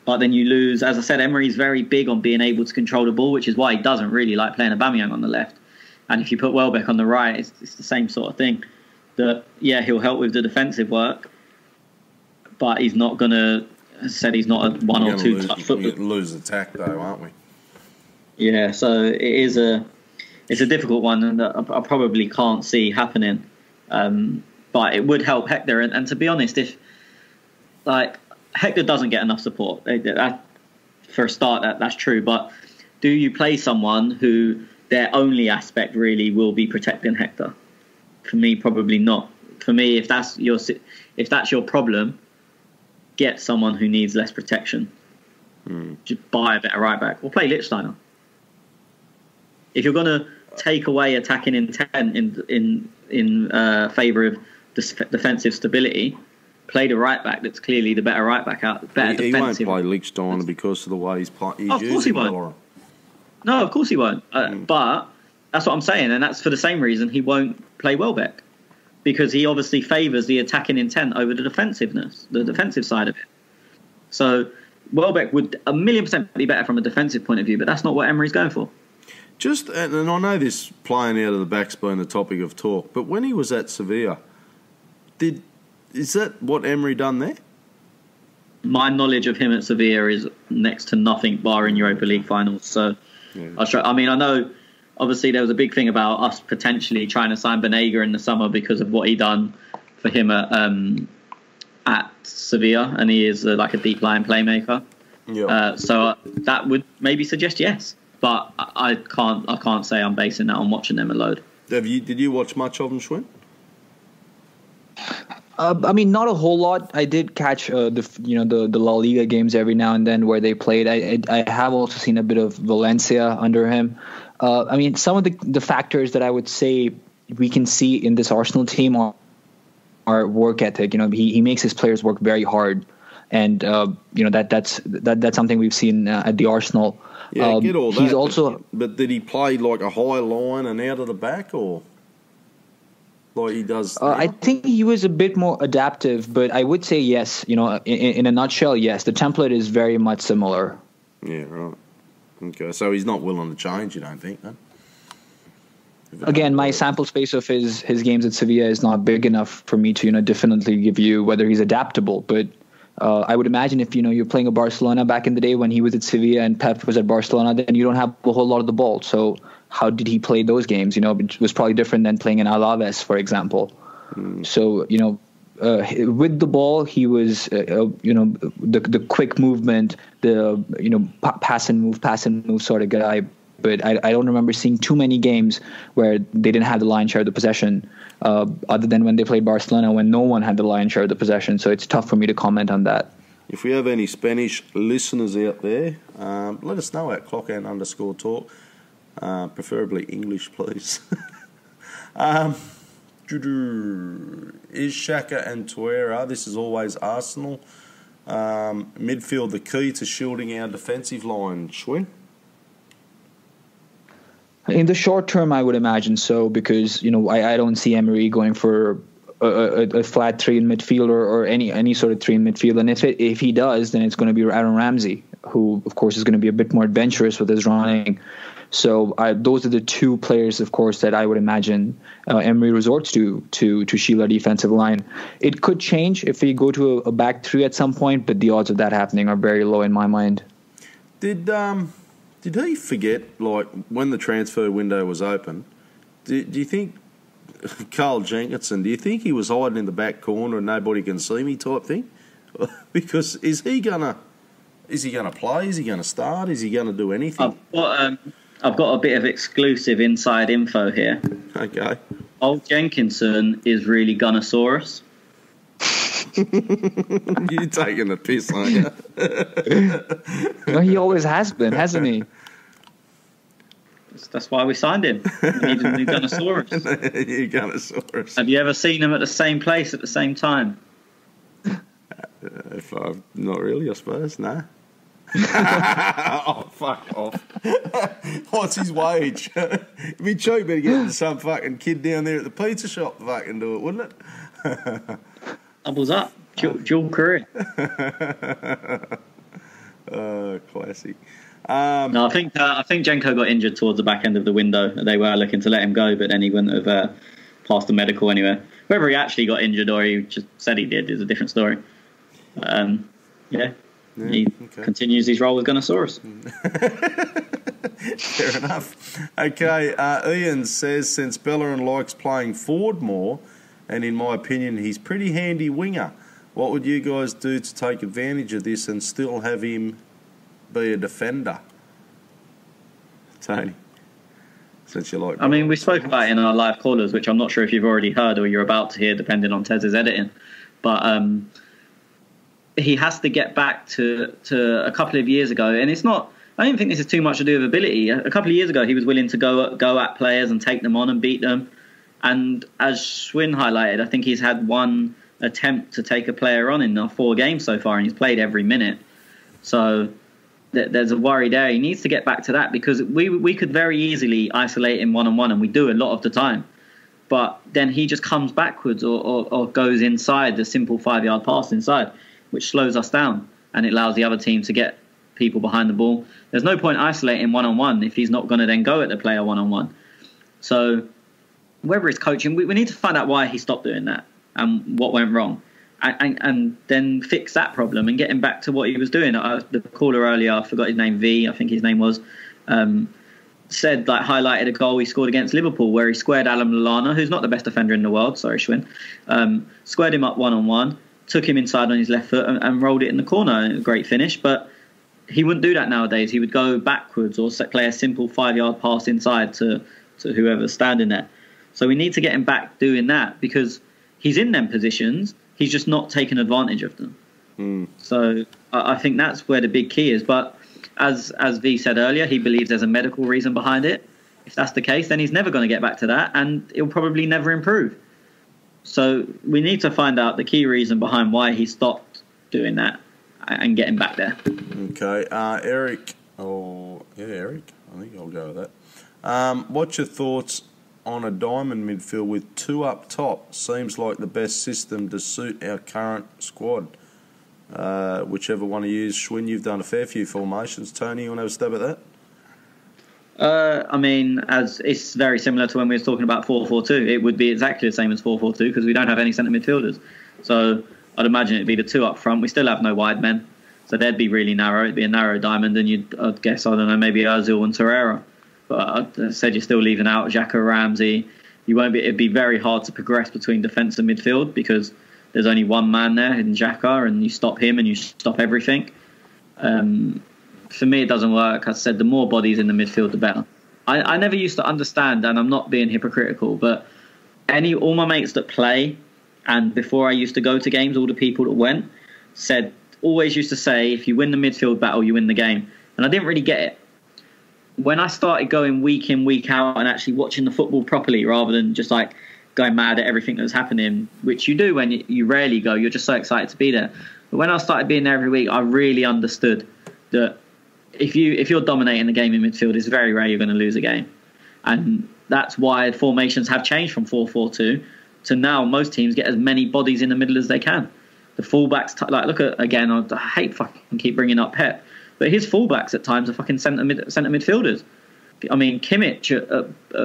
But then you lose, as I said, Emery's very big on being able to control the ball, which is why he doesn't really like playing Aubameyang on the left. And if you put Welbeck on the right, it's the same sort of thing. That, yeah, he'll help with the defensive work, but he's not going to, as I said, he's not a one or two touch football. We're lose attack, though, aren't we? Yeah, so it's a difficult one and that I probably can't see happening. But it would help Hector. And to be honest, if Hector doesn't get enough support, for a start, that's true. But do you play someone who their only aspect really will be protecting Hector? For me, probably not. For me, if that's your problem, get someone who needs less protection. Just buy a better right back or play Lichtsteiner. If you're going to take away attacking intent in favour of defensive stability, play the right back. That's clearly the better right back out. Better he defensive. Won't play Lichtsteiner because of the way he's playing. Of course he won't. No, of course he won't. But that's what I'm saying, and that's for the same reason he won't play Welbeck, because he obviously favours the attacking intent over the defensiveness, the defensive side of it. So Welbeck would 1,000,000% be better from a defensive point of view, but that's not what Emery's going for. And I know this playing out of the back's been the topic of talk, but when he was at Sevilla, is that what Emery done there? My knowledge of him at Sevilla is next to nothing, barring Europa League finals. So, yeah. I know, obviously, there was a big thing about us potentially trying to sign Banega in the summer because of what he done for him at Sevilla, and he is like a deep line playmaker. Yeah. So that would maybe suggest yes. But I can't say I'm basing that on watching them a load. Did you watch much of them, Schwinn? I mean, not a whole lot. I did catch the La Liga games every now and then where they played. I have also seen a bit of Valencia under him. I mean, some of the factors that I would say we can see in this Arsenal team are work ethic. He makes his players work very hard, and that's something we've seen at the Arsenal. Yeah, I get all that. But did he play like a high line and out of the back, or like he does? I think he was a bit more adaptive, but I would say yes. In a nutshell, yes. The template is very much similar. Yeah, right. Okay, so he's not willing to change, you don't think, then? Again, my sample space of his games at Sevilla is not big enough for me to definitely give you whether he's adaptable, but. I would imagine if you're playing a Barcelona back in the day when he was at Sevilla and Pep was at Barcelona, then you don't have a whole lot of the ball. So how did he play those games? It was probably different than playing in Alaves, for example. So with the ball, he was the quick movement, the pass and move sort of guy. but I don't remember seeing too many games where they didn't have the lion's share of the possession, other than when they played Barcelona, when no one had the lion's share of the possession. So it's tough for me to comment on that. If we have any Spanish listeners out there, let us know at @clockout_talk. Preferably English, please. Is Xhaka and Torreira, this is always Arsenal, midfield the key to shielding our defensive line, Schwinn? In the short term, I would imagine so, because I don't see Emery going for a flat three in midfield or any sort of three in midfield. And if he does, then it's going to be Aaron Ramsey, who of course is going to be a bit more adventurous with his running. So those are the two players, of course, that I would imagine Emery resorts to shield our defensive line. It could change if we go to a back three at some point, but the odds of that happening are very low in my mind. Did he forget, like, when the transfer window was open, do you think Carl Jenkinson, do you think he was hiding in the back corner and nobody can see me type thing? Because is he gonna play? Is he gonna start? Is he gonna do anything? I've got a bit of exclusive inside info here. Okay. Old Jenkinson is really Gunnosaurus. You're taking the piss, aren't you? No, he always has been, hasn't he? That's why we signed him. We needed a new Gunnosaurus. You Gunnosaurus. Have you ever seen him at the same place at the same time? Not really, I suppose. Nah. Oh, fuck off. What's his wage? It'd be cheap to get some fucking kid down there at the pizza shop to fucking do it, wouldn't it? Doubles up. Dual career. Classic. No, I think Jenko got injured towards the back end of the window. They were looking to let him go, but then he wouldn't have passed the medical anywhere. Whether he actually got injured or he just said he did is a different story. He continues his role with Gunnosaurus. Fair enough. Okay, Ian says, since Bellerin likes playing forward more, and in my opinion he's pretty handy winger, what would you guys do to take advantage of this and still have him be a defender? Tony, since you like... I mean, we spoke about it in our live callers, which I'm not sure if you've already heard or you're about to hear, depending on Tez's editing. But he has to get back to a couple of years ago. And it's not... I don't think this is too much to do with ability. A couple of years ago, he was willing to go at players and take them on and beat them. And as Schwinn highlighted, I think he's had one attempt to take a player on in our 4 games so far, and he's played every minute. So there's a worry there. He needs to get back to that, because we could very easily isolate him one-on-one, and we do a lot of the time. But then he just comes backwards or goes inside the simple 5-yard pass inside, which slows us down, and it allows the other team to get people behind the ball. There's no point isolating one-on-one if he's not going to then go at the player one-on-one. So whether it's coaching, we need to find out why he stopped doing that and what went wrong, and then fix that problem and get him back to what he was doing. The caller earlier, I forgot his name, I think his name was, said, like, highlighted a goal he scored against Liverpool where he squared Alan Lallana, who's not the best defender in the world, sorry Schwinn, squared him up one-on-one, took him inside on his left foot and rolled it in the corner. A great finish, but he wouldn't do that nowadays. He would go backwards or play a simple 5-yard pass inside to whoever's standing there. So we need to get him back doing that, because he's in them positions, he's just not taking advantage of them. So I think that's where the big key is. But as V said earlier, he believes there's a medical reason behind it. If that's the case, then he's never going to get back to that, and he'll probably never improve. So we need to find out the key reason behind why he stopped doing that and get him back there. Okay, Eric. Eric. I think I'll go with that. What's your thoughts on a diamond midfield with 2 up top? Seems like the best system to suit our current squad. Whichever one of you, Schwinn, you've done a fair few formations. Tony, you want to have a stab at that? I mean, as it's very similar to when we were talking about 4-4-2. It would be exactly the same as 4-4-2 because we don't have any centre midfielders. So I'd imagine it'd be the 2 up front. We still have no wide men, so they'd be really narrow. It'd be a narrow diamond, and I'd guess, I don't know, maybe Ozil and Torreira. But I said you're still leaving out Xhaka, Ramsey. It'd be very hard to progress between defence and midfield because there's only one man there in Xhaka, and you stop him and you stop everything. for me, it doesn't work. I said the more bodies in the midfield, the better. I never used to understand, and I'm not being hypocritical, but all my mates that play, and before I used to go to games, all the people that went always used to say, if you win the midfield battle, you win the game. And I didn't really get it. When I started going week in, week out, and actually watching the football properly, rather than just like going mad at everything that was happening, which you do when you rarely go, you're just so excited to be there. But when I started being there every week, I really understood that if you're dominating the game in midfield, it's very rare you're going to lose a game. And that's why formations have changed from 4-4-2 to now most teams get as many bodies in the middle as they can. The fullbacks, look at, again, I hate fucking keep bringing up Pep, but his fullbacks at times are fucking centre midfielders. I mean, Kimmich,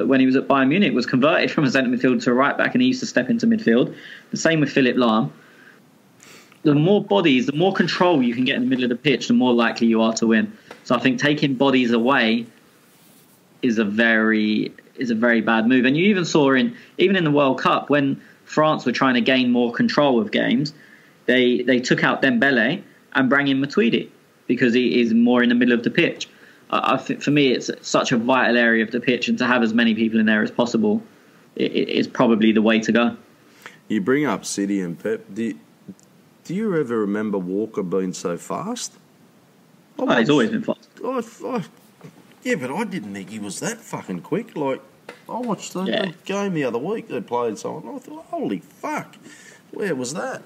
when he was at Bayern Munich, was converted from a centre midfielder to a right back, and he used to step into midfield. The same with Philipp Lahm. The more bodies, the more control you can get in the middle of the pitch, the more likely you are to win. So I think taking bodies away is a very bad move. And you even saw even in the World Cup, when France were trying to gain more control of games, they took out Dembele and brought in Matuidi because he is more in the middle of the pitch. I think for me, it's such a vital area of the pitch, and to have as many people in there as possible is probably the way to go. You bring up City and Pep. Do you ever remember Walker being so fast? He's always been fast. Yeah, but I didn't think he was that fucking quick. Like, I watched the game the other week they played someone, and I thought, holy fuck, where was that?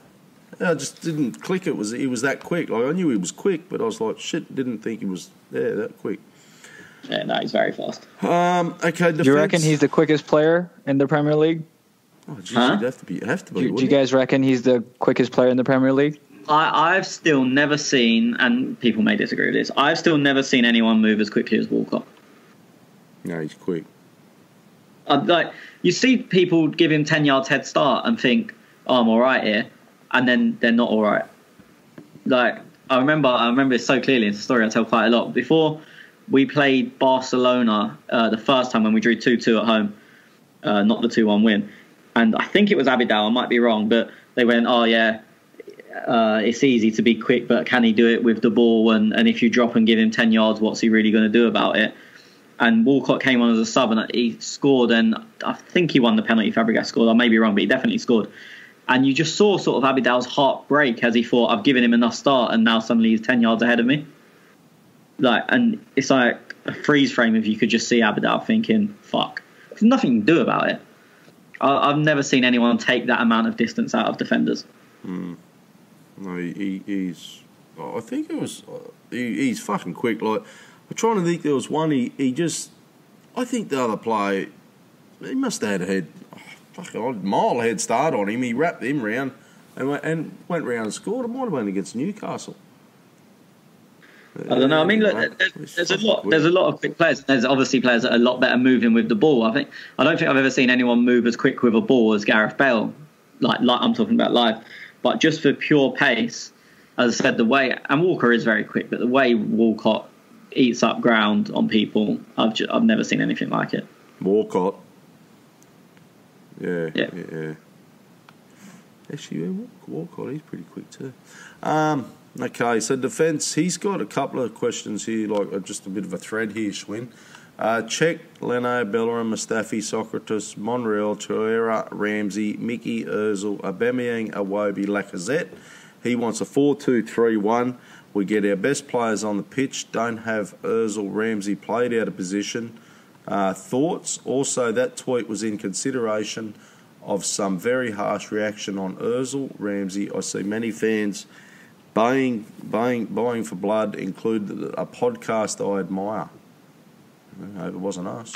I just didn't click he was that quick. Like, I knew he was quick, but I was like, shit, didn't think he was that quick. Yeah, no, he's very fast. Okay, defense. Do you reckon he's the quickest player in the Premier League? Oh, geez, he'd have to be. Do you guys reckon he's the quickest player in the Premier League? I've still never seen, and people may disagree with this, I've still never seen anyone move as quickly as Walcott. No, he's quick. You see people give him 10 yards head start and think, oh, I'm all right here, and then they're not all right. Like, I remember it so clearly. It's a story I tell quite a lot. Before we played Barcelona the first time when we drew 2-2 at home, not the 2-1 win, and I think it was Abidal, I might be wrong, but they went, oh yeah, it's easy to be quick, but can he do it with the ball? And if you drop and give him 10 yards, what's he really going to do about it? And Walcott came on as a sub and he scored, and I think he won the penalty. Fabregas scored. I may be wrong, but he definitely scored. And you just saw sort of Abidal's heart break as he thought, I've given him enough start, and now suddenly he's 10 yards ahead of me. And it's like a freeze frame if you could just see Abidal thinking, fuck. There's nothing you can do about it. I've never seen anyone take that amount of distance out of defenders. No, he's. I think it was. He's fucking quick. Like, I'm trying to think. There was one. He just. I think the other player. He must have had a mile head start on him. He wrapped him round and went round and scored. It might have been against Newcastle. I don't know. I mean, look, there's a lot of quick players. There's obviously players that are a lot better moving with the ball. I don't think I've ever seen anyone move as quick with a ball as Gareth Bale. Like I'm talking about live, but just for pure pace, as I said, and Walker is very quick, but the way Walcott eats up ground on people, I've never seen anything like it. Walcott. Yeah. Actually, Walcott, he's pretty quick too. Okay, so defence, he's got a couple of questions here, like just a bit of a thread here, Schwinn. Czech, Leno, Bellerin, Mustafi, Socrates, Monreal, Torreira, Ramsey, Mickey, Ozil, Aubameyang, Iwobi, Lacazette. He wants a 4-2-3-1. We get our best players on the pitch. Don't have Ozil, Ramsey played out of position. Thoughts? Also, that tweet was in consideration of some very harsh reaction on Ozil, Ramsey. I see many fans buying for blood, include a podcast I admire. I hope it wasn't us.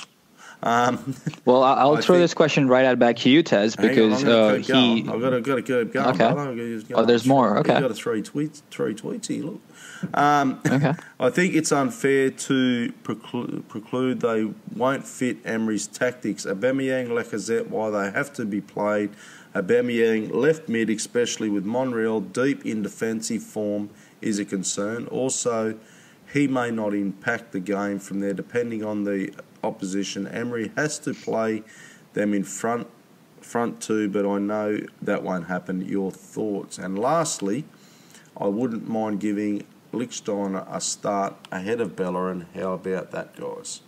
Well, I'll throw this question right back to you, Tez, because I've got to keep going. Okay. There's more. Okay. I've got three tweets here. Look. Okay. I think it's unfair to preclude they won't fit Emery's tactics. Aubameyang, Lacazette, why they have to be played. Aubameyang left mid, especially with Monreal deep in defensive form, is a concern. Also, he may not impact the game from there, depending on the opposition. Emery has to play them in front two, but I know that won't happen. Your thoughts? And lastly, I wouldn't mind giving Lichtsteiner a start ahead of Bellerin. How about that, guys?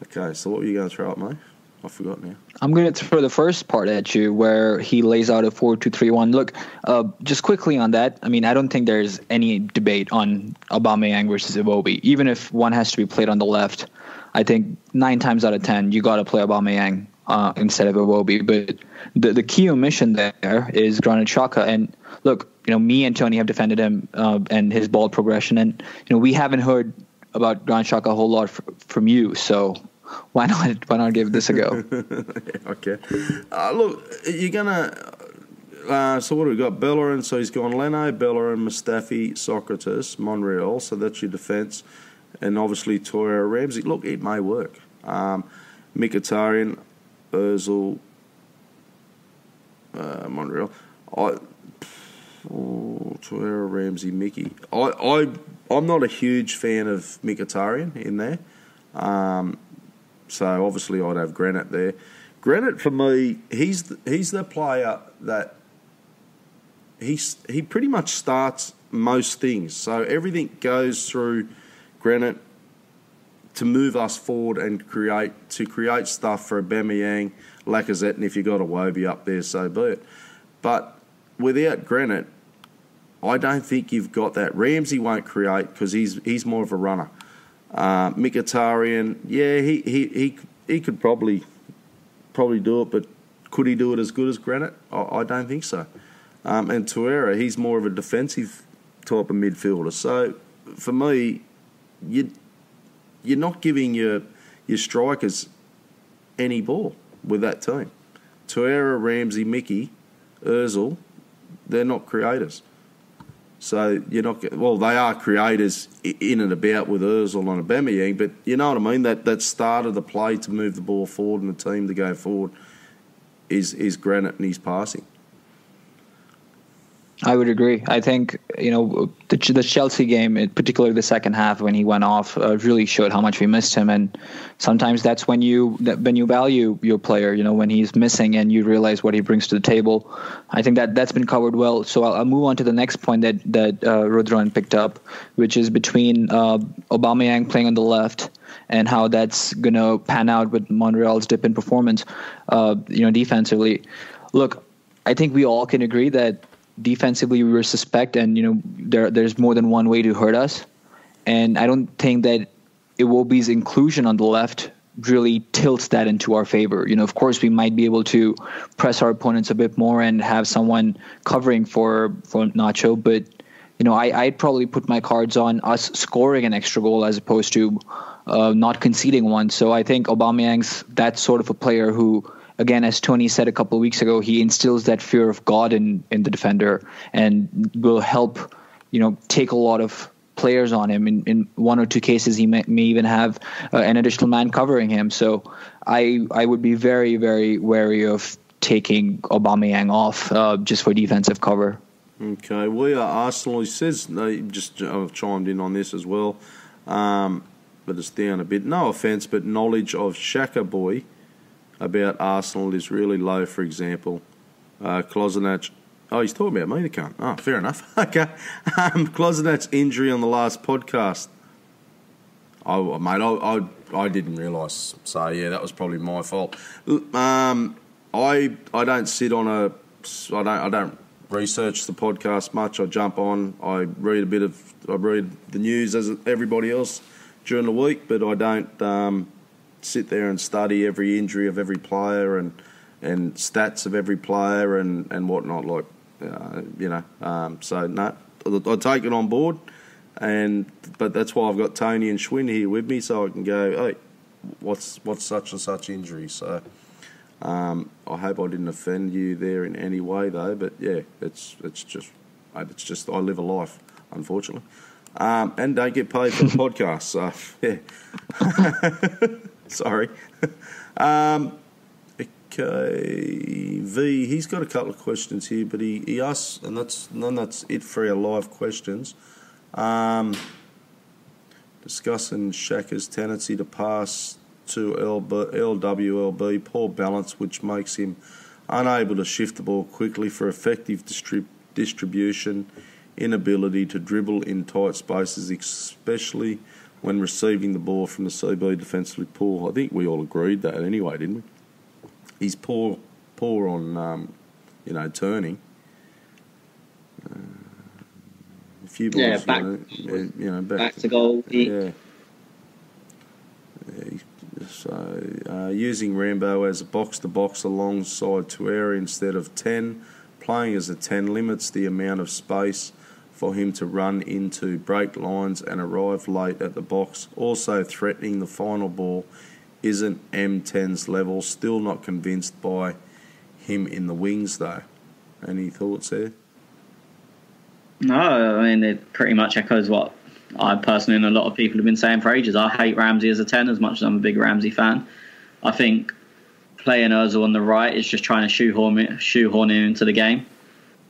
Okay, so what were you going to throw up, mate? I forgot now. I'm going to throw the first part at you where he lays out a 4-2-3-1. Look, just quickly on that, I mean, I don't think there's any debate on Aubameyang versus Iwobi. Even if one has to be played on the left, I think 9 times out of 10, you got to play Aubameyang instead of Iwobi. But the key omission there is Granit Xhaka. And look, me and Tony have defended him and his ball progression. And, we haven't heard about Granit Xhaka a whole lot from you. So why not give this a go? Okay. Look, you're going to... so what have we got? Bellerin, so he's gone Leno, Bellerin, Mustafi, Socrates, Monreal. So that's your defence. And obviously Torreira, Ramsey. Look, it may work. Mkhitaryan, Ozil, Monreal. Torreira, Ramsey, Mickey. I'm not a huge fan of Mkhitaryan in there. So obviously I'd have Granit there. Granit for me, he's the player that he pretty much starts most things. So everything goes through Granit to move us forward and create stuff for Aubameyang, Lacazette, and if you got a Iwobi up there, so be it. But without Granit, I don't think you've got that. Ramsey won't create because he's more of a runner. Mkhitaryan, yeah, he could probably do it, but could he do it as good as Granit? I don't think so. And Torreira, he's more of a defensive type of midfielder. So for me, you're not giving your strikers any ball with that team. Torreira, Ramsey, Mickey, Ozil, they're not creators. So you're not... Well, they are creators in and about with Ozil and Aubameyang, but you know what I mean? That start of the play to move the ball forward and the team to go forward is Granit and his passing. I would agree. I think, the Chelsea game, particularly the second half when he went off, really showed how much we missed him. And sometimes that's when you value your player, when he's missing and you realize what he brings to the table. I think that's been covered well. So I'll move on to the next point that Rodron picked up, which is between Aubameyang playing on the left and how that's going to pan out with Monreal's dip in performance, defensively. Look, I think we all can agree that defensively we were suspect, and there's more than one way to hurt us, and I don't think that Iwobi's inclusion on the left really tilts that into our favor. Of course we might be able to press our opponents a bit more and have someone covering for Nacho, but I'd probably put my cards on us scoring an extra goal as opposed to not conceding one. So I think Aubameyang's that sort of a player who, again, as Tony said a couple of weeks ago, he instills that fear of God in the defender and will help, take a lot of players on him. In one or two cases, he may even have an additional man covering him. So I would be very, very wary of taking Aubameyang off just for defensive cover. Okay, we are Arsenal. He says, I've chimed in on this as well, but it's down a bit. No offence, but knowledge of Xhaka boy about Arsenal is really low, for example. Kolasinac. Oh, he's talking about me, the cunt. Oh, fair enough. Okay. Kolasinac injury on the last podcast. Oh, mate, I didn't realise. So, yeah, that was probably my fault. I don't sit on I don't research the podcast much. I jump on. I read the news as everybody else during the week, but I don't... sit there and study every injury of every player and stats of every player and whatnot, so no, I take it on board, but that's why I've got Tony and Schwinn here with me, so I can go, hey, what's such and such injury? So I hope I didn't offend you there in any way though, but yeah, it's just I live a life, unfortunately, and don't get paid for the podcast, so yeah. Sorry. Okay. V, he's got a couple of questions here, but he asks, and that's it for our live questions. Discussing Xhaka's tendency to pass to LWLB, poor balance, which makes him unable to shift the ball quickly for effective distribution inability to dribble in tight spaces, especially when receiving the ball from the CB, defensively poor. I think we all agreed that anyway, didn't we? He's poor on, turning. A few balls, back to goal. Yeah. So, using Rambo as a box-to-box alongside Tuera instead of 10, playing as a 10 limits the amount of space for him to run into, break lines and arrive late at the box. Also threatening the final ball isn't M10's level. Still not convinced by him in the wings though. Any thoughts there? No, I mean, it pretty much echoes what I personally and a lot of people have been saying for ages. I hate Ramsey as a 10 as much as I'm a big Ramsey fan. I think playing Ozil on the right is just trying to shoehorn him into the game.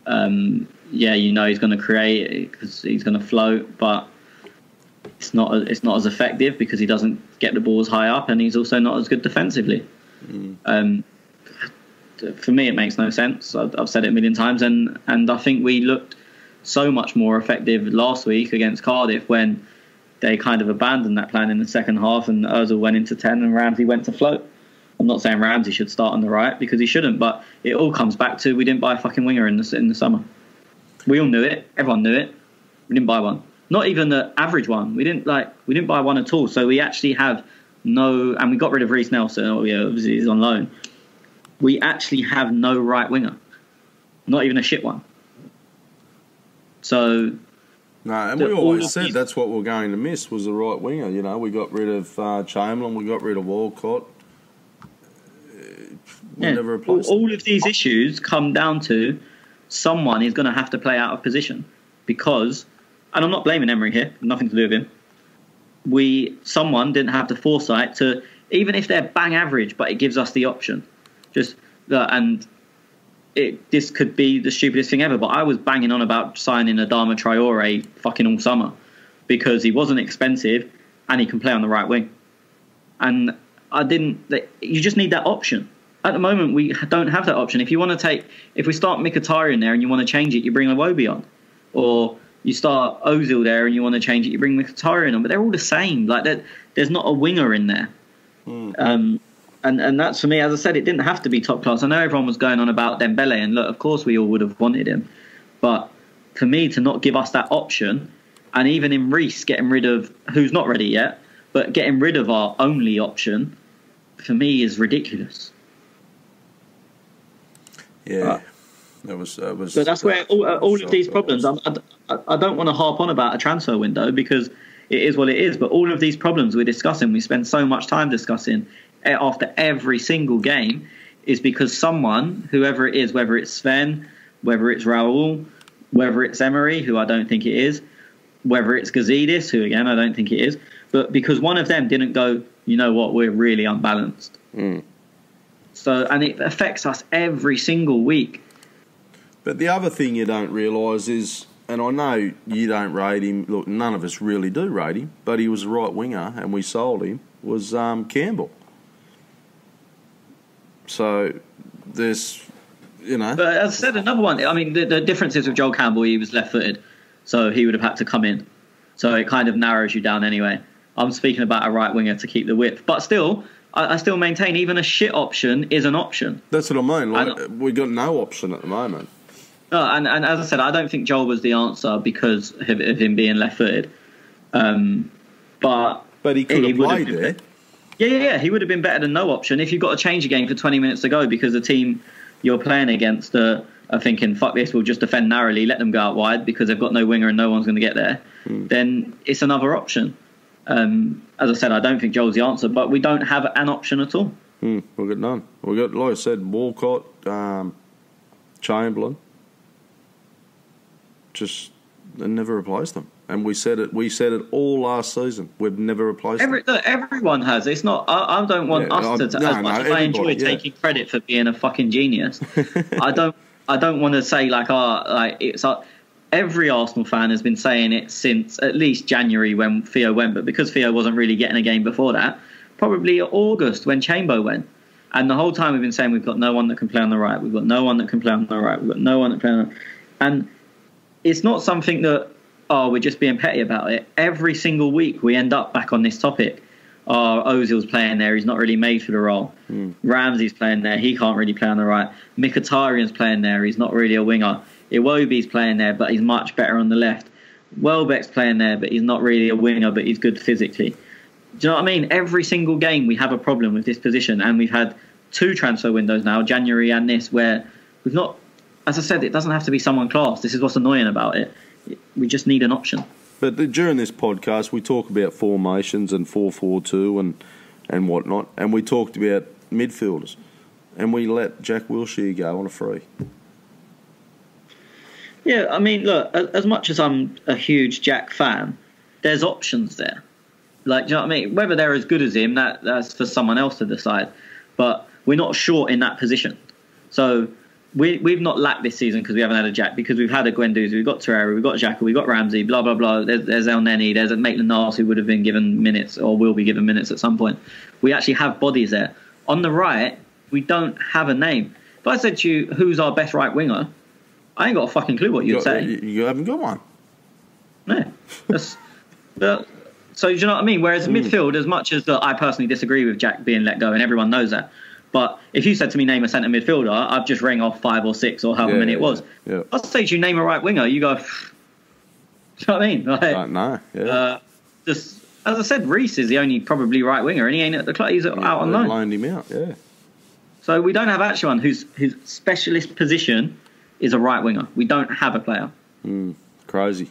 He's going to create because he's going to float, but it's not as effective because he doesn't get the balls high up, and he's also not as good defensively. For me, it makes no sense. I've said it a million times, and I think we looked so much more effective last week against Cardiff when they kind of abandoned that plan in the second half and Ozil went into 10 and Ramsey went to float. I'm not saying Ramsey should start on the right because he shouldn't, but it all comes back to we didn't buy a fucking winger in the summer. We all knew it. Everyone knew it. We didn't buy one. Not even the average one. We didn't buy one at all. So we actually have and we got rid of Reece Nelson. Obviously he's on loan. We actually have no right winger. Not even a shit one. So no, and we always said that's what we're going to miss was the right winger. We got rid of Chamberlain, we got rid of Walcott. Never replaced all of these issues come down to someone is going to have to play out of position because, and I'm not blaming Emery here, nothing to do with him. Someone didn't have the foresight to, even if they're bang average, but it gives us the option. This could be the stupidest thing ever, but I was banging on about signing Adama Traore fucking all summer because he wasn't expensive and he can play on the right wing. And you just need that option. At the moment, we don't have that option. If we start Mkhitaryan there and you want to change it, you bring Iwobi on. Or you start Ozil there and you want to change it, you bring Mkhitaryan on. But they're all the same. There's not a winger in there. And that's, for me, as I said, it didn't have to be top class. I know everyone was going on about Dembele, and look, of course we all would have wanted him. But for me, to not give us that option, and even in Reece getting rid of, who's not ready yet, but getting rid of our only option, for me, is ridiculous. Yeah, that was. So that's where all of these problems. I don't want to harp on about a transfer window because it is what it is. But all of these problems we're discussing, we spend so much time discussing after every single game, is because someone, whoever it is, whether it's Sven, whether it's Raul, whether it's Emery, who I don't think it is, whether it's Gazidis, who again I don't think it is, but because one of them didn't go, you know what, we're really unbalanced. So, and it affects us every single week. But the other thing you don't realise is, and I know you don't rate him, look, none of us really do rate him, but he was a right winger and we sold him, was Campbell. So there's, But as I said, another one, I mean, the difference is with Joel Campbell, he was left-footed, so he would have had to come in. So it kind of narrows you down anyway. I'm speaking about a right winger to keep the width. But still, I still maintain even a shit option is an option. That's what I mean. We've got no option at the moment. And as I said, I don't think Joel was the answer because of him being left-footed. But he could have played there. Yeah, he would have been better than no option. If you've got to change a game for 20 minutes to go because the team you're playing against are thinking, fuck this, we'll just defend narrowly, let them go out wide because they've got no winger and no one's going to get there, then it's another option. As I said, I don't think Joel's the answer, but we don't have an option at all. We've got none. We've got, like I said, Walcott, Chamberlain. Just they never replaced them. And we said it all last season. We've never replaced them. Everyone has. It's not. I don't want us to. As much as I enjoy taking credit for being a fucking genius, I don't want to say it's every Arsenal fan has been saying it since at least January when Theo went. But because Theo wasn't really getting a game before that, probably August when Chambo went. And the whole time we've been saying we've got no one that can play on the right. We've got no one that can play on the right. We've got no one that can play on the right. And it's not something that, we're just being petty about it. Every single week we end up back on this topic. Ozil's playing there. He's not really made for the role. Ramsey's playing there. He can't really play on the right. Mkhitaryan's playing there. He's not really a winger. Iwobi's playing there, but he's much better on the left. Welbeck's playing there, but he's not really a winger, but he's good physically. Do you know what I mean? Every single game we have a problem with this position, and we've had 2 transfer windows now, January and this, where we've not, as I said, it doesn't have to be someone class. This is what's annoying about it. We just need an option. But during this podcast, we talk about formations and 4-4-2 and whatnot, and we talked about midfielders, and we let Jack Wilshere go on a free. Yeah, I mean, look, as much as I'm a huge Jack fan, there's options there. Like, do you know what I mean? Whether they're as good as him, that's for someone else to decide. But we're not short in that position. So we've not lacked this season because we haven't had a Jack, because we've had a Guendouzi, we've got Torreira, we've got Xhaka, we've got Ramsey, blah, blah, blah. There's El Neni, there's a Maitland-Niles who would have been given minutes or will be given minutes at some point. We actually have bodies there. On the right, we don't have a name. If I said to you, who's our best right winger, I ain't got a fucking clue what you'd say. You haven't got one. No. So do you know what I mean? Whereas midfield, as much as I personally disagree with Jack being let go, and everyone knows that, but if you said to me, name a centre midfielder, I'd just ring off 5 or 6 or however many it was. Yeah. I'd say to you, name a right winger, you go, do you know what I mean? Like, no. Yeah. Just, as I said, Reece is the only probably right winger, and he ain't at the club. He's out on loan. Loaned him out, yeah. So we don't have actually one whose specialist position is a right winger. We don't have a player. Crazy.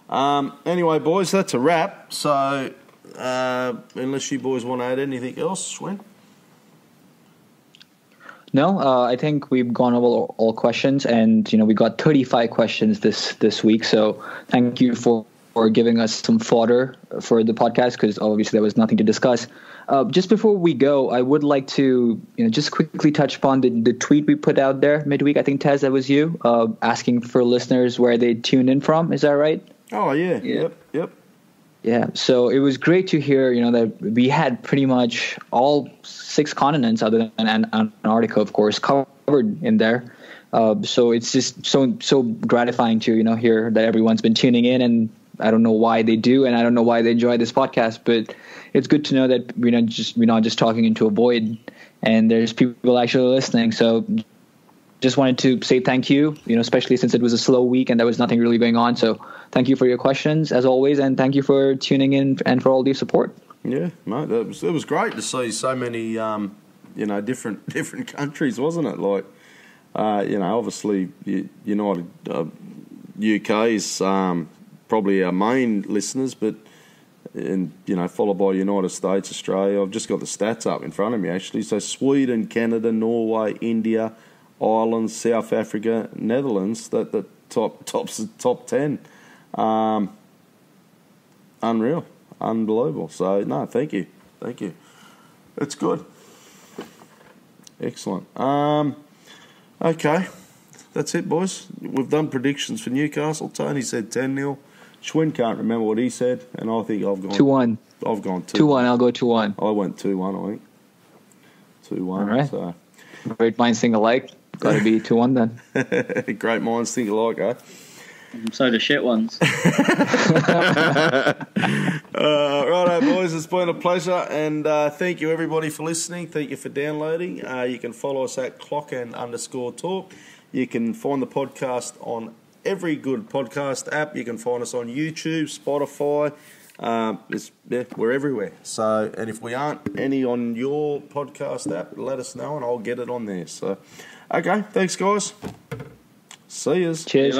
Anyway, boys, that's a wrap. So, unless you boys want to add anything else, Schwen? No, I think we've gone over all questions, and we got 35 questions this week. So thank you for giving us some fodder for the podcast, because obviously there was nothing to discuss. Just before we go, I would like to just quickly touch upon the tweet we put out there midweek. I think, Tez, that was you, asking for listeners where they tune in from. Is that right? Oh, yeah. Yep. Yeah, so it was great to hear, that we had pretty much all 6 continents, other than Antarctica, of course, covered in there. So it's just so gratifying to, hear that everyone's been tuning in, and I don't know why they do, and I don't know why they enjoy this podcast, but it's good to know that we're not just talking into a void, and there's people actually listening. So just wanted to say thank you, especially since it was a slow week and there was nothing really going on. So thank you for your questions, as always, and thank you for tuning in and for all the support. Yeah, mate, it was great to see so many, different countries, wasn't it? Like, obviously, United UK is probably our main listeners, but followed by United States, Australia. I've just got the stats up in front of me, actually. So Sweden, Canada, Norway, India, Ireland, South Africa, Netherlands, the top 10. Unreal, unbelievable. So no, thank you. It's good. Excellent. Okay, that's it, boys. We've done predictions for Newcastle. Tony said 10-0. Schwinn can't remember what he said, and I think I've gone 2-1. I've gone 2-1. I'll go 2-1. I went 2-1. I think 2-1. All right. So great minds think alike. Got to be 2-1 then. Great minds think alike, eh? So do shit ones. Righto, boys. It's been a pleasure, and thank you everybody for listening. Thank you for downloading. You can follow us at @clockand_talk. You can find the podcast on every good podcast app. You can find us on YouTube, Spotify. We're everywhere. So, and if we aren't any on your podcast app, let us know and I'll get it on there. So, okay, thanks guys. See yous. Cheers.